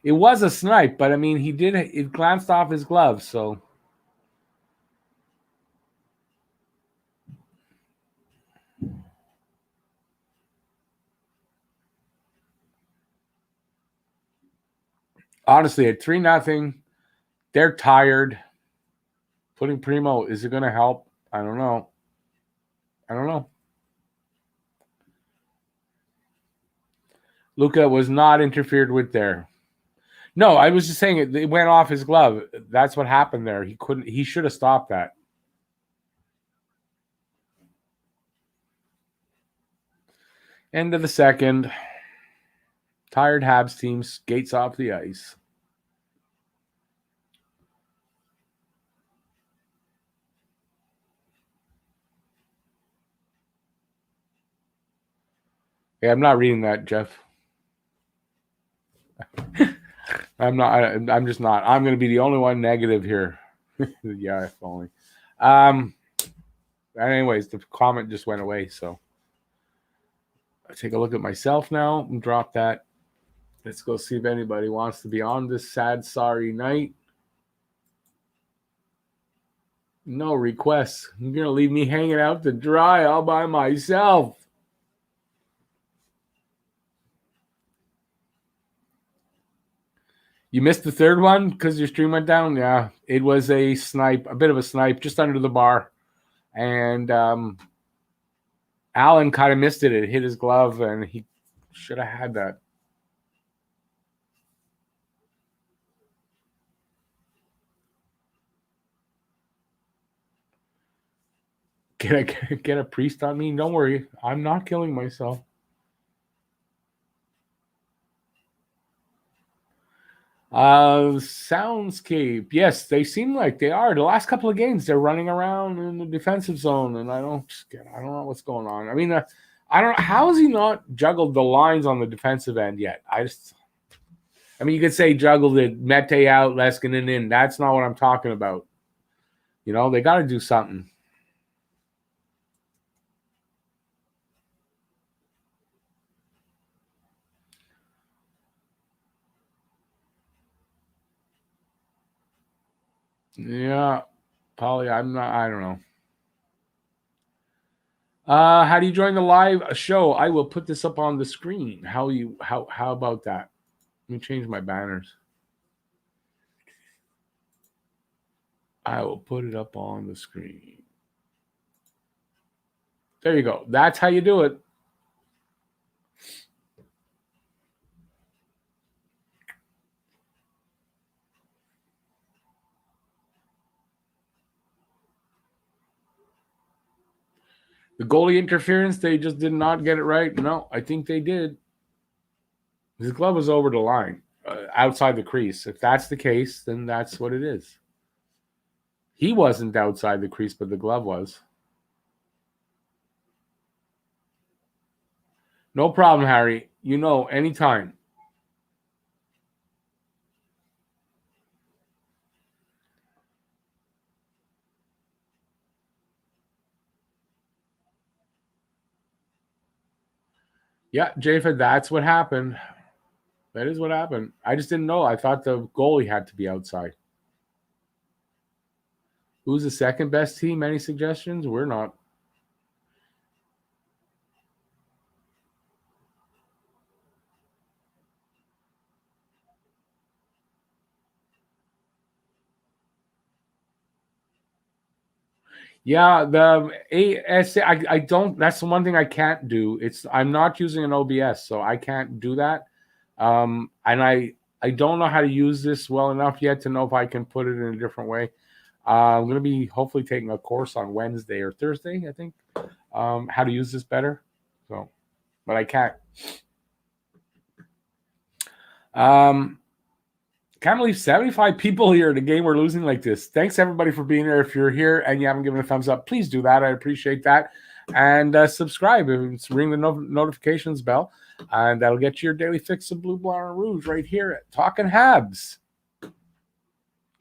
It was a snipe, but I mean, it glanced off his glove, so. Honestly, at 3-0, they're tired. Putting Primo, is it going to help? I don't know. Luka was not interfered with there. No, I was just saying it went off his glove. That's what happened there. He should have stopped that. End of the second. Tired Habs team skates off the ice. Yeah, I'm not reading that, Jeff. I'm not. I'm just not. I'm going to be the only one negative here. Yeah, if only. Anyways, the comment just went away, so I take a look at myself now and drop that. Let's go see if anybody wants to be on this sad, sorry night. No requests. You're going to leave me hanging out to dry all by myself. You missed the third one because your stream went down? Yeah, it was a snipe, a bit of a snipe, just under the bar. And Allen kind of missed it. It hit his glove, and he should have had that. Get a priest on me? Don't worry. I'm not killing myself. Soundscape. Yes, they seem like they are. The last couple of games, they're running around in the defensive zone, and I don't know what's going on. I mean, I don't. How has he not juggled the lines on the defensive end yet? I mean, you could say juggled it, Mete out, Leskinen in. That's not what I'm talking about. You know, they got to do something. Yeah, Polly, I don't know. How do you join the live show? I will put this up on the screen. How about that? Let me change my banners. I will put it up on the screen. There you go. That's how you do it. The goalie interference, they just did not get it right. No, I think they did. His glove was over the line, outside the crease. If that's the case, then that's what it is. He wasn't outside the crease, but the glove was. No problem, Harry. You know, anytime. Yeah, Japheth, that's what happened. That is what happened. I just didn't know. I thought the goalie had to be outside. Who's the second best team? Any suggestions? We're not. Yeah, the ASA, I don't. That's the one thing I can't do. I'm not using an OBS, so I can't do that. And I don't know how to use this well enough yet to know if I can put it in a different way. I'm going to be hopefully taking a course on Wednesday or Thursday, I think, how to use this better. So, but I can't. Can't believe 75 people here at a game we're losing like this. Thanks, everybody, for being here. If you're here and you haven't given a thumbs up, please do that. I appreciate that. And subscribe. Ring the notifications bell, and that'll get you your daily fix of Blue, Black, and Rouge right here at Talking Habs.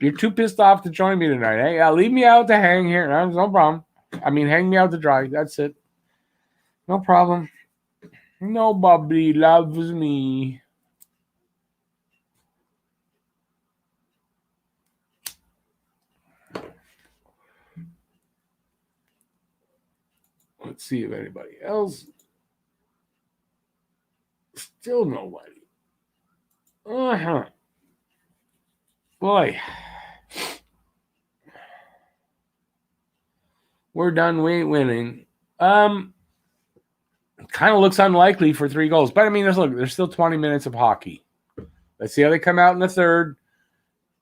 You're too pissed off to join me tonight, eh? Yeah, leave me out to hang here. No problem. I mean, hang me out to dry. That's it. No problem. Nobody loves me. Let's see if anybody else. Still nobody. Boy. We're done. We ain't winning. Kind of looks unlikely for 3 goals. But I mean, there's still 20 minutes of hockey. Let's see how they come out in the third.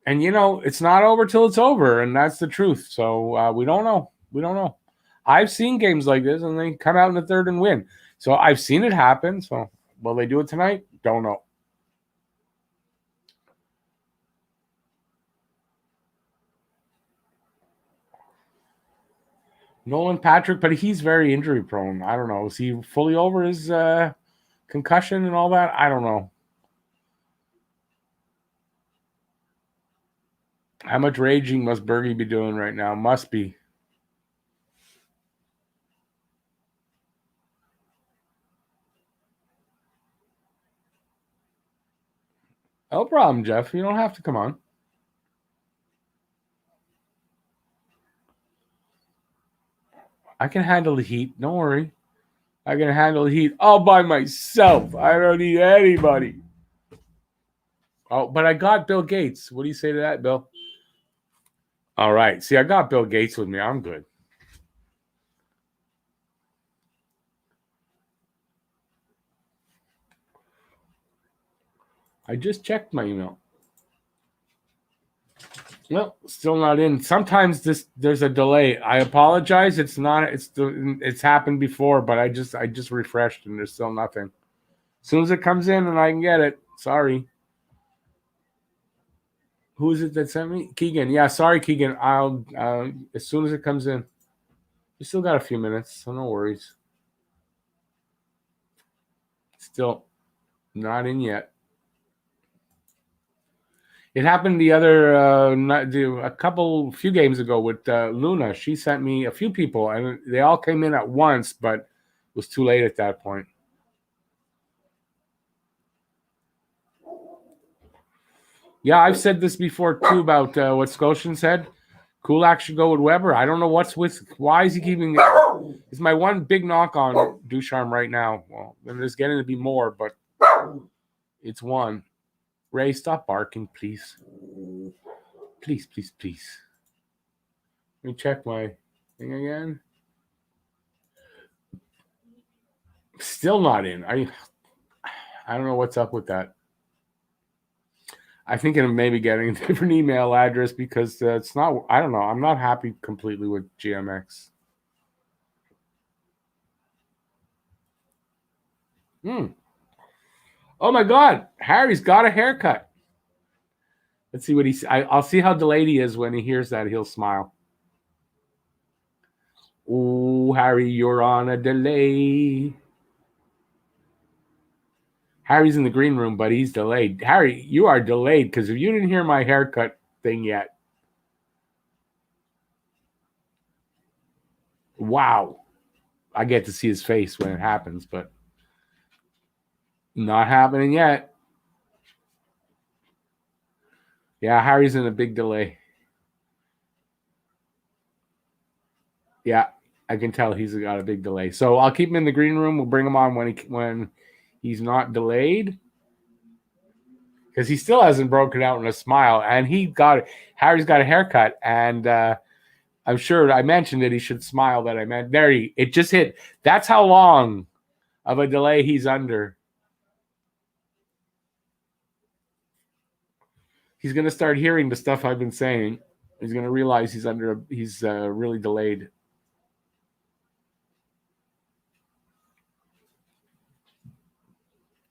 And you know, it's not over till it's over, and that's the truth. So we don't know. We don't know. I've seen games like this, and they come out in the third and win. So I've seen it happen. So will they do it tonight? Don't know. Nolan Patrick, but he's very injury prone. I don't know. Is he fully over his concussion and all that? I don't know. How much raging must Bergie be doing right now? Must be. No problem, Jeff. You don't have to come on. I can handle the heat. Don't worry. I can handle the heat all by myself. I don't need anybody. Oh, but I got Bill Gates. What do you say to that, Bill? All right. See, I got Bill Gates with me. I'm good. I just checked my email. No, still not in. Sometimes there's a delay. I apologize. It's happened before, but I just refreshed and there's still nothing. As soon as it comes in and I can get it. Sorry. Who is it that sent me? Keegan. Yeah, sorry, Keegan. I'll as soon as it comes in. We still got a few minutes, so no worries. Still not in yet. It happened the other few games ago with Luna. She sent me a few people, and they all came in at once, but it was too late at that point. Yeah, I've said this before too about what Scotian said. Kulak should go with Weber. I don't know why is he keeping it? It's my one big knock on Ducharme right now. Well, and there's getting to be more, but it's one. Ray, stop barking, please. Please, please, please. Let me check my thing again. Still not in. I don't know what's up with that. I think I'm maybe getting a different email address because it's not. I don't know. I'm not happy completely with GMX. Oh my God, Harry's got a haircut. Let's see what I'll see how delayed he is when he hears that. He'll smile. Oh, Harry, you're on a delay. Harry's in the green room, but he's delayed. Harry, you are delayed because if you didn't hear my haircut thing yet. Wow. I get to see his face when it happens, but not happening yet. Yeah, Harry's in a big delay. Yeah, I can tell he's got a big delay. So I'll keep him in the green room. We'll bring him on when he's not delayed. Because he still hasn't broken out in a smile. And Harry's got a haircut. And I'm sure I mentioned that he should smile that I meant. It just hit. That's how long of a delay he's under. He's going to start hearing the stuff I've been saying. He's going to realize he's really delayed.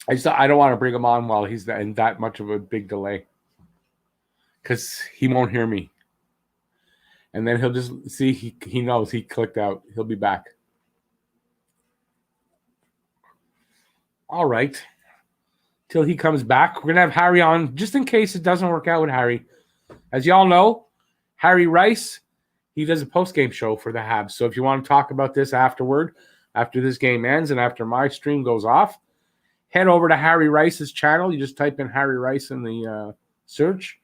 I don't want to bring him on while he's in that much of a big delay. Because he won't hear me. And then he'll just see he knows he clicked out. He'll be back. All right. Till he comes back. We're going to have Harry on just in case it doesn't work out with Harry. As y'all know, Harry Rice, he does a post-game show for the Habs. So if you want to talk about this afterward, after this game ends and after my stream goes off, head over to Harry Rice's channel. You just type in Harry Rice in the search,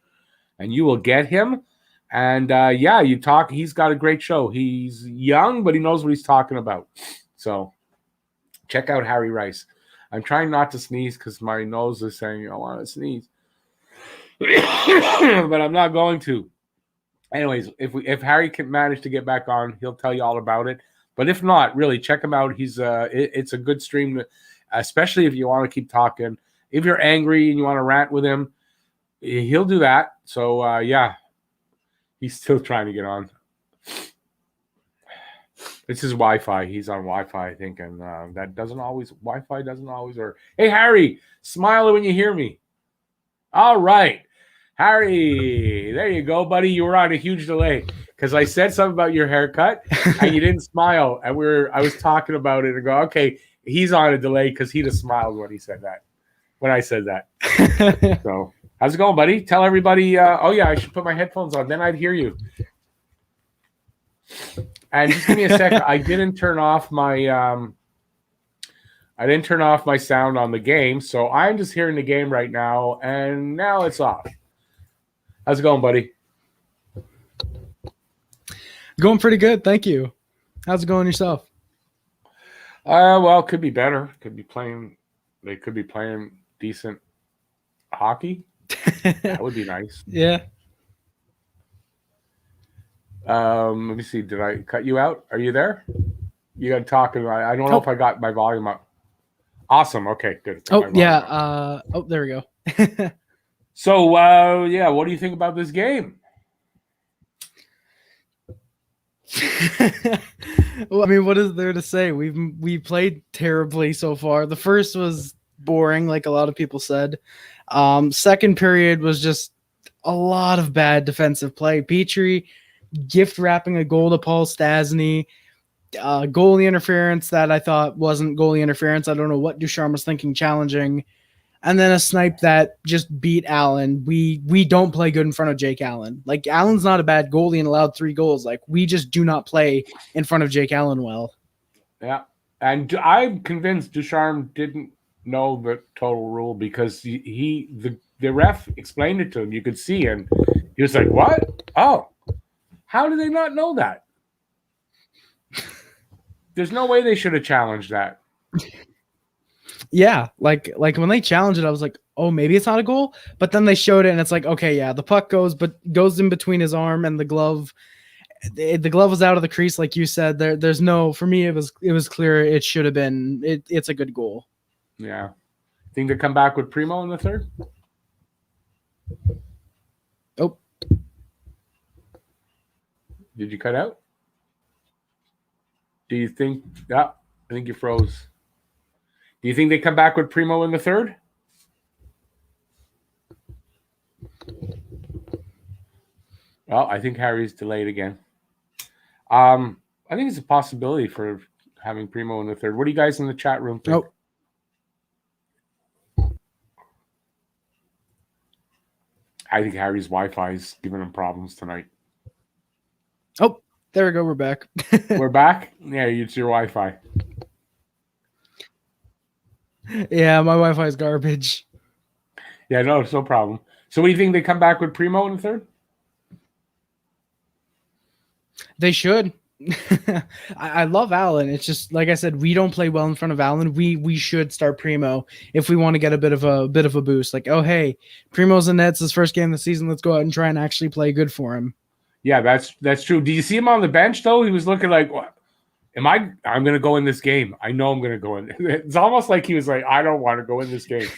and you will get him. And, you talk. He's got a great show. He's young, but he knows what he's talking about. So check out Harry Rice. I'm trying not to sneeze because my nose is saying I want to sneeze. But I'm not going to. Anyways, if Harry can manage to get back on, he'll tell you all about it. But if not, really, check him out. It's a good stream, especially if you want to keep talking. If you're angry and you want to rant with him, he'll do that. So, he's still trying to get on. It's his Wi-Fi. He's on Wi-Fi, I think, and Wi-Fi doesn't always work. Hey, Harry, smile when you hear me. All right. Harry, there you go, buddy. You were on a huge delay because I said something about your haircut and you didn't smile. And I was talking about it and go, okay, he's on a delay because he just smiled when I said that. So how's it going, buddy? Tell everybody. I should put my headphones on. Then I'd hear you. And just give me a second. I didn't turn off my sound on the game, so I'm just hearing the game right now, and now it's off. How's it going, buddy? Going pretty good, thank you. How's it going yourself? Well, it could be better. They could be playing decent hockey. That would be nice. Yeah. Let me see. Did I cut you out? Are you there? You got to talk. I don't know if I got my volume up. Awesome. Okay, good. Oh, yeah. There we go. So, what do you think about this game? Well, I mean, what is there to say? We played terribly so far. The first was boring, like a lot of people said. Second period was just a lot of bad defensive play. Petrie gift wrapping a goal to Paul Stastny. Goalie interference that I thought wasn't goalie interference. I don't know what Ducharme was thinking challenging. And then a snipe that just beat Allen. We don't play good in front of Jake Allen. Like, Allen's not a bad goalie and allowed 3 goals. Like, we just do not play in front of Jake Allen well. Yeah. And I'm convinced Ducharme didn't know the total rule because the ref explained it to him. You could see, and he was like, what? Oh, how do they not know that? There's no way they should have challenged that. Yeah, like when they challenged it, I was like, oh, maybe it's not a goal. But then they showed it, and it's like, okay, yeah, the puck goes in between his arm and the glove. The glove was out of the crease, like you said. There's no, for me, it was clear it should have been. It's a good goal. Yeah. Think they come back with Primo in the third? Oh. Did you cut out? Do you think? Yeah, I think you froze. Do you think they come back with Primo in the third? Well, I think Harry's delayed again. I think it's a possibility for having Primo in the third. What do you guys in the chat room think? I think Harry's Wi-Fi is giving him problems tonight. Oh, there we go. We're back. We're back? Yeah, it's your Wi-Fi. Yeah, my Wi-Fi is garbage. Yeah, no, it's no problem. So what do you think they come back with Primo in the third? They should. I love Allen. It's just, like I said, we don't play well in front of Allen. We should start Primo if we want to get a bit of a boost. Like, oh hey, Primo's in nets his first game of the season. Let's go out and try and actually play good for him. Yeah, that's true. Do you see him on the bench though? He was looking like, what? I'm going to go in this game. I know I'm going to go in. It's almost like he was like, I don't want to go in this game.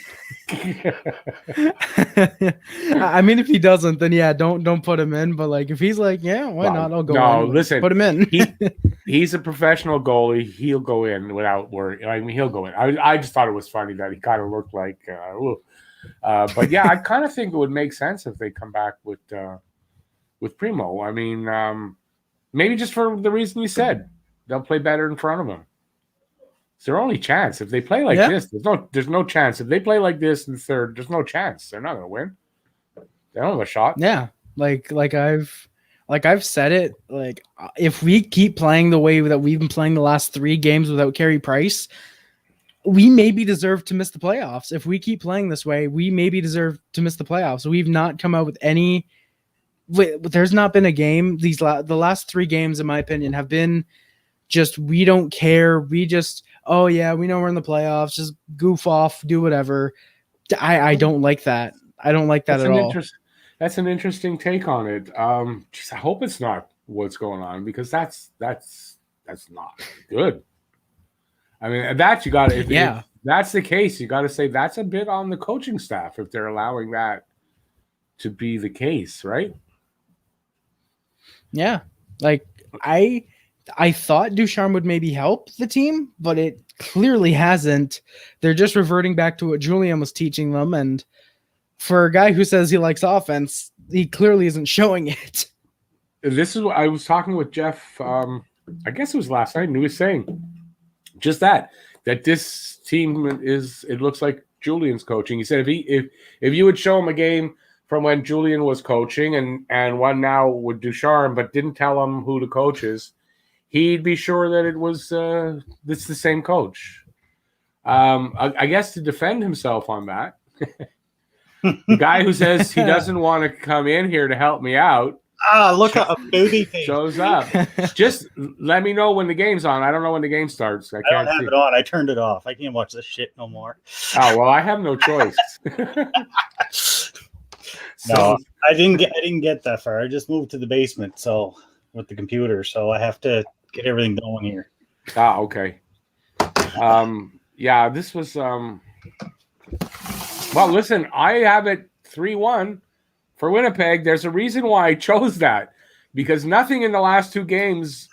I mean, if he doesn't, then yeah, don't put him in. But like, if he's like, yeah, why not? I'll go. No, in. Listen, put him in. He's a professional goalie. He'll go in without worry. I mean, he'll go in. I just thought it was funny that he kind of looked like, but yeah, I kind of think it would make sense if they come back with Primo. I mean, maybe just for the reason you said. They'll play better in front of them. It's their only chance. If they play like this, there's no chance. If they play like this in third, there's no chance. They're not going to win. They don't have a shot. Yeah, like I've said it. Like, if we keep playing the way that we've been playing the last 3 games without Carey Price, we maybe deserve to miss the playoffs. If we keep playing this way, we maybe deserve to miss the playoffs. We've not come out with any. There's not been a game. The last 3 games, in my opinion, have been. Just, we don't care. We just, oh yeah, we know we're in the playoffs. Just goof off, do whatever. I don't like that. I don't like that at all. That's an interesting take on it. I hope it's not what's going on because that's not good. I mean, that you got to. If that's the case, you got to say that's a bit on the coaching staff if they're allowing that to be the case, right? Yeah, like I thought Ducharme would maybe help the team, but it clearly hasn't. They're just reverting back to what Julian was teaching them. And for a guy who says he likes offense, he clearly isn't showing it. This is what I was talking with Jeff. I guess it was last night, and he was saying just that this team it looks like Julian's coaching. He said if you would show him a game from when Julian was coaching and one now with Ducharme, but didn't tell him who the coach is, he'd be sure that it was it's the same coach. I guess to defend himself on that, the guy who says he doesn't want to come in here to help me out. Look at a booby face. Shows up. Just let me know when the game's on. I don't know when the game starts. I don't have it on. I turned it off. I can't watch this shit no more. Oh well, I have no choice. No, I didn't get that far. I just moved to the basement, so with the computer, so I have to get everything going here. Okay. Yeah, this was well, listen, I have it 3-1 for Winnipeg. There's a reason why I chose that. because nothing in the last two games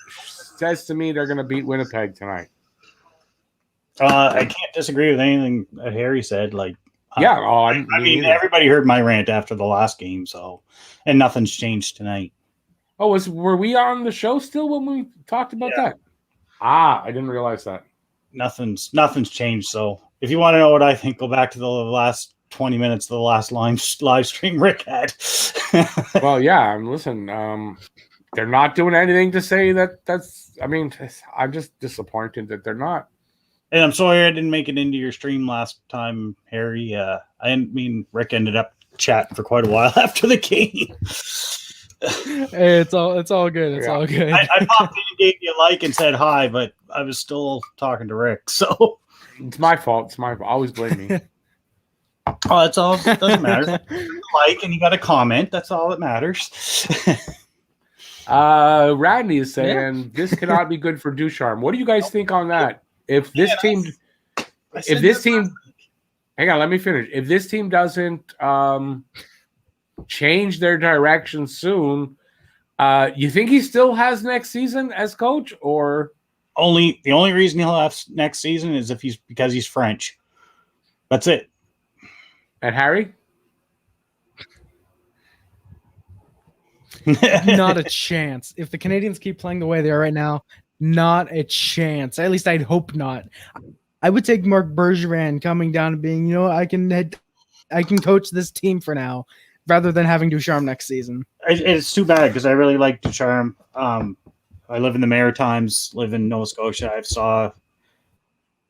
says to me they're going to beat Winnipeg tonight. I can't disagree with anything that Harry said. Like, Yeah, I mean, everybody heard my rant after the last game, so, and nothing's changed tonight. Oh, were we on the show still when we talked about that? I didn't realize that. Nothing's changed. So, if you want to know what I think, go back to the last 20 minutes of the last live stream Rick had. Well, yeah, listen, they're not doing anything to say that's. I mean, I'm just disappointed that they're not. And I'm sorry I didn't make it into your stream last time, Harry. Rick ended up chatting for quite a while after the game. Hey, it's all good. It's all good. I popped in and gave you a like and said hi, but I was still talking to Rick. So it's my fault. It's my fault. Always blame me. Oh, that's all. It doesn't matter. Like, and you got a comment. That's all that matters. Radney is saying this cannot be good for Ducharme. What do you guys think on that? If this team, hang on, let me finish. If this team doesn't change their direction soon, you think he still has next season as coach, or the only reason he'll have next season is because he's French. That's it. And Harry? Not a chance. If the Canadiens keep playing the way they are right now, not a chance. At least I'd hope not. I would take Marc Bergevin coming down and being, I can coach this team for now, rather than having Ducharme next season. It's too bad because I really like Ducharme. I live in the Maritimes, live in Nova Scotia. I saw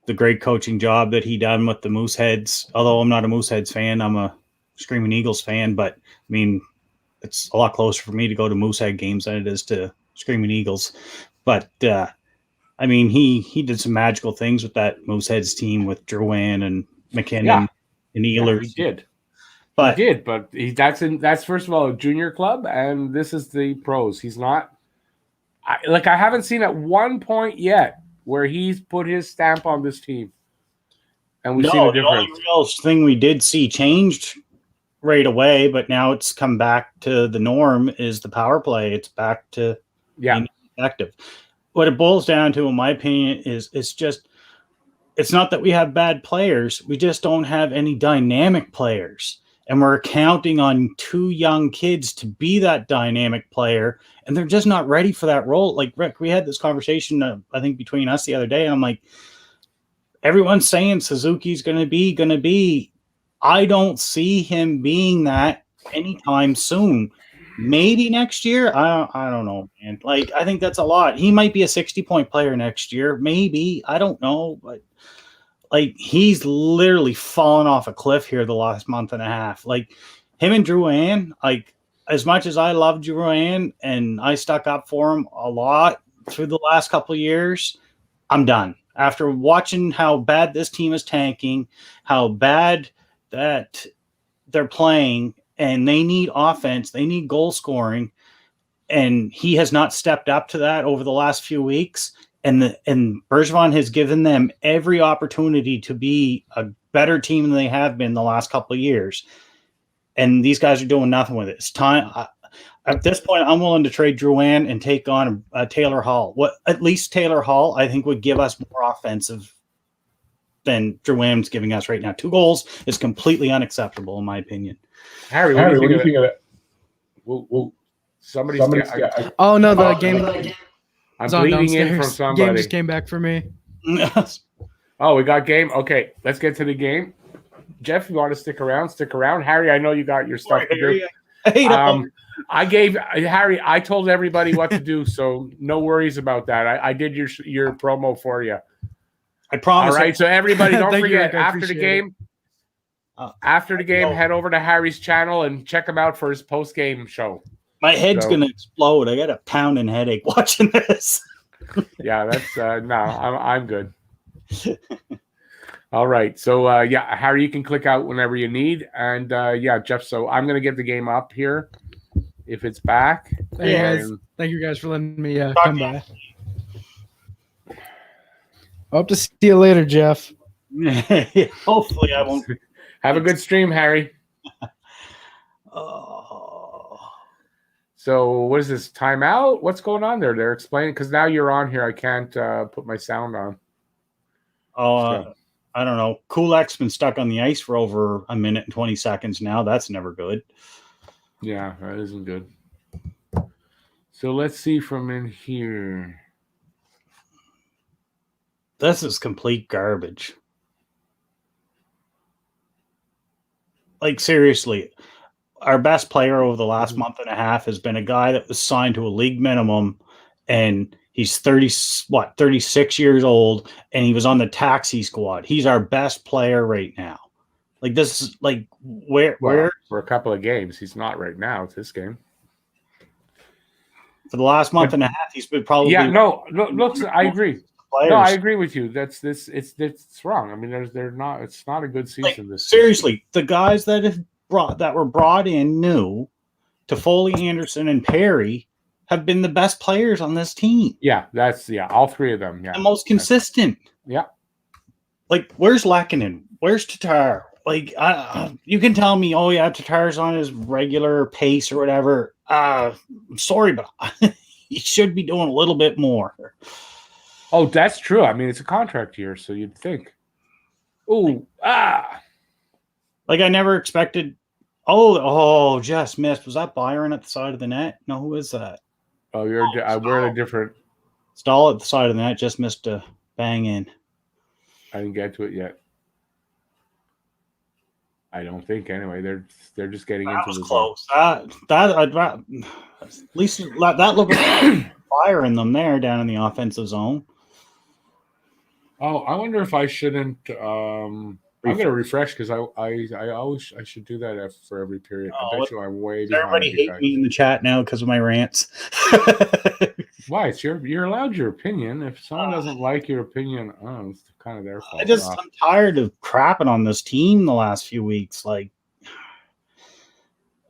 the great coaching job that he done with the Mooseheads. Although I'm not a Mooseheads fan, I'm a Screaming Eagles fan. But I mean, it's a lot closer for me to go to Moosehead games than it is to Screaming Eagles. But I mean, he did some magical things with that Mooseheads team with Drouin and McKinnon and Ehlers. He did. But that's first of all a junior club, and this is the pros. He's not I haven't seen at one point yet where he's put his stamp on this team, and we've seen a difference. The only real thing we did see changed right away, but now it's come back to the norm is the power play. It's back to being effective. What it boils down to, in my opinion, is it's not that we have bad players. We just don't have any dynamic players. And we're counting on two young kids to be that dynamic player, and they're just not ready for that role. Like, Rick, we had this conversation, I think, between us the other day, and I'm like, everyone's saying Suzuki's going to be. I don't see him being that anytime soon. Maybe next year. I don't know, man. Like, I think that's a lot. He might be a 60-point player next year. Maybe. I don't know. But, like, he's literally fallen off a cliff here the last month and a half. Like, him and Drouin, like, as much as I love Drouin and I stuck up for him a lot through the last couple of years, I'm done. After watching how bad this team is tanking, how bad that they're playing, and they need offense, they need goal scoring, and he has not stepped up to that over the last few weeks. And Bergevin has given them every opportunity to be a better team than they have been the last couple of years. And these guys are doing nothing with it. It's time. At this point, I'm willing to trade Drouin and take on Taylor Hall. At least Taylor Hall, I think, would give us more offensive than Drouin's giving us right now. 2 goals is completely unacceptable, in my opinion. Harry, what do you think of it? Well, somebody's oh, no, the game. I'm bleeding in from somebody. Game just came back for me. Oh, we got game? Okay, let's get to the game. Jeff, you want to stick around? Stick around. Harry, I know you got your stuff to do. Harry, I told everybody what to do, so no worries about that. I did your promo for you. I promise. All right, so everybody, don't forget, after the game, head over to Harry's channel and check him out for his post-game show. My head's going to explode. I got a pounding headache watching this. Yeah, that's no, I'm good. All right. So Harry, you can click out whenever you need. And Jeff, so I'm going to get the game up here if it's back. Hey, guys. Thank you guys for letting me come by. Hope to see you later, Jeff. Hopefully I won't. Have a good stream, Harry. So what is this, timeout? What's going on there? They're explaining, because now you're on here. I can't put my sound on. Oh, I don't know. Kulak's been stuck on the ice for over a minute and 20 seconds now. That's never good. Yeah, that isn't good. So let's see from in here. This is complete garbage. Like, seriously, our best player over the last month and a half has been a guy that was signed to a league minimum, and he's 36 years old, and he was on the taxi squad. He's our best player right now. Like, this is like where for a couple of games. He's not right now. It's this game. For the last month and a half, he's been probably Look, I agree. players. No, I agree with you. It's wrong. I mean, it's not a good season this seriously, season. the guys that were brought in new to Foley, Anderson, and Perry have been the best players on this team. Yeah, all three of them. Yeah, the most consistent. Yeah. Like, where's Lehkonen? Where's Tatar? Like, you can tell me, oh yeah, Tatar's on his regular pace or whatever. I'm sorry, but he should be doing a little bit more. Oh, that's true. I mean, it's a contract year, so you'd think. Like I never expected. Oh, just missed. Was that Byron at the side of the net? No, who is that? Oh, we're in a different. Stahl at the side of the net just missed a bang in. I didn't get to it yet. I don't think anyway. They're just getting that into was the close. At least that looked like fire in them there down in the offensive zone. Oh, I wonder if I shouldn't. I'm gonna refresh because I should do that for every period. I bet you I'm way behind. Everybody hates me in the chat now because of my rants. Why? It's you're allowed your opinion. If someone doesn't like your opinion, it's kind of their fault. I'm tired of crapping on this team the last few weeks. Like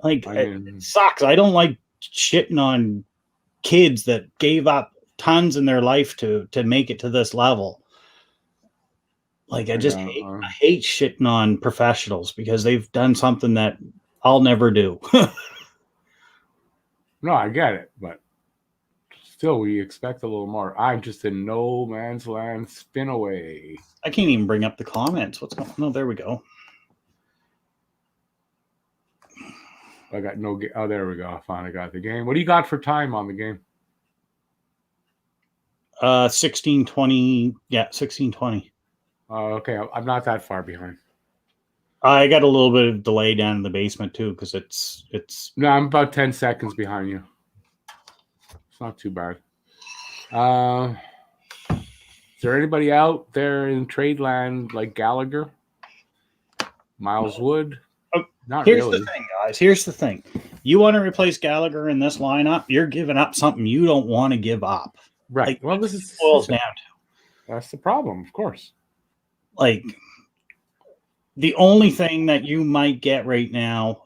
it sucks. I don't like shitting on kids that gave up tons in their life to make it to this level. Like, I hate shitting on professionals because they've done something that I'll never do. No, I get it, but still, we expect a little more. I'm just in no man's land. Spin away. I can't even bring up the comments. What's going on? No, there we go. I got no. Oh, there we go. I finally got the game. What do you got for time on the game? 16:20. Yeah, 16:20. Okay, I'm not that far behind. I got a little bit of delay down in the basement too because it's. No, I'm about 10 seconds behind you. It's not too bad. Is there anybody out there in trade land like Gallagher, Miles Wood? Not Here's really. the thing, guys. Here's the thing. You want to replace Gallagher in this lineup? You're giving up something you don't want to give up. Right. Like, Well, this is boils down to. That's the problem, of course. Like, the only thing that you might get right now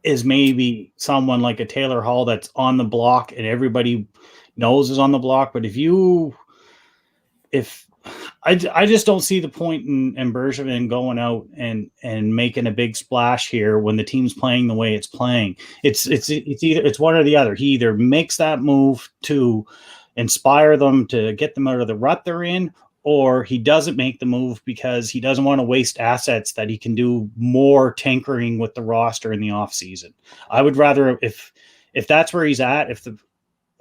is maybe someone like a Taylor Hall that's on the block and everybody knows is on the block. But I just don't see the point in Bergevin going out and making a big splash here when the team's playing the way it's playing. It's one or the other. He either makes that move to inspire them to get them out of the rut they're in, or he doesn't make the move because he doesn't want to waste assets that he can do more tinkering with the roster in the offseason. I would rather, if that's where he's at,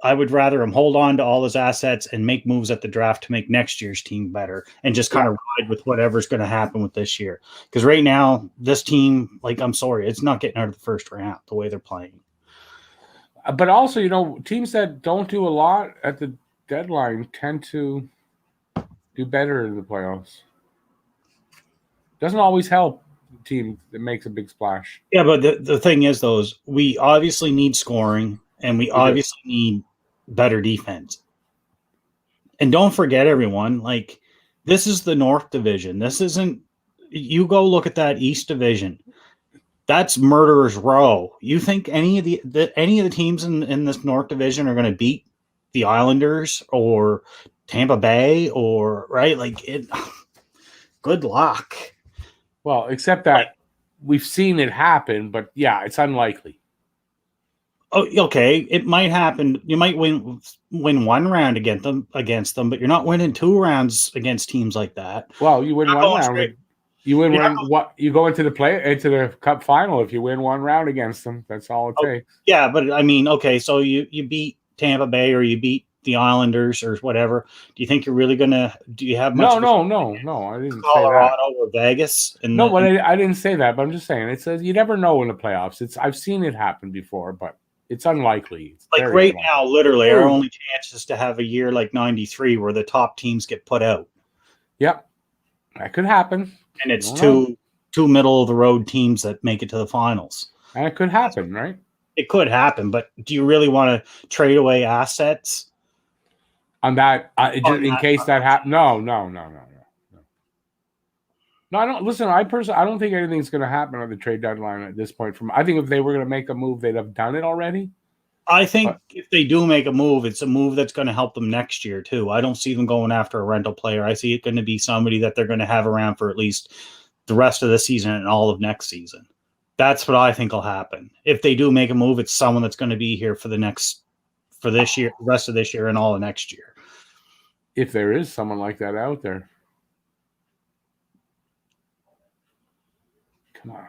I would rather him hold on to all his assets and make moves at the draft to make next year's team better and just kind of ride with whatever's going to happen with this year. Because right now, this team, like, I'm sorry, it's not getting out of the first round the way they're playing. But also, teams that don't do a lot at the deadline tend to do better in the playoffs. Doesn't always help a team that makes a big splash. Yeah, but the thing is, though, is we obviously need scoring and we obviously need better defense. And don't forget, everyone, like, this is the North Division. This isn't – you go look at that East Division. That's murderer's row. You think any of the teams in this North Division are going to beat the Islanders or Tampa Bay or – right? Like, good luck. Well, except that we've seen it happen, but, yeah, it's unlikely. Oh, okay. It might happen. You might win one round against them, but you're not winning 2 rounds against teams like that. Well, you win Not one going round. straight. You win what you go into the cup final if you win one round against them. That's all it takes. Yeah, but I mean, okay, so you beat Tampa Bay or you beat the Islanders or whatever. Do you think you're really gonna? Do you have much? No. I didn't say Colorado that. or Vegas? No, but I didn't say that. But I'm just saying it says you never know in the playoffs. I've seen it happen before, but it's unlikely. It's like right now, literally, our only chance is to have a year like '93 where the top teams get put out. Yep, that could happen. And it's two middle of the road teams that make it to the finals. And it could happen, right? It could happen, but do you really want to trade away assets on that in case that happens? No. No, I don't. Listen, I don't think anything's going to happen on the trade deadline at this point. I think if they were going to make a move, they'd have done it already. I think if they do make a move, it's a move that's going to help them next year too. I don't see them going after a rental player. I see it going to be somebody that they're going to have around for at least the rest of the season and all of next season. That's what I think will happen. If they do make a move, it's someone that's going to be here for this year, the rest of this year, and all of next year. If there is someone like that out there. Come on.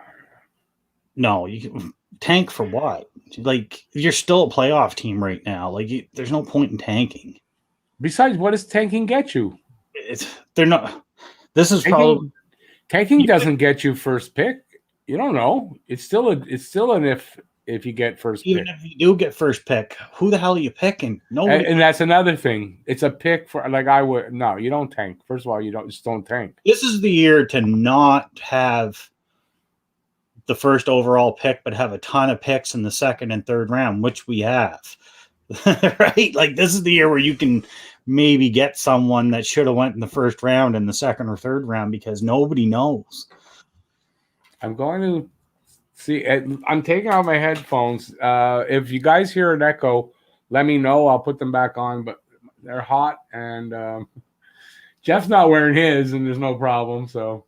No, you can tank for what? Like, you're still a playoff team right now. Like, there's no point in tanking. Besides, what does tanking get you? They're not. This is probably tanking doesn't get you first pick. You don't know. It's still an if you get first pick. Even if you do get first pick, who the hell are you picking? Nobody. And that's another thing. It's a pick for you don't tank. First of all, you just don't tank. This is the year to not have the first overall pick, but have a ton of picks in the second and third round, which we have. Right? Like, this is the year where you can maybe get someone that should have went in the first round in the second or third round because nobody knows. I'm going to see. I'm taking out my headphones. If you guys hear an echo, let me know. I'll put them back on, but they're hot, and Jeff's not wearing his, and there's no problem. So,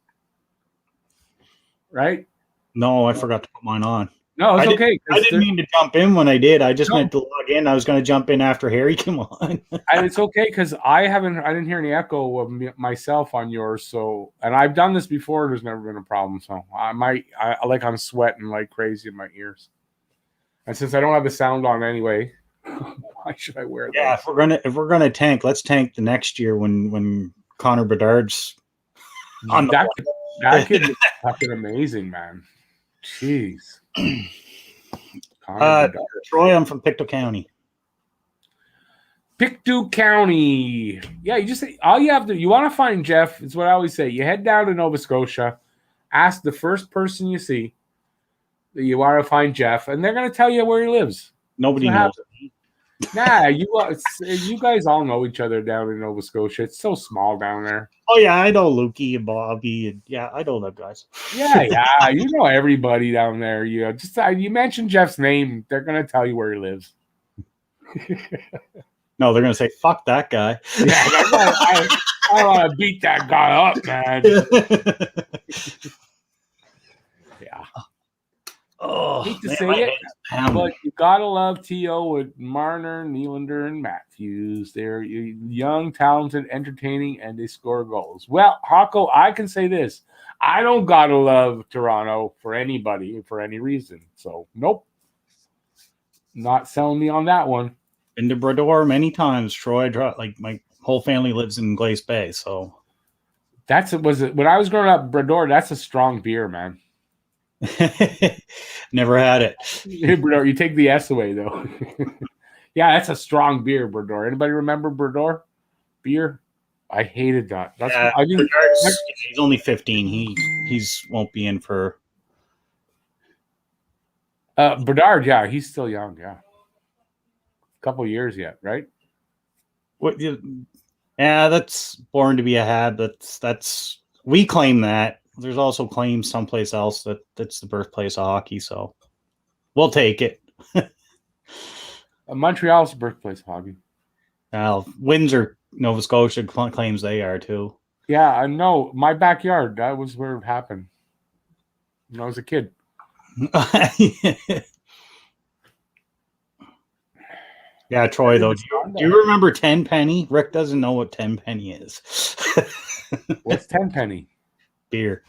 right? No, I forgot to put mine on. No, it's okay. I didn't mean to jump in when I did. I just meant to log in. I was going to jump in after Harry came on. And it's okay because I didn't hear any echo of myself on yours. So, and I've done this before. There's never been a problem. So I'm sweating like crazy in my ears. And since I don't have the sound on anyway, why should I wear that? Yeah, if we're gonna tank, let's tank the next year when Connor Bedard's on that kid is fucking amazing, man. Jeez. Troy, I'm from Pictou County. Pictou County. Yeah, you want to find Jeff, it's what I always say. You head down to Nova Scotia, ask the first person you see that you want to find Jeff, and they're going to tell you where he lives. Nobody knows. Nah, you guys all know each other down in Nova Scotia. It's so small down there. Oh yeah, I know Lukey and Bobby, and yeah, I know them guys. Yeah, you know everybody down there. You mentioned Jeff's name, they're gonna tell you where he lives. No, they're gonna say, "Fuck that guy." Yeah, I want to beat that guy up, man. Yeah. Oh, hate to say it, but you gotta love T.O. with Marner, Nylander, and Matthews. They're young, talented, entertaining, and they score goals. Well, Hawko, I can say this. I don't gotta love Toronto for anybody, for any reason. So, nope. Not selling me on that one. Been to Brador many times, Troy. Like, my whole family lives in Glace Bay, so. When I was growing up, Brador, that's a strong beer, man. Never had it. Brador, you take the S away though. Yeah, that's a strong beer, Brador. Anybody remember Brador beer? I hated that. He's only 15. He's won't be in for Bedard. Yeah, he's still young. Yeah, a couple years yet, right? What? Yeah, that's born to be a Hab. That's we claim that. There's also claims someplace else that's the birthplace of hockey, so we'll take it. Montreal's the birthplace of hockey. Windsor, Nova Scotia claims they are too. Yeah, I know. My backyard, that was where it happened when I was a kid. Yeah, Troy, though. Do you remember 10 penny? Rick doesn't know what 10 penny is. What's 10 penny? Beer.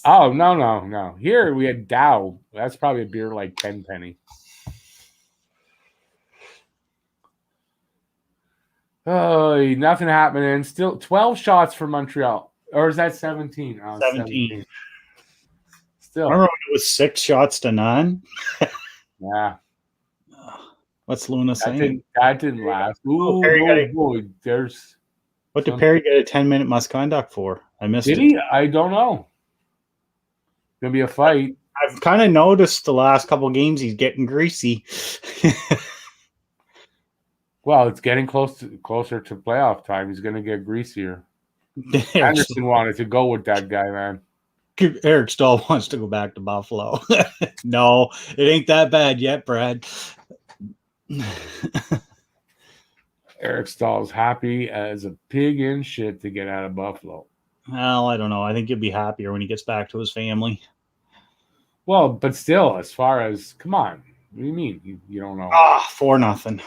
Oh, no. Here we had Dow. That's probably a beer like 10 penny. Oh, nothing happening. Still 12 shots for Montreal. Or is that 17? Oh, 17. Still. Remember when it was 6 shots to none? Yeah. What's Luna saying? That didn't last. Ooh, boy. There's. What did Perry get a 10-minute misconduct for? I missed it. Did he? I don't know. Gonna be a fight. I've kind of noticed the last couple of games he's getting greasy. Well, it's getting closer to playoff time. He's gonna get greasier. Anderson wanted to go with that guy, man. Eric Stahl wants to go back to Buffalo. No, it ain't that bad yet, Brad. Eric Stahl's happy as a pig in shit to get out of Buffalo. Well, I don't know. I think he'll be happier when he gets back to his family. Well, but still, as far as, come on. What do you mean? You don't know? 4-0.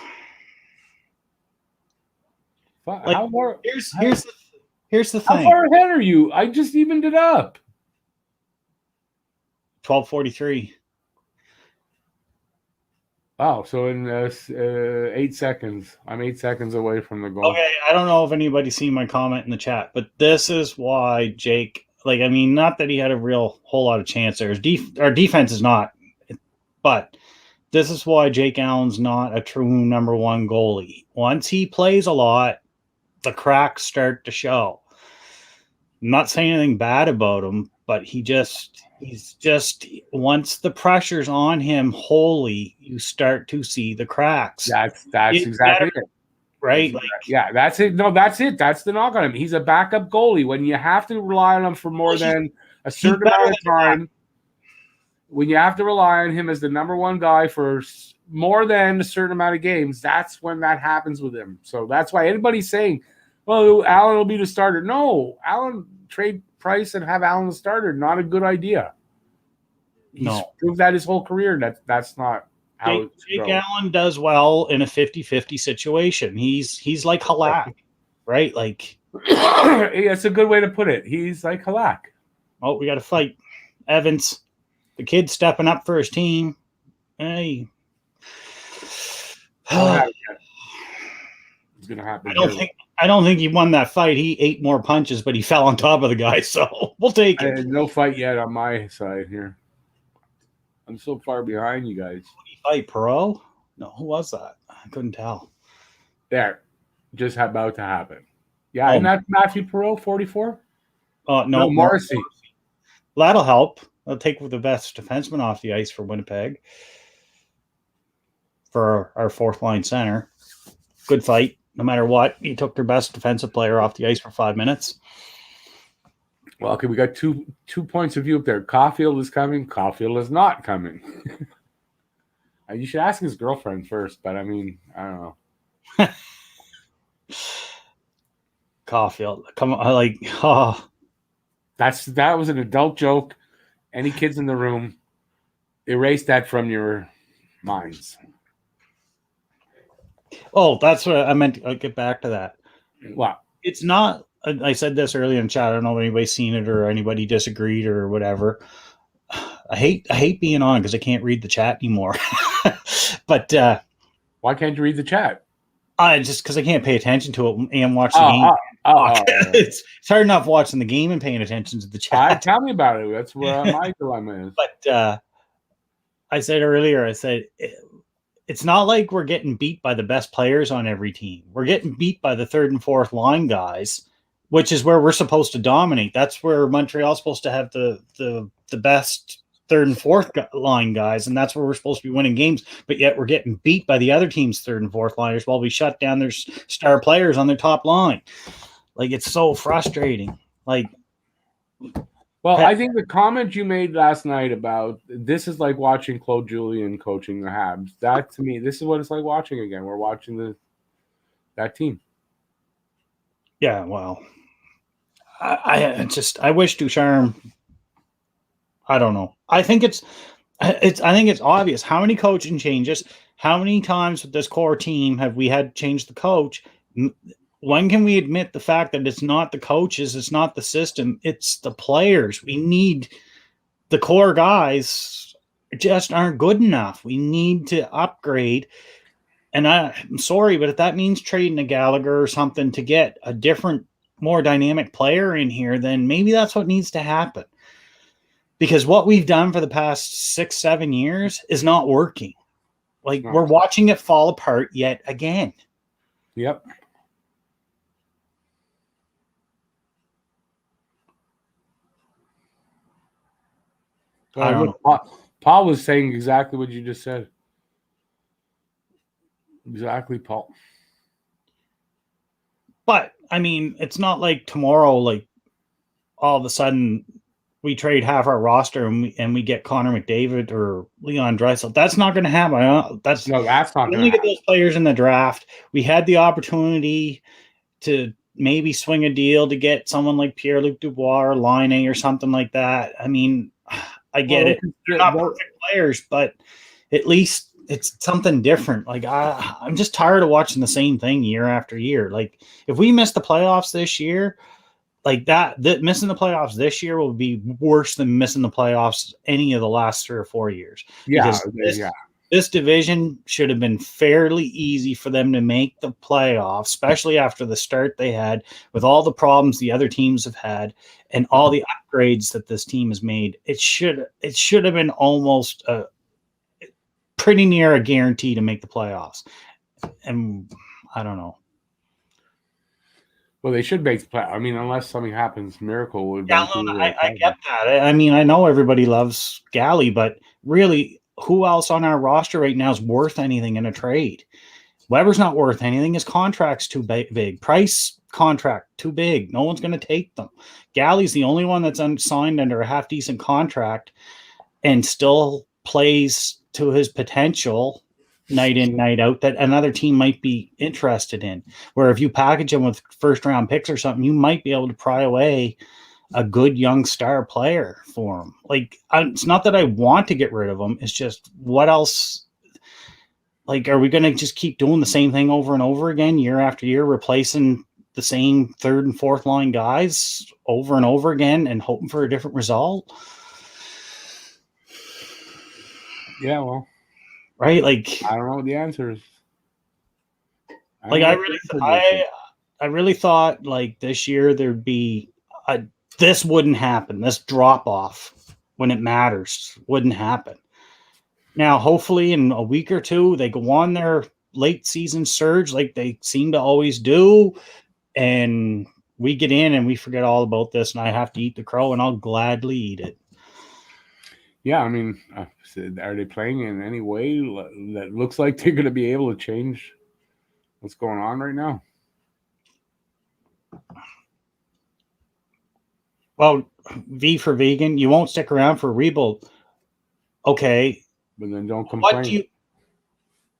How far, here's the thing. How far ahead are you? I just evened it up. 12:43. Wow, so in 8 seconds, I'm 8 seconds away from the goal. Okay, I don't know if anybody's seen my comment in the chat, but this is why Jake, not that he had a whole lot of chance there. Our defense is not, but this is why Jake Allen's not a true number one goalie. Once he plays a lot, the cracks start to show. I'm not saying anything bad about him, but he's just once the pressure's on him wholly, you start to see the cracks. That's exactly it. Right? That's it. No, that's it. That's the knock on him. He's a backup goalie. When you have to rely on him for more than a certain amount of time, when you have to rely on him as the number one guy for more than a certain amount of games, that's when that happens with him. So that's why anybody's saying, well, Allen will be the starter. No, Allen, trade Price and have Allen the starter. Not a good idea. He's proved that his whole career. That's not how Jake Allen does well in a 50-50 situation. He's like Halak, right? Like, it's a good way to put it. He's like Halak. Oh, we got to fight. Evans, the kid stepping up for his team. Hey. It's gonna happen. I don't think he won that fight. He ate more punches, but he fell on top of the guy. So we'll take it. No fight yet on my side here. I'm so far behind you guys. Fight Perot? No, who was that? I couldn't tell. There, just about to happen. Yeah, and that's Matthew Perot, 44. No, Morrissey. That'll help. I'll take the best defenseman off the ice for Winnipeg for our fourth line center. Good fight. No matter what, he took their best defensive player off the ice for 5 minutes. Well, okay, we got two points of view up there. Caulfield is coming. Caulfield is not coming. You should ask his girlfriend first, but I mean, I don't know. Caulfield, come on, that was an adult joke. Any kids in the room, erase that from your minds. Oh, that's what I meant. I'll get back to that. Wow. It's not, I said this earlier in chat. I don't know if anybody's seen it or anybody disagreed or whatever. I hate being on because I can't read the chat anymore. But why can't you read the chat? Just because I can't pay attention to it and watch the game. It's hard enough watching the game and paying attention to the chat. Tell me about it. That's where my dilemma is. But I said earlier, it's not like we're getting beat by the best players on every team. We're getting beat by the third and fourth line guys, which is where we're supposed to dominate. That's where Montreal's supposed to have the best third and fourth line guys, and that's where we're supposed to be winning games. But yet we're getting beat by the other team's third and fourth liners while we shut down their star players on their top line. Like, it's so frustrating. Like, well, I think the comment you made last night about this is like watching Claude Julien coaching the Habs. That, to me, this is what it's like watching again. We're watching that team. Yeah, well, I wish Ducharme. I don't know. I think it's I think it's obvious. How many coaching changes? How many times with this core team have we had to change the coach? When can we admit the fact that it's not the coaches, it's not the system, it's the players? We need the core guys just aren't good enough. We need to upgrade. And I'm sorry, but if that means trading a Gallagher or something to get a different, more dynamic player in here, then maybe that's what needs to happen. Because what we've done for the past 6-7 years is not working. Like, we're watching it fall apart yet again. Yep. I don't know. Paul was saying exactly what you just said. Exactly, Paul. But, I mean, it's not like tomorrow, like, all of a sudden we trade half our roster and we get Connor McDavid or Leon Draisaitl. That's not going to happen. That's not going to happen. We get those players in the draft. We had the opportunity to maybe swing a deal to get someone like Pierre-Luc Dubois or Laine or something like that. I mean, I get it. They're not perfect players, but at least it's something different. Like, I'm just tired of watching the same thing year after year. Like, if we miss the playoffs this year, like that missing the playoffs this year will be worse than missing the playoffs any of the last 3 or 4 years. Yeah, This division should have been fairly easy for them to make the playoffs, especially after the start they had with all the problems the other teams have had and all the upgrades that this team has made. It should have been almost pretty near a guarantee to make the playoffs. And I don't know. Well, they should make the play. I mean, unless something happens, miracle would. Yeah, I get that. I mean, I know everybody loves Galley, but really, who else on our roster right now is worth anything in a trade? Weber's not worth anything. His contract's too big. Price contract too big. No one's going to take them. Galley's the only one that's signed under a half decent contract and still plays to his potential night in, night out that another team might be interested in. Where if you package him with first round picks or something, you might be able to pry away a good young star player for him. Like, it's not that I want to get rid of him. It's just, what else? Like, are we going to just keep doing the same thing over and over again, year after year, replacing the same third and fourth line guys over and over again and hoping for a different result? Yeah, well, right? Like, I don't know what the answer is. I really thought like this year there'd be this wouldn't happen. This drop off when it matters wouldn't happen. Now, hopefully in a week or two, they go on their late season surge like they seem to always do. And we get in and we forget all about this and I have to eat the crow and I'll gladly eat it. Yeah, I mean, are they playing in any way that looks like they're going to be able to change what's going on right now? Well, V for vegan, you won't stick around for a rebuild. Okay. But then don't complain.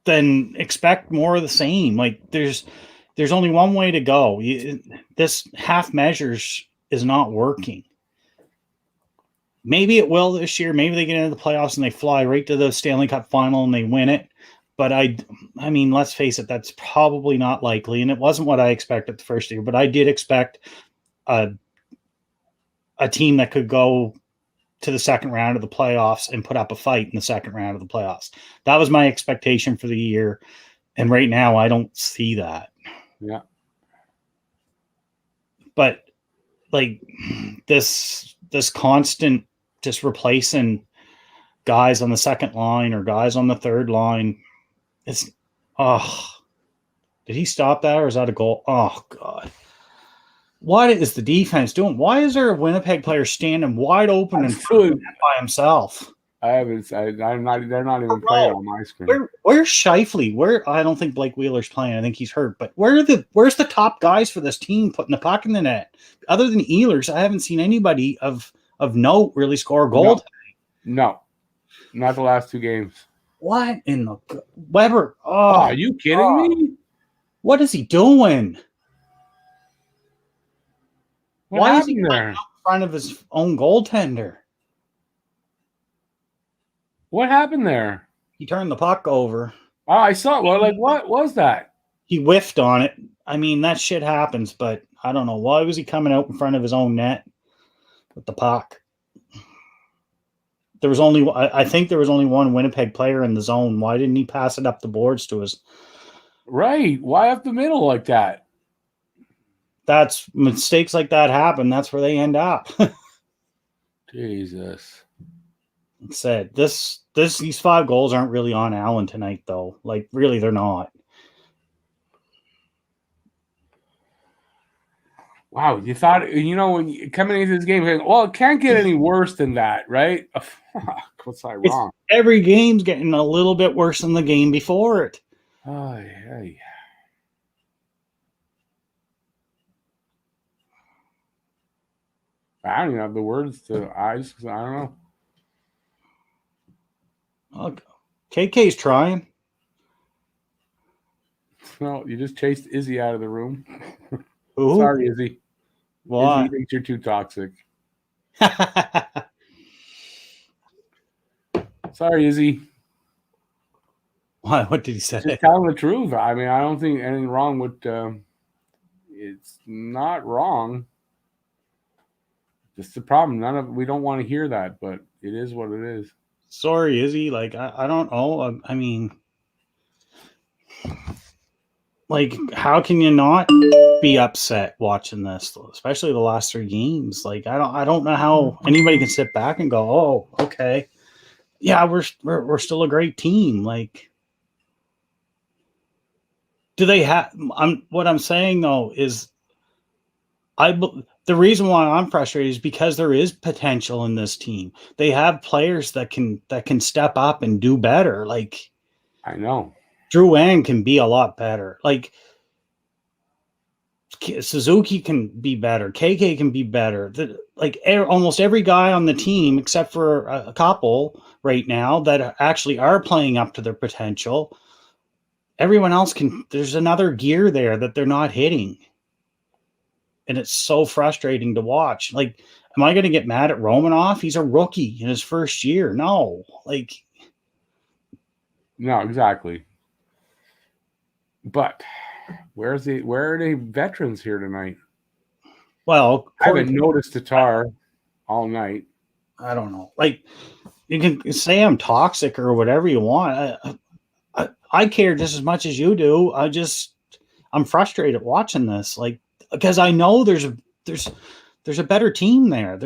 Then expect more of the same. Like, there's only one way to go. This half measures is not working. Maybe it will this year. Maybe they get into the playoffs and they fly right to the Stanley Cup final and they win it. But I mean, let's face it, that's probably not likely. And it wasn't what I expected the first year. But I did expect a team that could go to the second round of the playoffs and put up a fight in the second round of the playoffs. That was my expectation for the year. And right now, I don't see that. Yeah. But like this constant just replacing guys on the second line or guys on the third line. It's, did he stop that or is that a goal? Oh, God. What is the defense doing? Why is there a Winnipeg player standing wide open and by himself? I'm not. They're not even playing on my screen. Where's Scheifele? I don't think Blake Wheeler's playing. I think he's hurt. But where's the top guys for this team putting the puck in the net? Other than Ehlers, I haven't seen anybody of note really score a goal. No, not the last 2 games. What in the Weber? Oh, are you kidding me? What is he doing? Why is he there in front of his own goaltender? What happened there? He turned the puck over. Oh, I saw it. Well, like, what was that? He whiffed on it. I mean, that shit happens, but I don't know. Why was he coming out in front of his own net with the puck? There was only, I think there was only one Winnipeg player in the zone. Why didn't he pass it up the boards to us? Right. Why up the middle like that? That's mistakes like that happen. That's where they end up. Jesus. Said these 5 goals aren't really on Allen tonight, though. Like, really, they're not. Wow, you thought, when you coming into this game, well, it can't get any worse than that, right? What's I wrong? Every game's getting a little bit worse than the game before it. Oh, yeah. I don't even have the words to I don't know. Look, KK's trying. Well, you just chased Izzy out of the room. Ooh. Sorry, Izzy. Why? Izzy thinks you're too toxic. Sorry, Izzy. Why? What did he say? Just telling the truth. I mean, I don't think anything wrong with. It's not wrong. Just the problem. We don't want to hear that, but it is what it is. Sorry, Izzy. Like, I don't know. I mean, like, how can you not be upset watching this, especially the last 3 games? Like, I don't know how anybody can sit back and go, "Oh, okay, yeah, we're still a great team." Like, do they have? What I'm saying though is, the reason why I'm frustrated is because there is potential in this team. They have players that can step up and do better. Like, I know Drew Wang can be a lot better. Like, Suzuki can be better. KK can be better. Almost every guy on the team, except for a couple right now that actually are playing up to their potential. Everyone else can. There's another gear there that they're not hitting. And it's so frustrating to watch. Like, am I going to get mad at Romanoff? He's a rookie in his first year. No, no, exactly. But where are the veterans here tonight? Well, I haven't noticed Tatar all night. I don't know. Like, you can say I'm toxic or whatever you want. I care just as much as you do. I'm frustrated watching this. Like, because I know there's a better team there.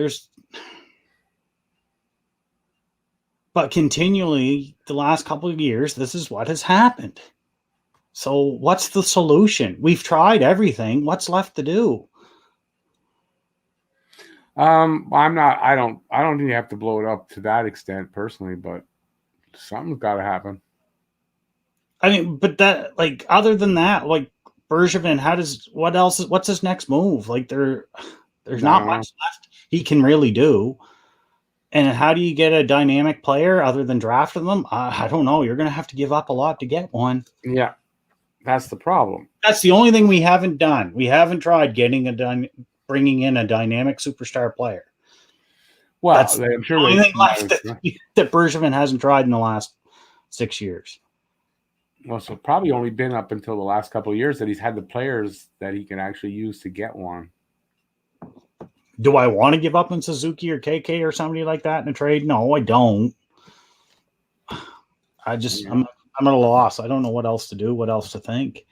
But continually the last couple of years, this is what has happened. So what's the solution? We've tried everything. What's left to do? I don't think you have to blow it up to that extent personally, but something's got to happen. I mean, but that, like, other than that, like, Bergevin, what's his next move? Like, there's not much left he can really do. And how do you get a dynamic player other than drafting them? I don't know. You're going to have to give up a lot to get one. Yeah, that's the problem. That's the only thing we haven't done. We haven't tried bringing in a dynamic superstar player. Well, that's I'm sure the only thing left that Bergevin hasn't tried in the last 6 years. Well, so probably only been up until the last couple of years that he's had the players that he can actually use to get one. Do I want to give up on Suzuki or KK or somebody like that in a trade? No, I don't. I'm at a loss. I don't know what else to do, what else to think.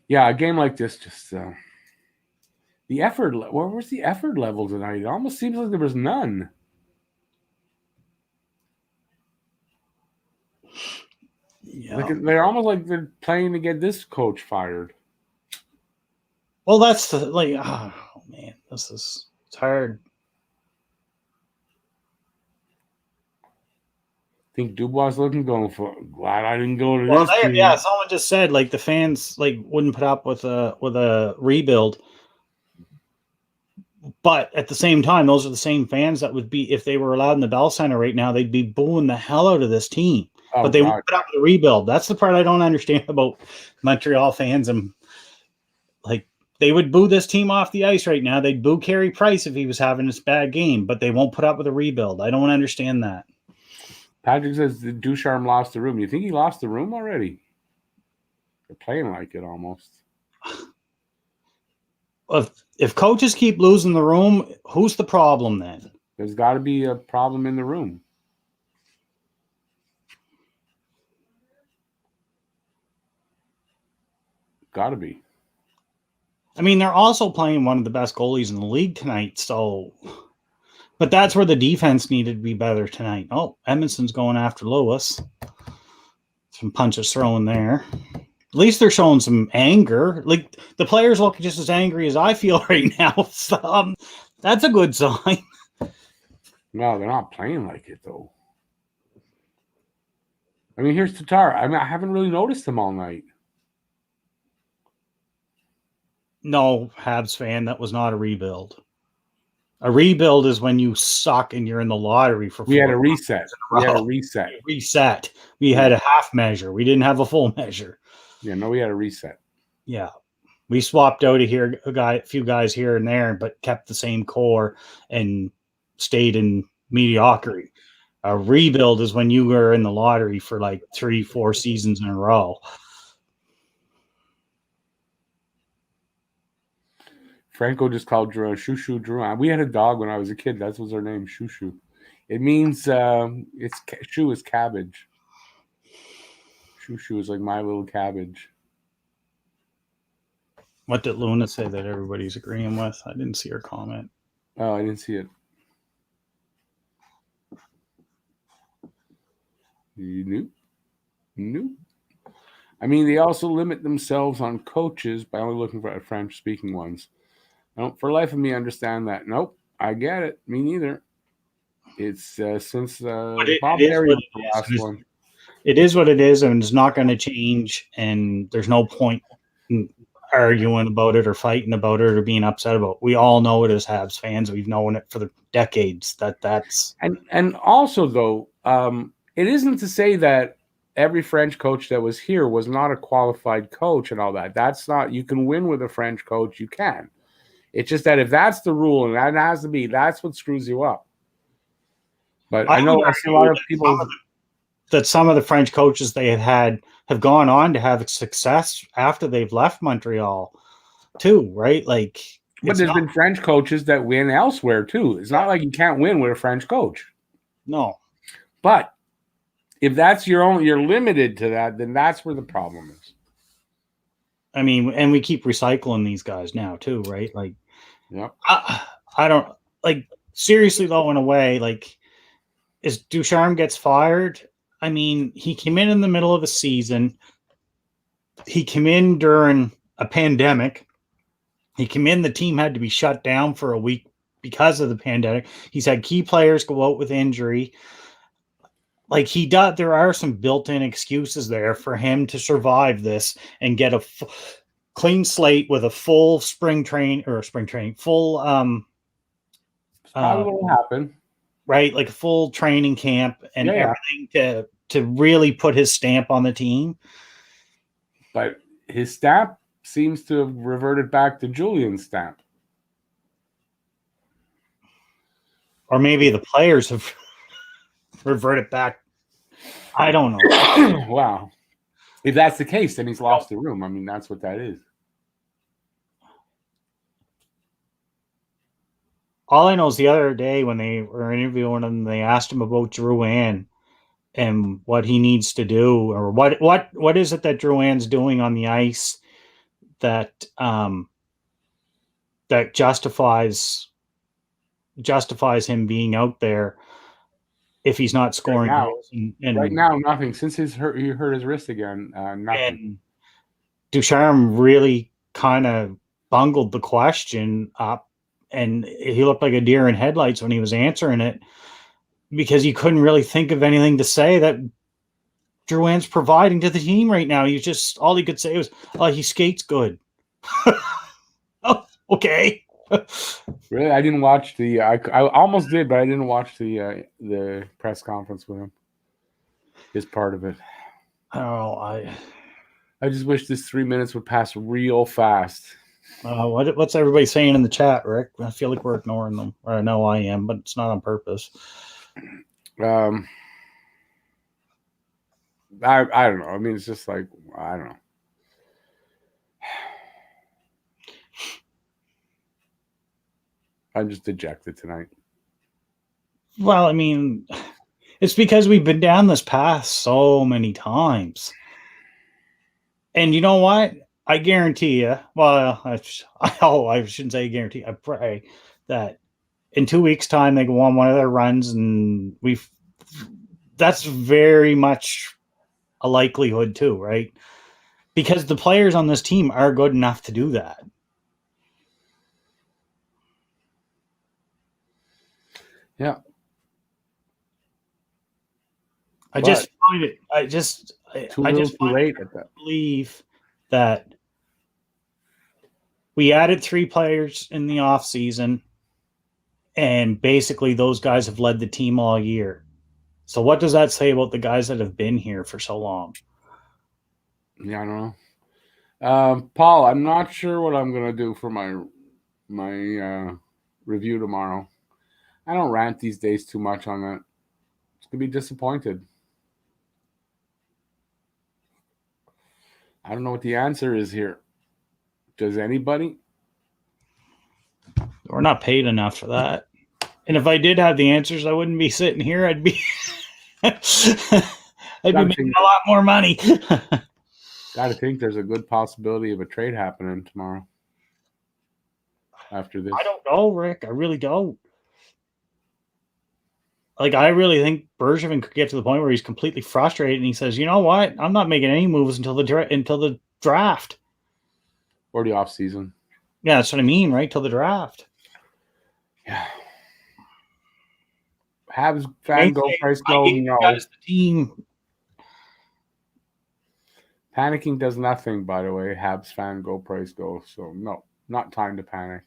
Yeah, a game like this, just the effort. Where was the effort level tonight? It almost seems like there was none. Yeah. They're almost like they're playing to get this coach fired. Well, that's oh man, it's hard. I think Dubois looking going for. Glad I didn't go to this. Yeah, someone just said like the fans wouldn't put up with a rebuild, but at the same time, those are the same fans that would be if they were allowed in the Bell Center right now. They'd be booing the hell out of this team. Oh, but they won't put up with a rebuild. That's the part I don't understand about Montreal fans and They would boo this team off the ice right now. They'd boo Carey Price if he was having this bad game, but they won't put up with a rebuild. I don't understand that. Patrick says Ducharme lost the room. You think he lost the room already? They're playing like it almost. If coaches keep losing the room, who's the problem then? There's got to be a problem in the room. Got to be. I mean, they're also playing one of the best goalies in the league tonight, so... But that's where the defense needed to be better tonight. Oh, Edmondson's going after Lewis. Some punches thrown there. At least they're showing some anger. Like, the players look just as angry as I feel right now. So, that's a good sign. No, they're not playing like it, though. I mean, here's Tatar. I mean, I haven't really noticed him all night. No, Habs fan, that was not a rebuild. A rebuild is when you suck and you're in the lottery for 4 We had a reset. We had a reset. We had a half measure. We didn't have a full measure. Yeah, no, we had a reset. Yeah. We swapped out a few guys here and there, but kept the same core and stayed in mediocrity. A rebuild is when you were in the lottery for like 3-4 seasons in a row. Franco just called Shushu Drew. We had a dog when I was a kid. That was her name, Shushu. It means Shu is cabbage. Shushu is like my little cabbage. What did Luna say that everybody's agreeing with? I didn't see her comment. Oh, I didn't see it. You knew? I mean, they also limit themselves on coaches by only looking for French-speaking ones. I don't, for life of me, understand that. Nope, I get it. Me neither. It's since Bob Barry was the last one. It is what it is, and it's not going to change, and there's no point in arguing about it or fighting about it or being upset about it. We all know it as Habs fans. We've known it for the decades. That's and also, though, it isn't to say that every French coach that was here was not a qualified coach and all that. That's not – you can win with a French coach. You can. It's just that if that's the rule and that has to be, that's what screws you up. But I know I see a lot of people that some of the French coaches they have gone on to have success after they've left Montreal too, right? Like, but there's been French coaches that win elsewhere too. It's not like you can't win with a French coach. No, but if that's you're limited to that, then that's where the problem is. I mean, and we keep recycling these guys now too, right? Like, yeah, I don't like seriously though. In a way, like, as Ducharme gets fired, I mean, he came in the middle of the season. He came in during a pandemic. He came in, the team had to be shut down for a week because of the pandemic. He's had key players go out with injury. Like, there are some built-in excuses there for him to survive this and get a clean slate with a full full probably won't happen. Right, like a full training camp and everything to really put his stamp on the team. But his stamp seems to have reverted back to Julian's stamp. Or maybe the players have reverted back. I don't know. Wow. If that's the case, then he's lost the room. I mean, that's what that is. All I know is the other day when they were interviewing him, they asked him about Drouin and what he needs to do, or what is it that Drouin's doing on the ice that that justifies him being out there if he's not scoring goals. Right now, nothing. Since he hurt his wrist again, nothing. And Ducharme really kind of bungled the question up. And he looked like a deer in headlights when he was answering it because he couldn't really think of anything to say that Drouin's providing to the team right now. All he could say was, "Oh, he skates good." Oh, okay. Really, I didn't watch I almost did, but I didn't watch the press conference with him. His part of it. Oh, I just wish this 3 minutes would pass real fast. What's everybody saying in the chat, Rick? I feel like we're ignoring them. Or I know I am, but it's not on purpose. I don't know. I mean, it's just like, I don't know. I'm just dejected tonight. Well, I mean, it's because we've been down this path so many times. And you know what? I guarantee you, well, I shouldn't say guarantee. I pray that in 2 weeks' time they go on one of their runs, and that's very much a likelihood too, right? Because the players on this team are good enough to do that. Yeah. I just find it. I just late at that. Believe that we added 3 players in the off season, and basically those guys have led the team all year. So what does that say about the guys that have been here for so long? Yeah, I don't know. Paul, I'm not sure what I'm gonna do for my review tomorrow. I don't rant these days too much on that. It's gonna be disappointed. I don't know what the answer is here. Does anybody? We're not paid enough for that. And if I did have the answers, I wouldn't be sitting here. I'd be making a lot more money. Gotta think there's a good possibility of a trade happening tomorrow. After this. I don't know, Rick. I really don't. Like, I really think Bergevin could get to the point where he's completely frustrated and he says, you know what? I'm not making any moves until the draft. Or the off season. Yeah, that's what I mean, right? Till the draft. Yeah. Habs fan go, price go. No. The team. Panicking does nothing, by the way. Habs fan go, price go. So, no, not time to panic.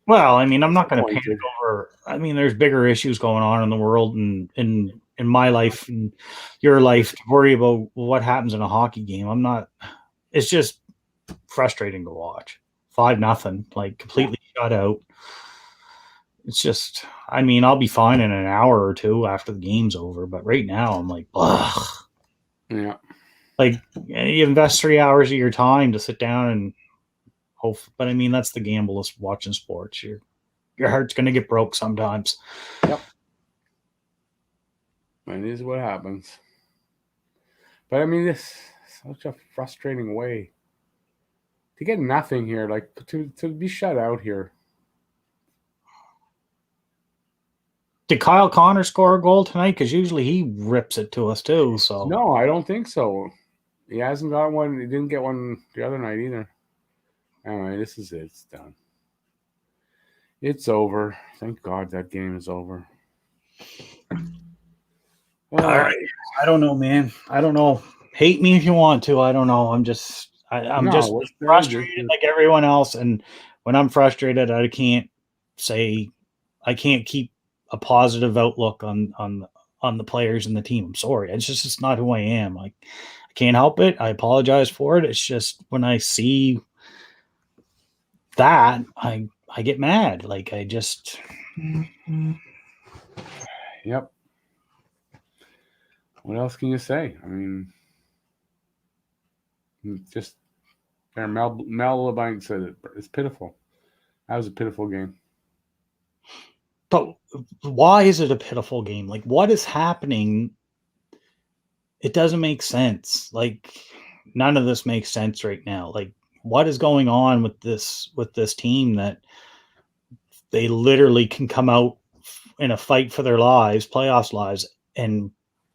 Well, I mean, I'm not going to panic over. I mean, there's bigger issues going on in the world and in my life and your life to worry about what happens in a hockey game. I'm not. It's just frustrating to watch. 5-0, like completely shut out. It's just. I mean, I'll be fine in an hour or two after the game's over, but right now I'm like, ugh. Yeah. Like you invest 3 hours of your time to sit down and. But I mean, that's the gamble of watching sports. Your heart's going to get broke sometimes. Yep. It is what happens. But I mean, this is such a frustrating way to get nothing here, like to be shut out here. Did Kyle Connor score a goal tonight? Because usually he rips it to us too. So no, I don't think so. He hasn't got one. He didn't get one the other night either. Anyway, this is it. It's done. It's over. Thank God that game is over. All right. I don't know, man. I don't know. Hate me if you want to. I don't know. I'm just frustrated like everyone else. And when I'm frustrated, I can't keep a positive outlook on the players and the team. I'm sorry. It's not who I am. I can't help it. I apologize for it. It's just when I see that I get mad. Like I just Yep. What else can you say? I mean, just there. Mel LeBlanc said it. It's pitiful. That was a pitiful game. But why is it a pitiful game? Like what is happening? It doesn't make sense. Like none of this makes sense right now. Like what is going on with this team that they literally can come out in a fight for their lives, playoffs lives, and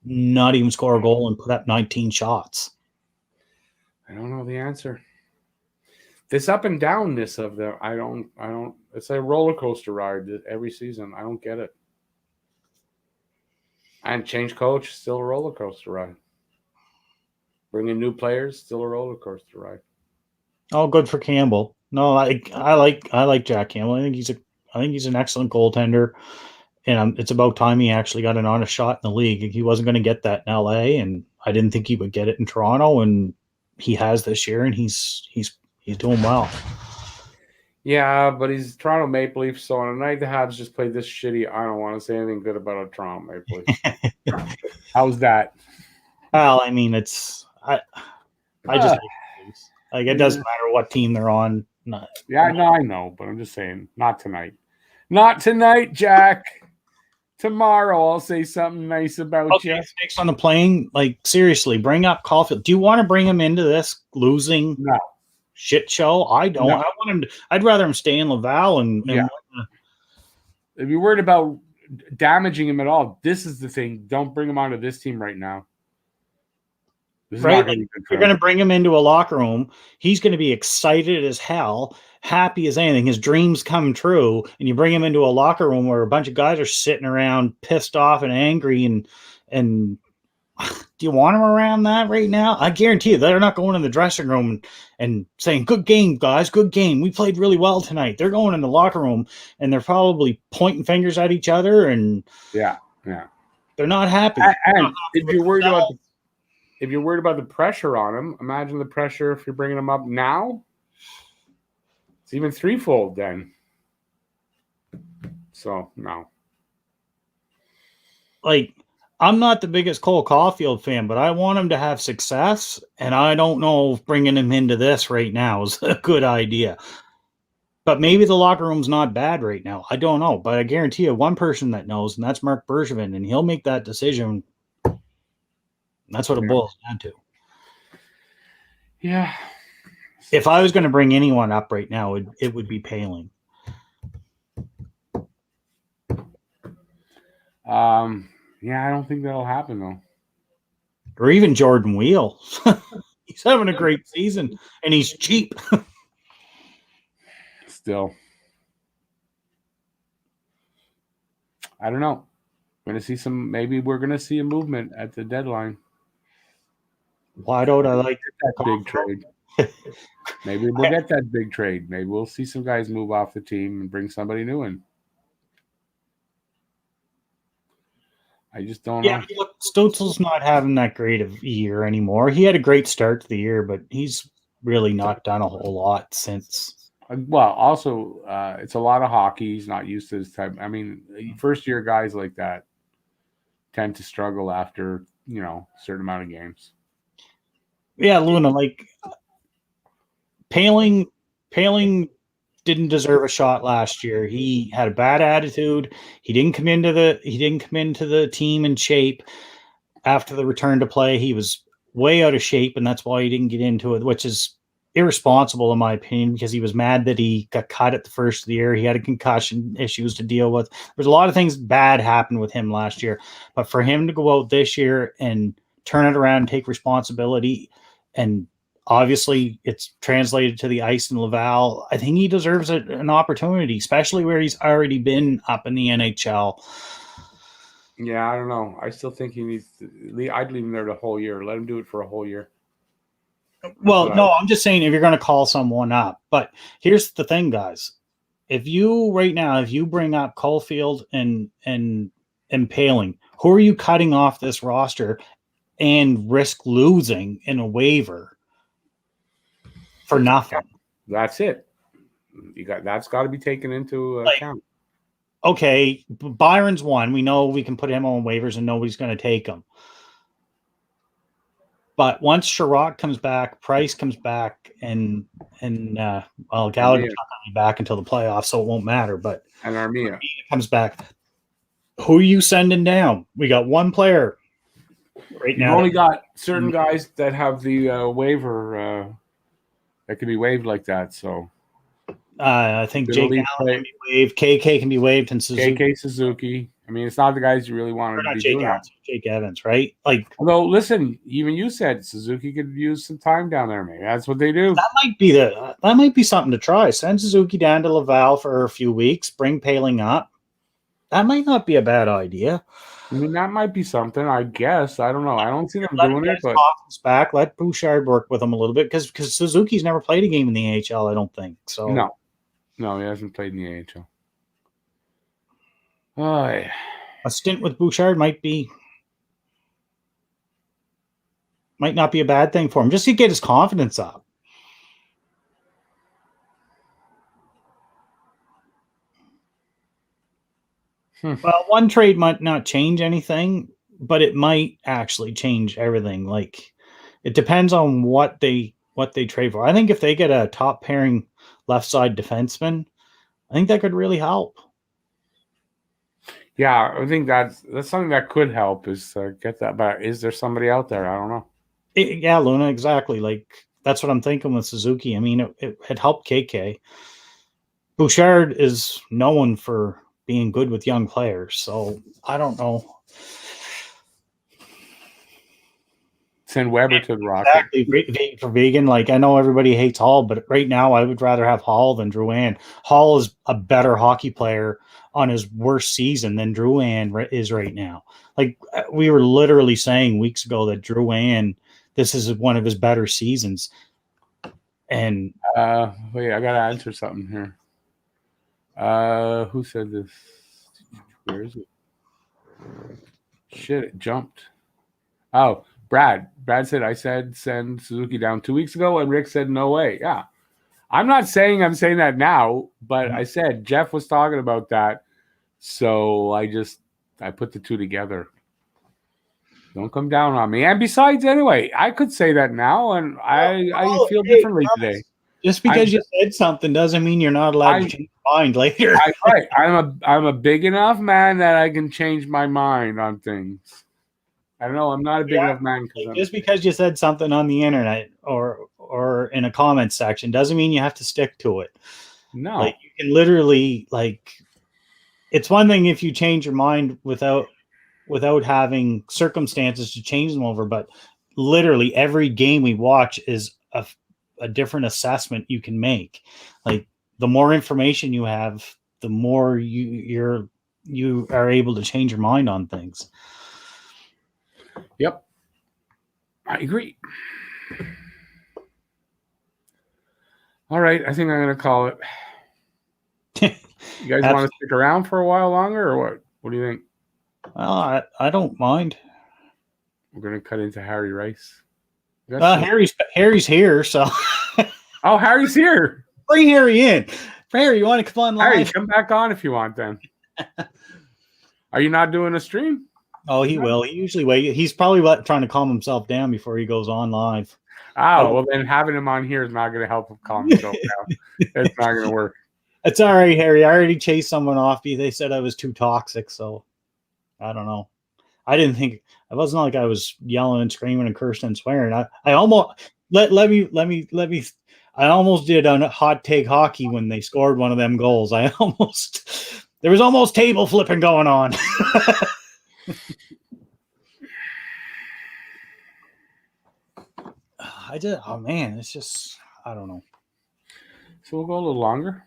not even score a goal and put up 19 shots? I don't know the answer. This up and downness of them, I don't. It's a roller coaster ride every season. I don't get it. And change coach, still a roller coaster ride. Bring in new players, still a roller coaster ride. Oh, good for Campbell. No, I like Jack Campbell. I think he's an excellent goaltender, and it's about time he actually got an honest shot in the league. He wasn't going to get that in LA, and I didn't think he would get it in Toronto, and he has this year, and he's doing well. Yeah, but he's Toronto Maple Leafs, so on a night the Habs just played this shitty, I don't want to say anything good about a Toronto Maple Leafs. How's that? Well, I mean, it's I just like it doesn't matter what team they're on. I know, but I'm just saying, not tonight. Not tonight, Jack. Tomorrow I'll say something nice about you. Next on the plane, like seriously, bring up Caulfield. Do you want to bring him into this losing shit show? I don't. No. I want him. I'd rather him stay in Laval and if you're worried about damaging him at all, this is the thing. Don't bring him onto this team right now. Right? Like, you're going to bring him into a locker room. He's going to be excited as hell, happy as anything. His dreams come true. And you bring him into a locker room where a bunch of guys are sitting around pissed off and angry. And do you want him around that right now? I guarantee you they're not going in the dressing room and saying, good game, guys, good game. We played really well tonight. They're going in the locker room and they're probably pointing fingers at each other. And yeah. They're not happy. And if you're worried about the pressure on him, imagine the pressure if you're bringing him up now. It's even threefold then. So, no. Like, I'm not the biggest Cole Caulfield fan, but I want him to have success, and I don't know if bringing him into this right now is a good idea. But maybe the locker room's not bad right now. I don't know, but I guarantee you one person that knows, and that's Mark Bergevin, and he'll make that decision. That's what it boils down to. Yeah. If I was going to bring anyone up right now, it would be Paling. Yeah, I don't think that'll happen though. Or even Jordan Wheel. He's having a great season, and he's cheap. Still, I don't know. Maybe we're gonna see a movement at the deadline. Why don't I like that big trade? Maybe we'll get that big trade. Maybe we'll see some guys move off the team and bring somebody new in. I just don't know. Look, Stutzel's not having that great of a year anymore. He had a great start to the year, but he's really not done a whole lot since. Well, also, it's a lot of hockey. He's not used to this type. I mean, first-year guys like that tend to struggle after, a certain amount of games. Yeah, Luna, like Paling didn't deserve a shot last year. He had a bad attitude. He didn't come into the team in shape. After the return to play, he was way out of shape, and that's why he didn't get into it, which is irresponsible in my opinion, because he was mad that he got cut at the first of the year. He had a concussion issues to deal with. There's a lot of things bad happened with him last year, but for him to go out this year and turn it around and take responsibility, and obviously it's translated to the ice in Laval, I think he deserves an opportunity, especially where he's already been up in the NHL. Yeah, I don't know. I still think he needs to. I'd leave him there the whole year. Let him do it for a whole year. Well, no, I'm just saying if you're going to call someone up. But here's the thing, guys. If you bring up Caulfield and Paling, who are you cutting off this roster and risk losing in a waiver for nothing? That's it. That's got to be taken into account. Okay, Byron's one. We know we can put him on waivers and nobody's going to take him. But once Sherratt comes back, Price comes Gallagher's not going to be back until the playoffs, so it won't matter. But and Armia comes back. Who are you sending down? We got one player right now. You've only got certain guys that have the waiver that can be waived like that. So I think Jake Allen can be waived. KK can be waived, and Suzuki. I mean, it's not the guys you really wanted to be doing that. Jake Evans, right? Although, listen, even you said Suzuki could use some time down there. Maybe that's what they do. That might be something to try. Send Suzuki down to Laval for a few weeks. Bring Paling up. That might not be a bad idea. I mean, that might be something. I guess. I don't know. I don't see them doing it. But back. Let Bouchard work with him a little bit because Suzuki's never played a game in the AHL. I don't think so. No, he hasn't played in the AHL. Oh, yeah. A stint with Bouchard might not be a bad thing for him, just to get his confidence up. Well, one trade might not change anything, but it might actually change everything. Like, it depends on what they trade for. I think if they get a top pairing left side defenseman, I think that could really help. Yeah, I think that's something that could help is get that. But is there somebody out there? I don't know. Yeah, Luna, exactly. Like, that's what I'm thinking with Suzuki. I mean, it had helped KK. Bouchard is known for being good with young players, so I don't know. Send Weber to the Rocket. Exactly, for Vegan. Like, I know everybody hates Hall, but right now I would rather have Hall than Drouin. Hall is a better hockey player on his worst season than Drouin is right now. Like, we were literally saying weeks ago that Drouin, this is one of his better seasons. And wait, I gotta answer something here. Who said this? Where is it? Shit, it jumped. Oh, Brad. Brad said, I said send Suzuki down 2 weeks ago, and Rick said no way. Yeah. I'm not saying I'm saying that now, but I said Jeff was talking about that. So I put the two together. Don't come down on me. And besides, anyway, I could say that now, and I feel differently today. Just because you said something doesn't mean you're not allowed to change your mind later. Right. I'm a big enough man that I can change my mind on things. I don't know. I'm not a big enough man. Just because you said something on the internet or in a comment section doesn't mean you have to stick to it. No. Like, you can literally, like, it's one thing if you change your mind without having circumstances to change them over, but literally every game we watch is a different assessment you can make. Like, the more information you have, the more you are able to change your mind on things. Yep. I agree. All right. I think I'm going to call it. You guys want to stick around for a while longer, or what? What do you think? Well, I don't mind. We're going to cut into Harry Rice. Harry's here, so. Oh, Harry's here. Bring Harry in. Harry, you want to come on live? Harry, come back on if you want then. Are you not doing a stream? Oh, he will. He usually waits. He's probably trying to calm himself down before he goes on live. Oh, well, then having him on here is not going to help him calm himself down. It's not going to work. It's all right, Harry. I already chased someone off me. They said I was too toxic, so I don't know. I didn't think it wasn't like I was yelling and screaming and cursing and swearing. I almost let me. I almost did on Hot Take Hockey when they scored one of them goals. There was almost table flipping going on. Oh man, it's just, I don't know. So we'll go a little longer.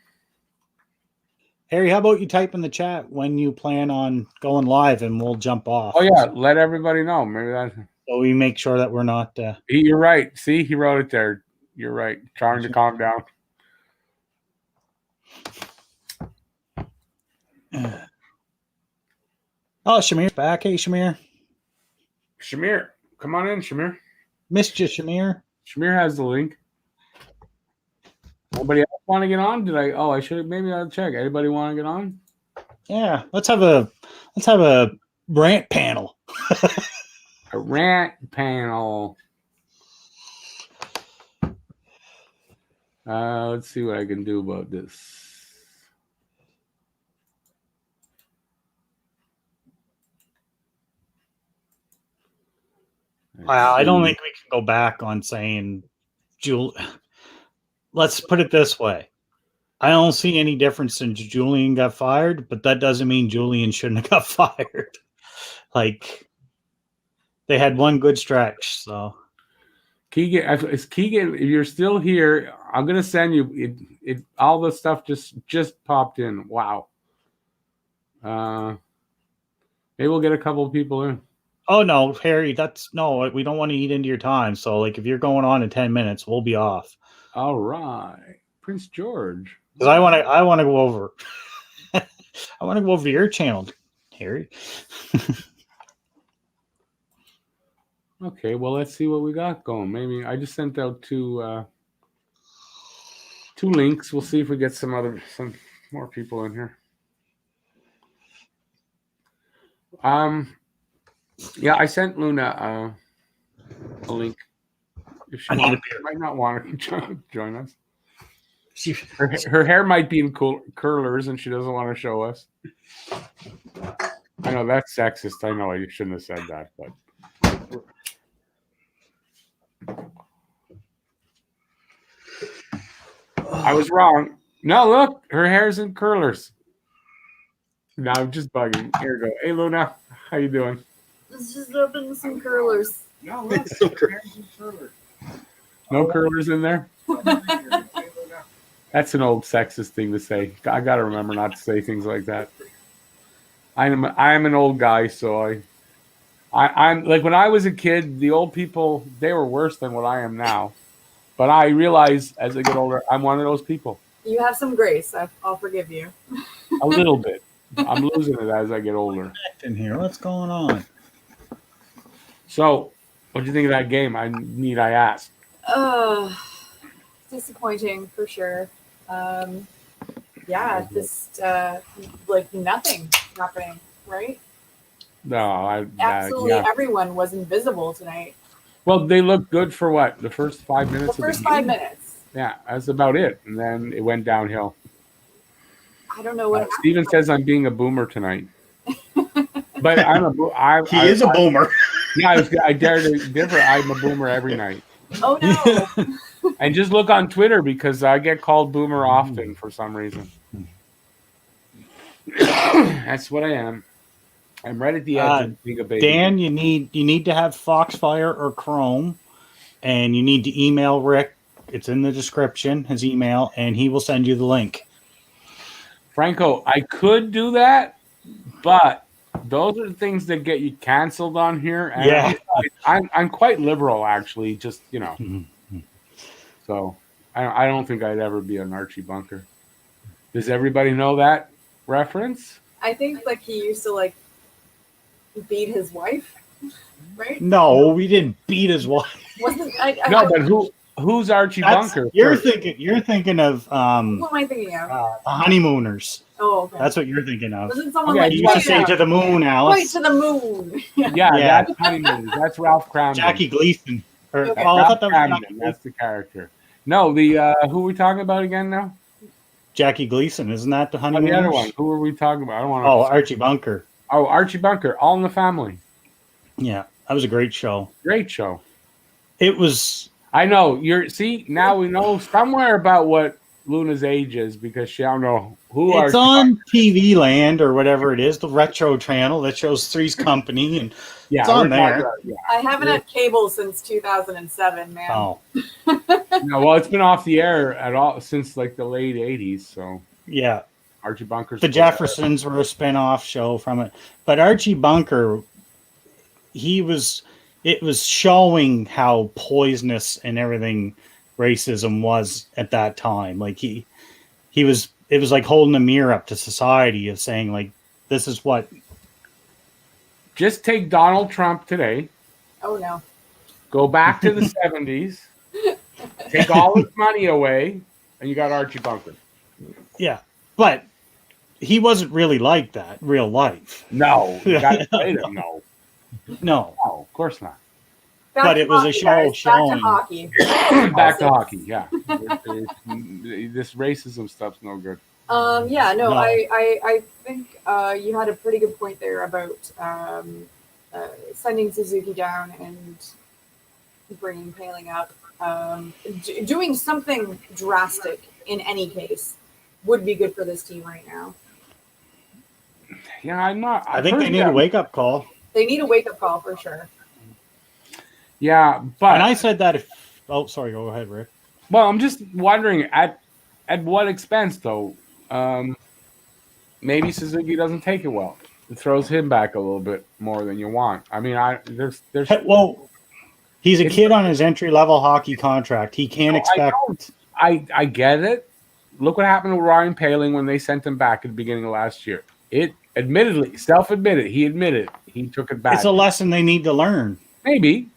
Harry, how about you type in the chat when you plan on going live and we'll jump off. Oh yeah, let everybody know. Maybe that. So we make sure that we're not. You're right. See, he wrote it there. You're right. Trying to calm down. Oh, Shamir's back. Hey, Shamir. Shamir, come on in, Shamir. Missed you, Shamir. Shamir has the link. Anybody else want to get on? I should maybe I'll check. Anybody want to get on? Yeah, let's have a rant panel. A rant panel. Let's see what I can do about this. I don't think we can go back on saying let's put it this way. I don't see any difference since Julian got fired, but that doesn't mean Julian shouldn't have got fired. Like, they had one good stretch, so. Keegan, if you're still here, I'm gonna send you it. All the stuff just popped in. Wow. Maybe we'll get a couple of people in. Oh no, Harry, we don't want to eat into your time. So, like, if you're going on in 10 minutes, we'll be off. All right, Prince George. Because I want to go over. I want to go over to your channel, Harry. Okay, well, let's see what we got going. Maybe I just sent out two links. We'll see if we get some more people in here. Yeah, I sent Luna a link. If she might not want to join us. Her hair might be in curlers, and she doesn't want to show us. I know that's sexist. I know I shouldn't have said that, but I was wrong. No, look, her hair's in curlers. No, I'm just bugging. Here we go. Hey, Luna, how you doing? It's just open some curlers. No, look, her hair's in curlers. No curlers in there? That's an old sexist thing to say. I got to remember not to say things like that. I am an old guy, so I'm like when I was a kid, the old people, they were worse than what I am now. But I realize as I get older, I'm one of those people. You have some grace. I'll forgive you. A little bit. I'm losing it as I get older. In here, what's going on? So, what do you think of that game? I ask. Disappointing for sure. Yeah, just like nothing happening, right? No, Absolutely everyone was invisible tonight. Well, they looked good for what? The first 5 minutes The first of the game? 5 minutes. Yeah, that's about it. And then it went downhill. I don't know what Steven says I'm being a boomer tonight. But I'm a He is a boomer. Yeah, I dare to differ. I'm a boomer every night. Oh no. And just look on Twitter because I get called boomer often for some reason. That's what I am. I'm right at the edge of being a baby. Dan, you need to have Foxfire or Chrome, and you need to email Rick. It's in the description, his email, and he will send you the link. Franco, I could do that, but those are the things that get you canceled on here. And yeah, I'm quite liberal, actually. Just so I don't think I'd ever be an Archie Bunker. Does everybody know that reference? I think like he used to like beat his wife, right? No, we didn't beat his wife. Wasn't no, but who's Archie Bunker? You're thinking of who am I thinking of? the Honeymooners. Oh, okay. That's what you're thinking of. Wasn't someone Okay, like You used to say to the moon, Alice. Right to the moon? Yeah, that's Honeymooners. That's Ralph Cramden. Jackie Gleason. Or, Okay. oh, I thought that was Cramden, Jackie that's the character. No, the who are we talking about again now? Jackie Gleason, isn't that the Oh, Honeymooners? the other one. Who are we talking about? I don't want to. Oh, Archie Bunker. Oh, Archie Bunker. All in the Family. Yeah, that was a great show. Great show. It was. I know. Now we know somewhere about what Luna's age is because she don't know who It's on TV Land or whatever it is, the retro channel that shows Three's Company, and it's on there. I haven't had cable since 2007, man. Oh, No, well, it's been off the air at all since like the late '80s. So yeah. Archie Bunker's The Jeffersons were a spin-off show from it, but Archie Bunker, it was showing how poisonous and everything racism was at that time. Like it was like holding a mirror up to society of saying like, this is what. Just take Donald Trump today. Oh no. Go back to the '70s. Take all his money away, and you got Archie Bunker. Yeah, but he wasn't really like that in real life. No, you got to play them. No, of course not. But it was a show guys. Back showing. to hockey. Back to hockey, yeah. This racism stuff's no good. Yeah, no, No. I think you had a pretty good point there about sending Suzuki down and bringing Paling up. Doing something drastic in any case would be good for this team right now. Yeah, I'm not. I think they need a wake-up call. They need a wake-up call for sure. Yeah, but And I said that oh, sorry, go ahead, Rick. well, I'm just wondering at what expense though. Maybe Suzuki doesn't take it well. It throws him back a little bit more than you want. I mean, there's Well, he's a kid on his entry-level hockey contract. He can't expect. I get it. Look what happened to Ryan Paling when they sent him back at the beginning of last year. It admittedly, self-admitted, he admitted he took it back. It's a lesson they need to learn. Maybe.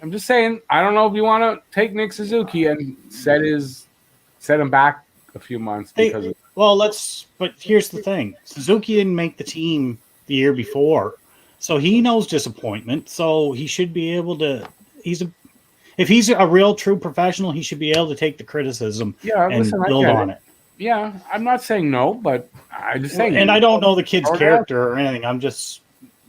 I'm just saying. I don't know if you want to take Nick Suzuki and set him back a few months because But here's the thing: Suzuki didn't make the team the year before. So he knows disappointment. So he should be able to. If he's a real true professional, he should be able to take the criticism and build on it. Yeah, I'm not saying no, but I'm just saying. And I don't know the kid's character or anything. I'm just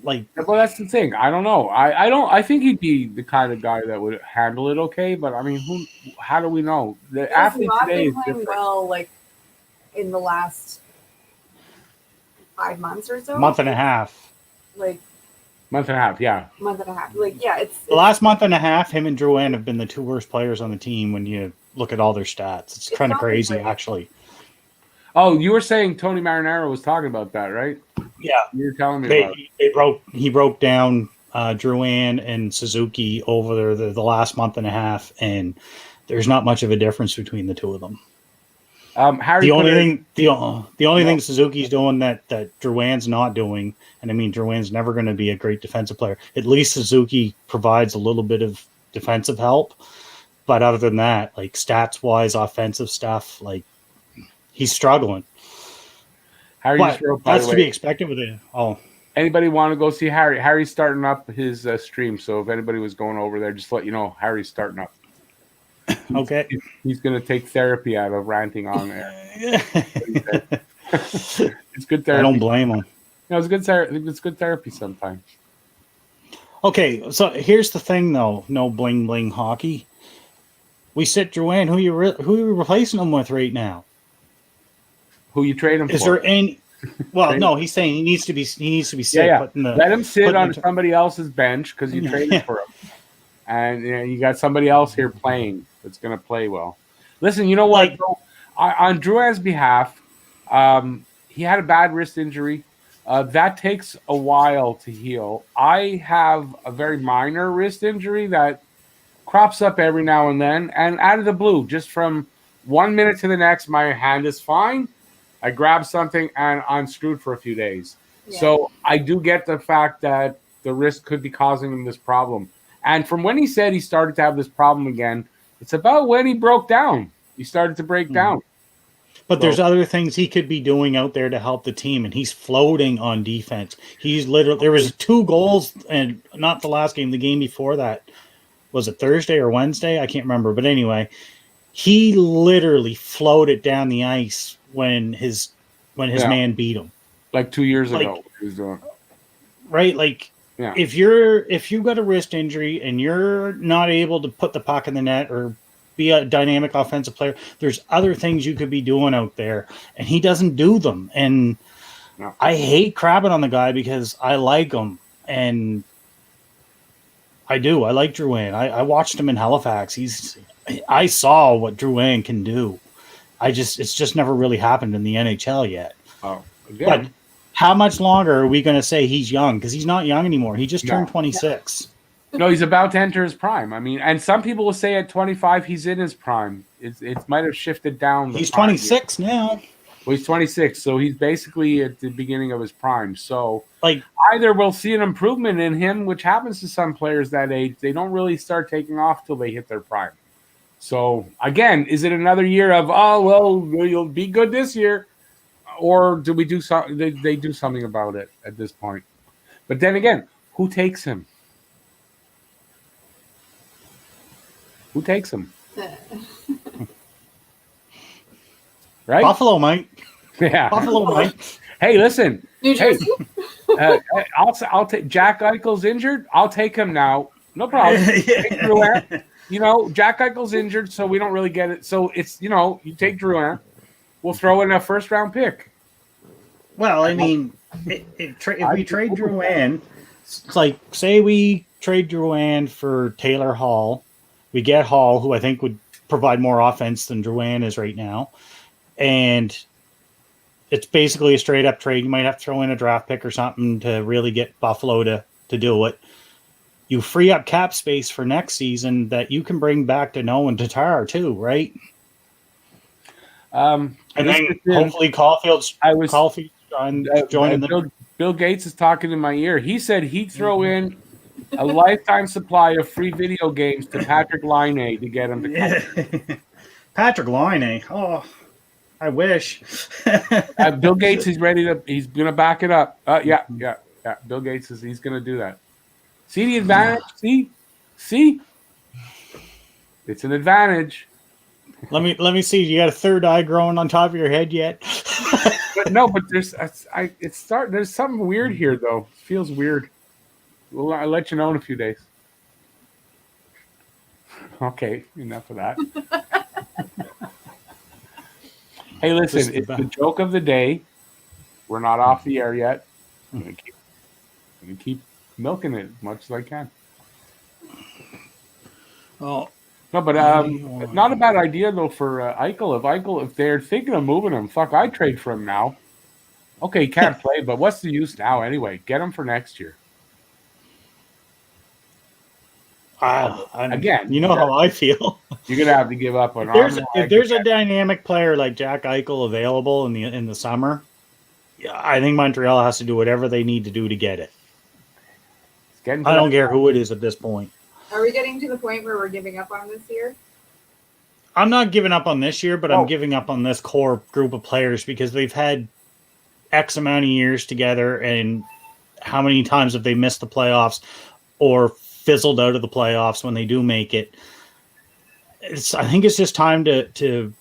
like. Well, that's the thing. I don't know. I don't. I think he'd be the kind of guy that would handle it okay. But I mean, how do we know? The athlete today is different. Well, like in the last 5 months or so. Month and a half. Like. Month and a half, yeah. Month and a half. Like, yeah, it's the last month and a half, him and Drouin have been the 2 worst players on the team when you look at all their stats. It's kind of crazy, actually. Oh, you were saying Tony Marinaro was talking about that, right? Yeah. You were telling me about it. He broke down Drouin and Suzuki over the last month and a half, and there's not much of a difference between the 2 of them. The only thing Suzuki's doing that Drouin's not doing, and I mean Drouin's never going to be a great defensive player. At least Suzuki provides a little bit of defensive help, but other than that, like stats wise, offensive stuff, like he's struggling. That's to be expected with it. Oh, anybody want to go see Harry? Harry's starting up his stream, so if anybody was going over there, just let you know Harry's starting up. Okay. He's going to take therapy out of ranting on there. It's good therapy. I don't blame him. No, it's good therapy. It's good therapy sometimes. Okay, so here's the thing, though. No bling bling hockey. We sit Drouin. Who you replacing him with right now? Who you trade him for? Is there any? Well, no. He's saying he needs to be sit. Yeah. Let him sit on somebody else's bench because you traded for him. And you got somebody else here playing that's going to play well. Listen, you know what? On Drouin's behalf, he had a bad wrist injury. That takes a while to heal. I have a very minor wrist injury that crops up every now and then. And out of the blue, just from 1 minute to the next, my hand is fine. I grab something and I'm screwed for a few days. Yeah. So I do get the fact that the wrist could be causing him this problem. And from when he said he started to have this problem again, it's about when he broke down. He started to break down. But there's other things he could be doing out there to help the team, and he's floating on defense. There was 2 goals, and not the last game, the game before that. Was it Thursday or Wednesday? I can't remember. But anyway, he literally floated down the ice when his man beat him. Like 2 years ago. He was doing. Right? Like, yeah. If you've got a wrist injury and you're not able to put the puck in the net or be a dynamic offensive player, there's other things you could be doing out there, and he doesn't do them. And I hate crapping on the guy because I like him, and I do. I like Drouin. I watched him in Halifax. I saw what Drouin can do. It's just never really happened in the NHL yet. Oh, yeah. But how much longer are we going to say he's young? Because he's not young anymore. He just turned 26. No, he's about to enter his prime. I mean, and some people will say at 25 he's in his prime. It might have shifted down. He's 26 now. Well, he's 26, so he's basically at the beginning of his prime. So, like, either we'll see an improvement in him, which happens to some players that age. They don't really start taking off till they hit their prime. So, again, is it another year of, you'll be good this year? Or do we do something? They do something about it at this point. But then again, who takes him? Who takes him? Right? Buffalo, Mike. Yeah. Buffalo, Mike. Hey, listen. New Jersey? I'll take Jack Eichel's injured. I'll take him now. No problem. Jack Eichel's injured, so we don't really get it. So it's, you take Drouin. We'll throw in a first-round pick. Well, I mean, if we trade Drouin, it's like, say we trade Drouin for Taylor Hall. We get Hall, who I think would provide more offense than Drouin is right now. And it's basically a straight-up trade. You might have to throw in a draft pick or something to really get Buffalo to do it. You free up cap space for next season that you can bring back to Noah and Tatar too, right? And then hopefully Caulfield's joining them. Bill Gates is talking in my ear. He said he'd throw in a lifetime supply of free video games to Patrick Laine to get him to come. Patrick Laine. Oh, I wish. Bill Gates is ready to. He's going to back it up. Yeah. Yeah, Bill Gates he's going to do that. See the advantage? See? It's an advantage. Let me see. You got a third eye growing on top of your head yet? But there's there's something weird here though. It feels weird. Well, I'll let you know in a few days. Okay, enough of that. Hey, listen, it's the joke of the day. We're not off the air yet. I'm gonna keep milking it as much as I can. Oh. No, but not a bad idea though for Eichel. If they're thinking of moving him, I'd trade for him now. Okay, he can't play, but what's the use now anyway? Get him for next year. Again, you know how I feel. You're gonna have to give up on. If there's a dynamic player like Jack Eichel available in the summer, yeah, I think Montreal has to do whatever they need to do to get it. I don't care who it is at this point. Are we getting to the point where we're giving up on this year? I'm not giving up on this year, but I'm giving up on this core group of players because they've had X amount of years together, and how many times have they missed the playoffs or fizzled out of the playoffs when they do make it? I think it's just time to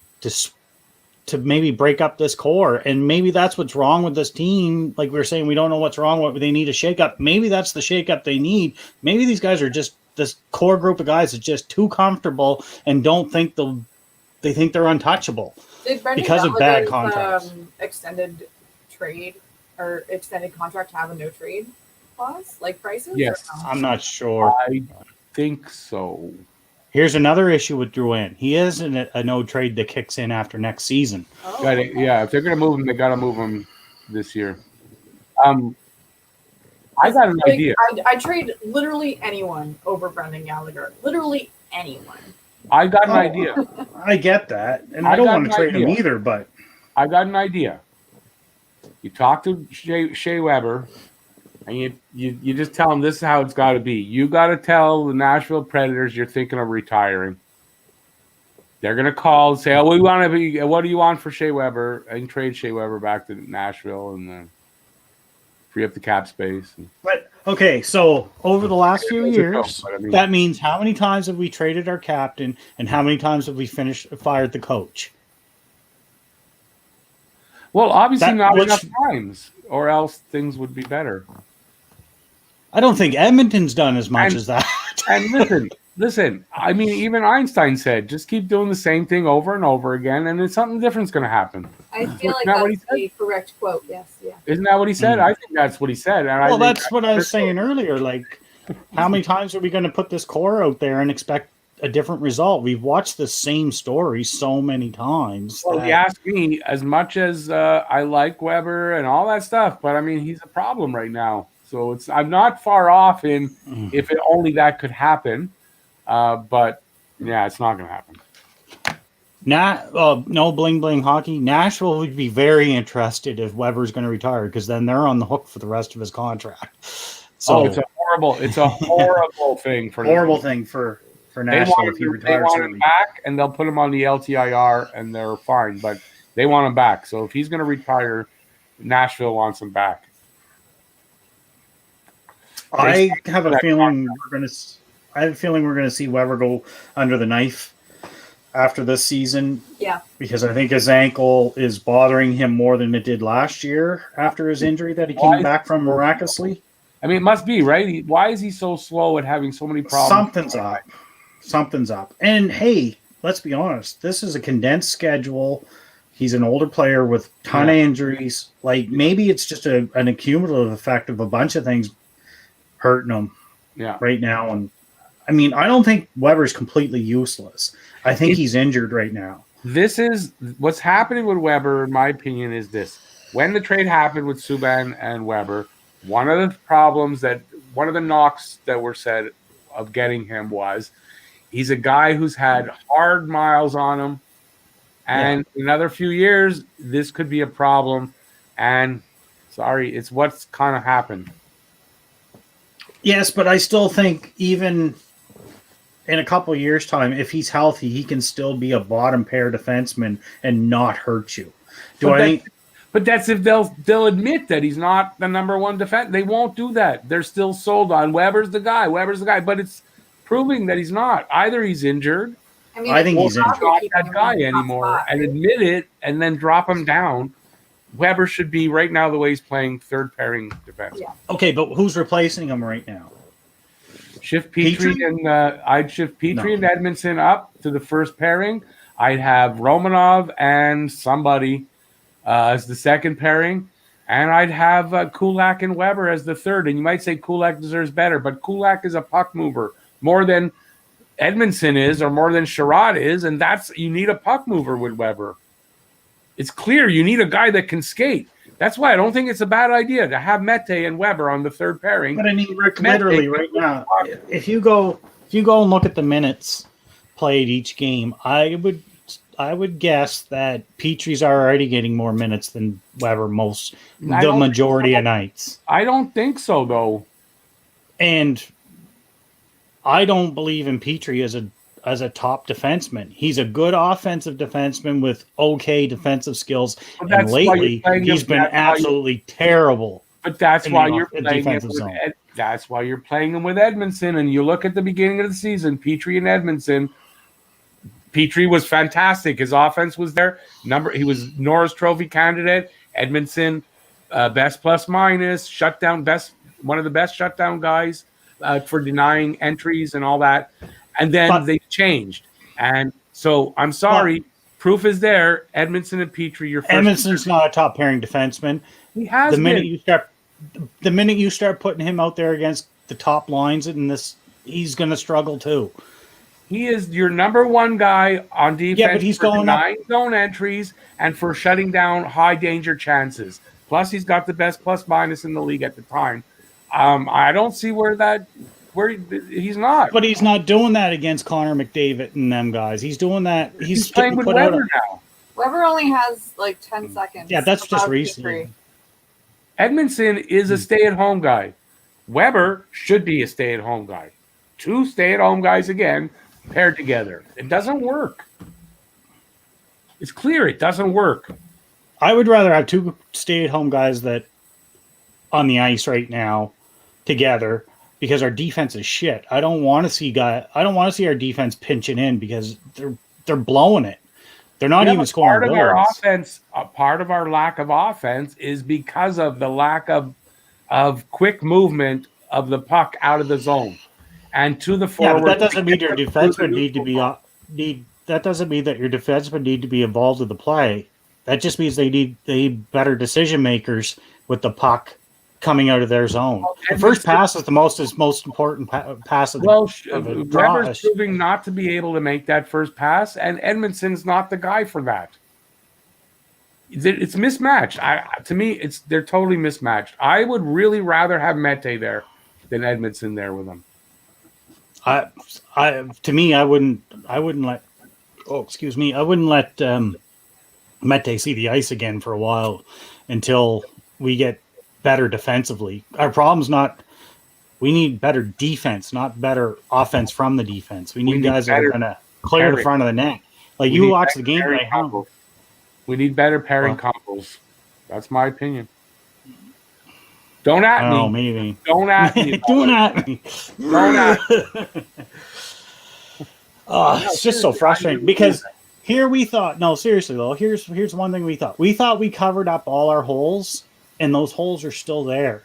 maybe break up this core, and maybe that's what's wrong with this team. Like we were saying, we don't know what's wrong. What they need a shakeup. Maybe that's the shakeup they need. Maybe these guys are just this core group of guys is just too comfortable and don't think they think they're untouchable because of bad contracts. Extended trade or extended contract have a no trade clause like prices? Yes, I'm not sure. I think so. Here's another issue with Drouin. He is a no trade that kicks in after next season. Oh, yeah, if they're going to move him, they got to move him this year. I got an idea. I trade literally anyone over Brendan Gallagher. Literally anyone. I got an idea. I get that, and I don't want to trade him either. But I got an idea. You talk to Shea Weber, and you just tell him this is how it's got to be. You got to tell the Nashville Predators you're thinking of retiring. They're gonna call and say, "Oh, we want to be. What do you want for Shea Weber?" And trade Shea Weber back to Nashville, and then free up the cap space. But okay, so over the last few years, that means how many times have we traded our captain, and how many times have we fired the coach? Well, obviously not enough times, or else things would be better. I don't think Edmonton's done as much as that. And listen. I mean, even Einstein said, just keep doing the same thing over and over again, and then something different's going to happen. I feel like that's the correct quote. Yes, yeah. Isn't that what he said? I think that's what he said. And that's what I was saying earlier. Like, how many times are we going to put this core out there and expect a different result? We've watched the same story so many times. Well, you ask me, as much as I like Weber and all that stuff, but I mean, he's a problem right now. So I'm not far off in if only that could happen. But yeah, it's not going to happen. No bling bling hockey. Nashville would be very interested if Weber's going to retire, because then they're on the hook for the rest of his contract. So it's a horrible thing for Nashville if he retires. They want him back, and they'll put him on the LTIR, and they're fine. But they want him back. So if he's going to retire, Nashville wants him back. I have a feeling we're going to see Weber go under the knife after this season. Yeah. Because I think his ankle is bothering him more than it did last year after his injury that he came back from miraculously. I mean, it must be, right? Why is he so slow at having so many problems? Something's up. And hey, let's be honest. This is a condensed schedule. He's an older player with a ton of injuries. Like, maybe it's just an accumulative effect of a bunch of things hurting him right now. And I mean, I don't think Weber's completely useless. I think he's injured right now. This is what's happening with Weber, in my opinion, is this. When the trade happened with Subban and Weber, one of the knocks that were said of getting him was he's a guy who's had hard miles on him. And in another few years, this could be a problem. And it's what's kind of happened. Yes, but I still think even in a couple of years' time, if he's healthy, he can still be a bottom pair defenseman and not hurt you. But that's if they'll admit that he's not the number one defense. They won't do that. They're still sold on Weber's the guy. But it's proving that he's not. Either he's injured. I mean, I think he's injured. Not that guy anymore, and admit it, and then drop him down. Weber should be right now the way he's playing third pairing defense. Yeah. Okay, but who's replacing him right now? Shift Petrie and I'd shift Petrie and Edmondson up to the first pairing. I'd have Romanov and somebody as the second pairing, and I'd have Kulak and Weber as the third. And you might say Kulak deserves better, but Kulak is a puck mover more than Edmondson is, or more than Sherrod is, and you need a puck mover with Weber. It's clear you need a guy that can skate. That's why I don't think it's a bad idea to have Mete and Weber on the third pairing. But I mean, Rick, literally right now, if you go and look at the minutes played each game, I would guess that Petrie's already getting more minutes than Weber the majority of nights. I don't think so, though. And I don't believe in Petrie as a top defenseman. He's a good offensive defenseman with okay defensive skills, and lately he's been absolutely terrible. But that's why you're playing him with that's why you're playing him with Edmondson. And you look at the beginning of the season, Petrie and Edmondson. Petrie was fantastic. His offense was there. He was Norris Trophy candidate. Edmondson, best plus minus, shutdown best, one of the best shutdown guys for denying entries and all that. And then they changed. And so I'm sorry, proof is there. Edmondson and Petrie, your first. Edmondson's not a top pairing defenseman. He has the minute you start putting him out there against the top lines in this, he's going to struggle too. He is your number one guy on defense. Yeah, but he's going up zone entries and for shutting down high danger chances. Plus, he's got the best plus minus in the league at the time. I don't see where he's not. But he's not doing that against Connor McDavid and them guys. He's doing that. He's playing with Weber now. Weber only has like 10 seconds. Yeah, that's just recently. Edmondson is a stay-at-home guy. Weber should be a stay-at-home guy. Two stay-at-home guys again paired together. It doesn't work. It's clear it doesn't work. I would rather have two stay-at-home guys that on the ice right now together because our defense is shit. I don't want to see our defense pinching in because they're blowing it. They're not even scoring goals. Our offense, part of our lack of offense is because of the lack of quick movement of the puck out of the zone and to the forward. Yeah, but that doesn't mean your defensemen need to be that doesn't mean that your defensemen need to be involved in the play. That just means they need better decision makers with the puck coming out of their zone. The first pass is the most important pass of the draw. Weber's proving not to be able to make that first pass, and Edmondson's not the guy for that. It's mismatched. To me, they're totally mismatched. I would really rather have Mete there than Edmondson there with him. To me, I wouldn't let. Oh, excuse me. I wouldn't let Mete see the ice again for a while until we get better defensively. Our problem's not. We need better defense, not better offense from the defense. We need guys that are going to clear the front of the net. Like you watch the game right now. We need better pairing combos. That's my opinion. Don't at me. Oh, maybe. Don't at me. Don't at me. Don't at me. Oh, it's just so frustrating because here we thought. No, seriously though. Here's one thing we thought. We thought we covered up all our holes, and those holes are still there.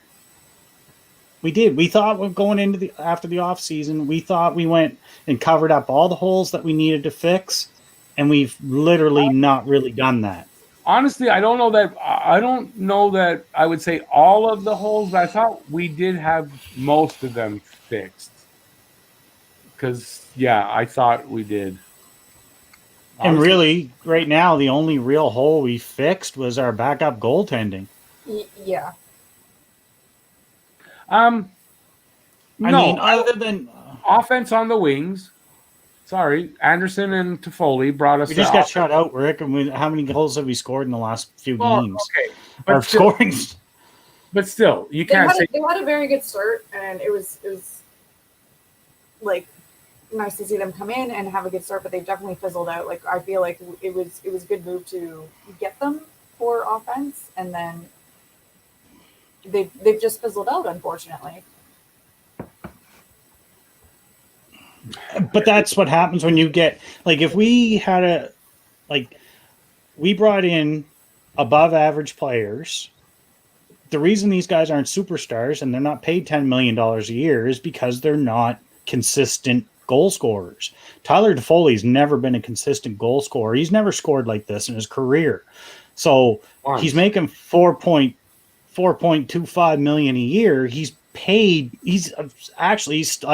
We did. We thought we're going into after the off season. We thought we went and covered up all the holes that we needed to fix, and we've literally not really done that. Honestly, I don't know that I would say all of the holes, but I thought we did have most of them fixed. Because, yeah, I thought we did. And really, right now, the only real hole we fixed was our backup goaltending. Yeah. I mean, other than offense on the wings. Sorry, Anderson and Toffoli brought us. We just got shut out, Rick. And how many goals have we scored in the last few games? Okay, our scoring. But still, you can't say they had a very good start, and it was like nice to see them come in and have a good start. But they definitely fizzled out. Like I feel like it was a good move to get them poor offense, and then they've just fizzled out, unfortunately. But that's what happens when you get like if we had we brought in above average players. The reason these guys aren't superstars and they're not paid $10 million a year is because they're not consistent goal scorers. Tyler Toffoli's never been a consistent goal scorer. He's never scored like this in his career. So he's making $4.25 million a year. He's paid. I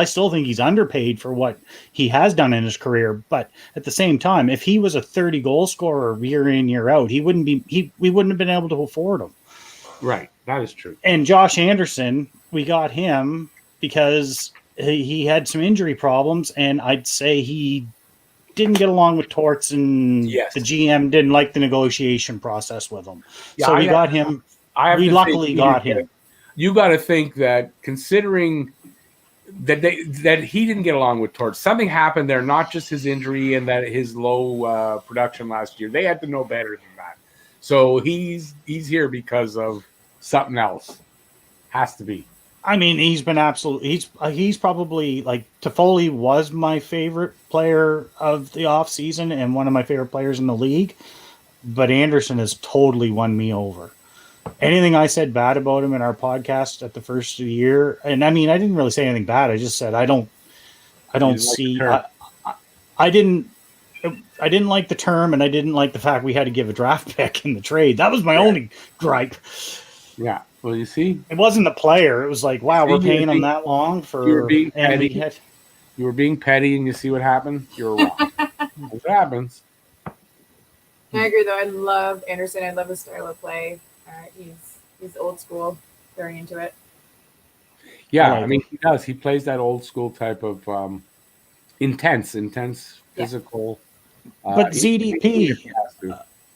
still think he's underpaid for what he has done in his career. But at the same time, if he was a 30 goal scorer year in, year out, we wouldn't have been able to afford him. Right. That is true. And Josh Anderson, we got him because he had some injury problems, and I'd say he didn't get along with Torts, and the GM didn't like the negotiation process with him. Yeah, so we got him. We luckily got him. You got to think that considering that he didn't get along with Torts, something happened there, not just his injury and that his low production last year. They had to know better than that. So he's here because of something else. Has to be. I mean, he's been absolutely. He's probably like Toffoli was my favorite player of the offseason and one of my favorite players in the league. But Anderson has totally won me over. Anything I said bad about him in our podcast at the first of the year, and I mean, I didn't really say anything bad. I just said I don't see. I didn't like the term, and I didn't like the fact we had to give a draft pick in the trade. That was my only gripe. Yeah. Well, you see, it wasn't the player. It was like, wow, we're paying him that long for. You were being petty. You were being petty, and you see what happened. You were wrong. What happens? I agree, though. I love Anderson. I love his style of play. He's old school. Very into it. Yeah, I mean, he does. He plays that old school type of intense, physical. But ZDP,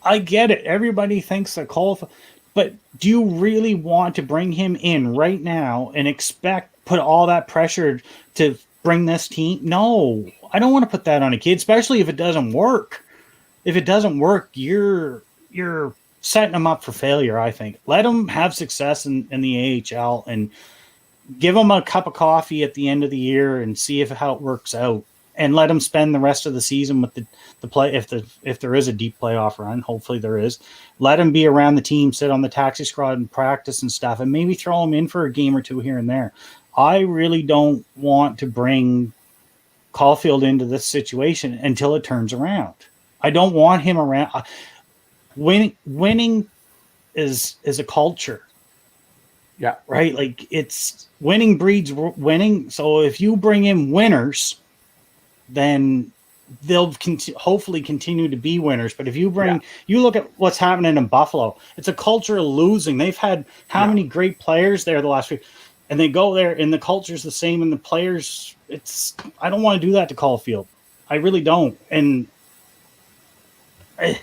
I get it. Everybody thinks that Cole. But do you really want to bring him in right now and put all that pressure to bring this team? No, I don't want to put that on a kid, especially if it doesn't work. If it doesn't work, you're setting him up for failure, I think. Let him have success in the AHL and give him a cup of coffee at the end of the year and see how it works out. And let him spend the rest of the season with the play if there is a deep playoff run. Hopefully there is. Let him be around the team, sit on the taxi squad and practice and stuff, and maybe throw him in for a game or two here and there. I really don't want to bring Caulfield into this situation until it turns around. I don't want him around. Winning is a culture. Yeah. Right? Like it's winning breeds winning. So if you bring in winners, then they'll hopefully continue to be winners. But if you you look at what's happening in Buffalo, it's a culture of losing. They've had how many great players there the last week, and they go there and the culture's the same. And the players, I don't want to do that to Caulfield. I really don't. And I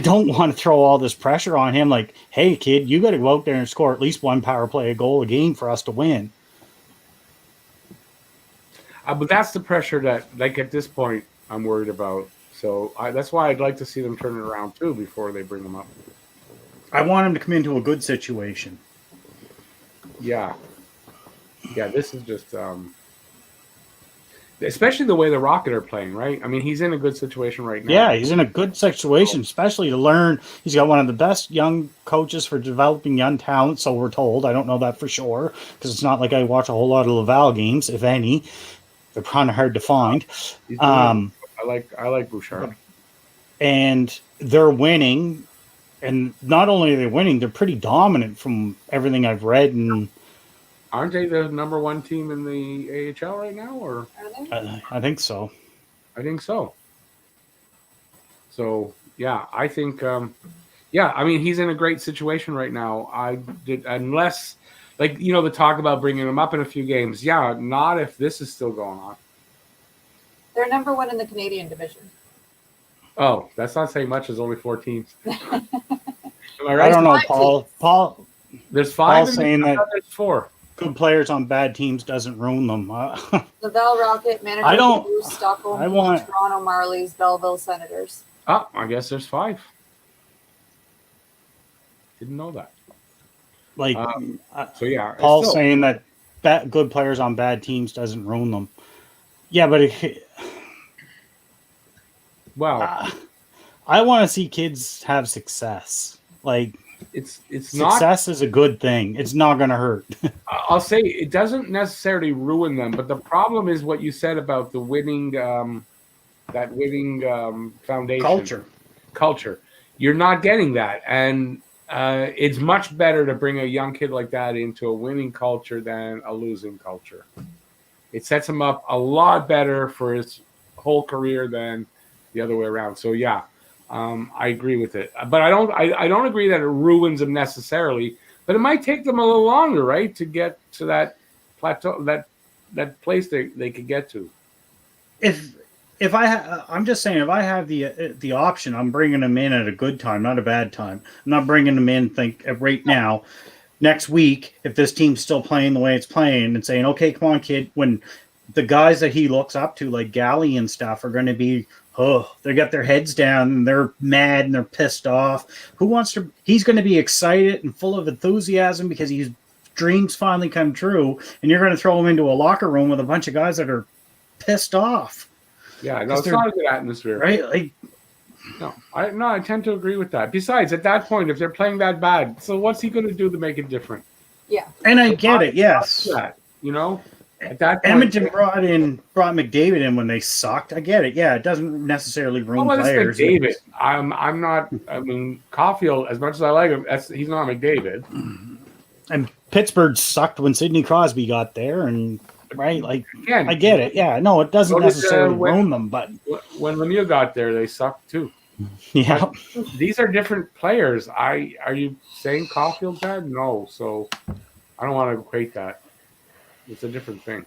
don't want to throw all this pressure on him. Like, hey kid, you got to go out there and score at least one power play, a goal a game for us to win. But that's the pressure that, like, at this point, I'm worried about. So that's why I'd like to see them turn it around, too, before they bring them up. I want him to come into a good situation. Yeah. Yeah, this is just... especially the way the Rocket are playing, right? I mean, he's in a good situation right now. Yeah, he's in a good situation, especially to learn. He's got one of the best young coaches for developing young talent, so we're told. I don't know that for sure, because it's not like I watch a whole lot of Laval games, if any. They're kind of hard to find. I like Bouchard. And they're winning. And not only are they winning, they're pretty dominant from everything I've read. And aren't they the number one team in the AHL right now? Or I think so. I think so. So, yeah, I think, I mean, he's in a great situation right now. Unless... Like, the talk about bringing him up in a few games. Yeah, not if this is still going on. They're number one in the Canadian division. Oh, that's not saying much. There's only 4 teams. Am I right? I don't know, Paul. There's 5. Paul's saying that there's 4. Good players on bad teams doesn't ruin them. Laval Rocket, Manitoba Moose, Stockholm, Toronto Marlies, Belleville Senators. Oh, I guess there's 5. Didn't know that. Like, So yeah, Paul's still, saying that good players on bad teams doesn't ruin them. Yeah, but well, I want to see kids have success. Like, it's not. success is a good thing. It's not going to hurt. I'll say it doesn't necessarily ruin them, but the problem is what you said about the winning, that winning foundation culture. You're not getting that, and it's much better to bring a young kid like that into a winning culture than a losing culture. It sets him up a lot better for his whole career than the other way around. So yeah, I agree with it, but I don't agree that it ruins them necessarily. But it might take them a little longer, right, to get to that plateau, that place they could get to. I'm just saying, if I have the option, I'm bringing them in at a good time, not a bad time. I'm not bringing them in right now, next week, if this team's still playing the way it's playing, and saying, okay, come on, kid. When the guys that he looks up to, like Galley and stuff, are going to be, they got their heads down and they're mad and they're pissed off. He's going to be excited and full of enthusiasm because his dreams finally come true, and you're going to throw him into a locker room with a bunch of guys that are pissed off. Yeah, no, it's not a good atmosphere, right? Like, I tend to agree with that. Besides, at that point, if they're playing that bad, so what's he going to do to make it different? Yeah, and I get it. Yes, at that point, Edmonton brought McDavid in when they sucked. I get it. Yeah, it doesn't necessarily ruin players. McDavid. I'm not. I mean, Caulfield, as much as I like him, he's not McDavid. And Pittsburgh sucked when Sidney Crosby got there, and. Right, like again, I get it. Yeah, no, it doesn't necessarily ruin them, but when Lemieux got there, they sucked too. Yeah, but these are different players. Are you saying Caulfield's bad? No, so I don't want to equate that. It's a different thing.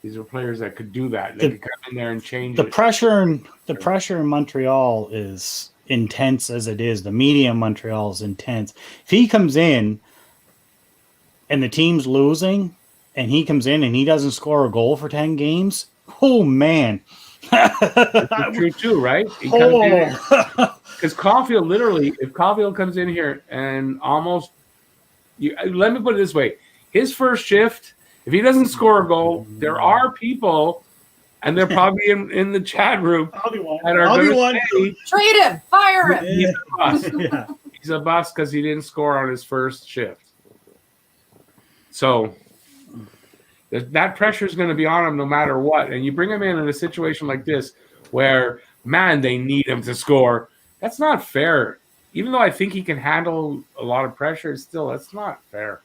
These are players that could do that. They could come in there and change the pressure. The pressure in Montreal is intense as it is. The media in Montreal is intense. If he comes in and the team's losing, and he comes in and he doesn't score a goal for 10 games, oh, man. That's true, too, right? Because Caulfield, literally, if Caulfield comes in here and almost – let me put it this way. His first shift, if he doesn't score a goal, there are people, and they're probably in the chat room, that are going to say – trade him, fire him. He's a bust. Yeah. He's a bust because he didn't score on his first shift. So – that pressure is going to be on him no matter what. And you bring him in a situation like this where, man, they need him to score. That's not fair. Even though I think he can handle a lot of pressure, still, that's not fair.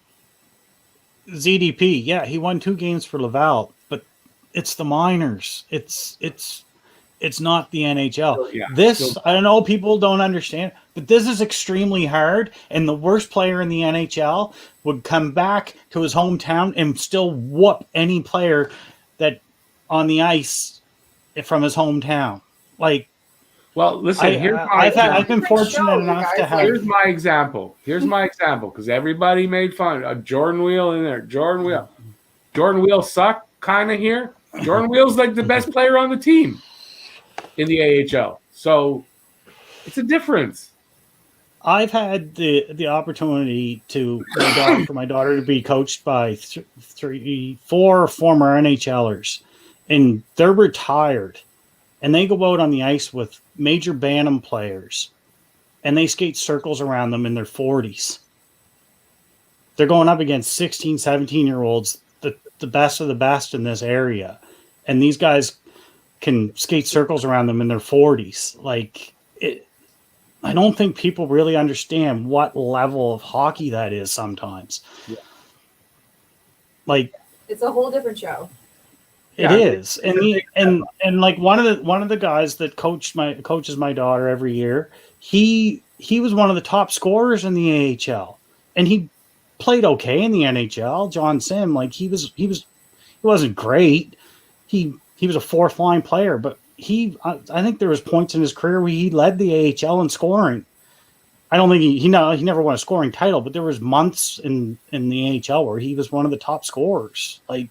ZDP, yeah, he won 2 games for Laval, but it's the minors. It's not the NHL. I know people don't understand, but this is extremely hard, and the worst player in the NHL would come back to his hometown and still whoop any player that on the ice from his hometown. Like, well, listen, I've been fortunate enough to have. Here's my example, because everybody made fun of Jordan Wheel in there. Jordan Wheel sucked kind of here. Jordan Wheel's like the best player on the team in the AHL. So it's a difference. I've had the opportunity for my daughter to be coached by 4 former NHLers, and they're retired, and they go out on the ice with major Bantam players, and they skate circles around them in their 40s. They're going up against 16, 17-year-olds, the best of the best in this area, and these guys can skate circles around them in their 40s. Like, I don't think people really understand what level of hockey that is sometimes. Yeah. Like, it's a whole different show. It is. And like one of the guys that coaches my daughter every year, he was one of the top scorers in the AHL, and he played okay in the NHL. John Sim, like he wasn't great. He was a 4th line player, but I think there was points in his career where he led the AHL in scoring. I don't think he never won a scoring title, but there was months in the AHL where he was one of the top scorers. Like,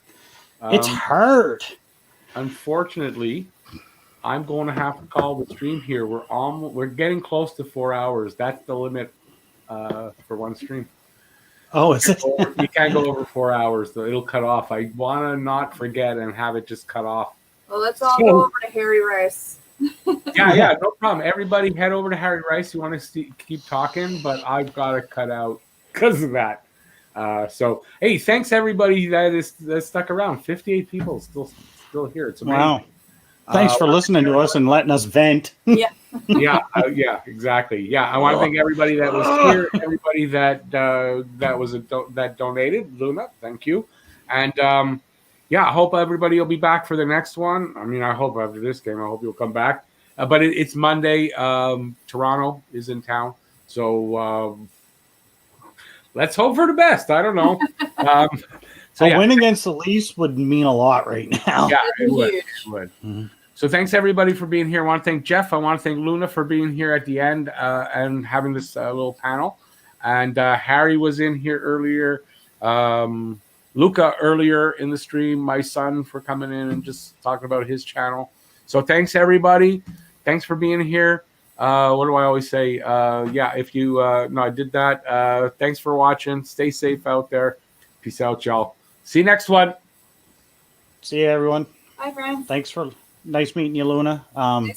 it's hard. Unfortunately, I'm going to have to call the stream here. We're getting close to 4 hours. That's the limit for one stream. Oh, is it? You can't go over 4 hours, though. It'll cut off. I want to not forget and have it just cut off. Well, let's all go over to Harry Rice. Yeah, no problem. Everybody head over to Harry Rice. You want to keep talking, but I've got to cut out because of that. So, hey, thanks everybody that stuck around. 58 people still here. It's amazing. Wow. Thanks for listening to us and letting us vent. Yeah. Yeah, exactly. Yeah, I want to thank everybody that was here, everybody that that donated. Luna, thank you, and I hope everybody will be back for the next one. I mean, I hope after this game, I hope you'll come back. But it's Monday. Toronto is in town, so let's hope for the best. I don't know. A win against the Leafs would mean a lot right now. Yeah, it would. Mm-hmm. So thanks everybody for being here. I want to thank Jeff. I want to thank Luna for being here at the end and having this little panel. And Harry was in here earlier. Luca earlier in the stream. My son for coming in and just talking about his channel. So thanks everybody. Thanks for being here. What do I always say? If you I did that. Thanks for watching. Stay safe out there. Peace out, y'all. See you next one. See you, everyone. Bye, friends. Thanks for nice meeting you, Luna. Nice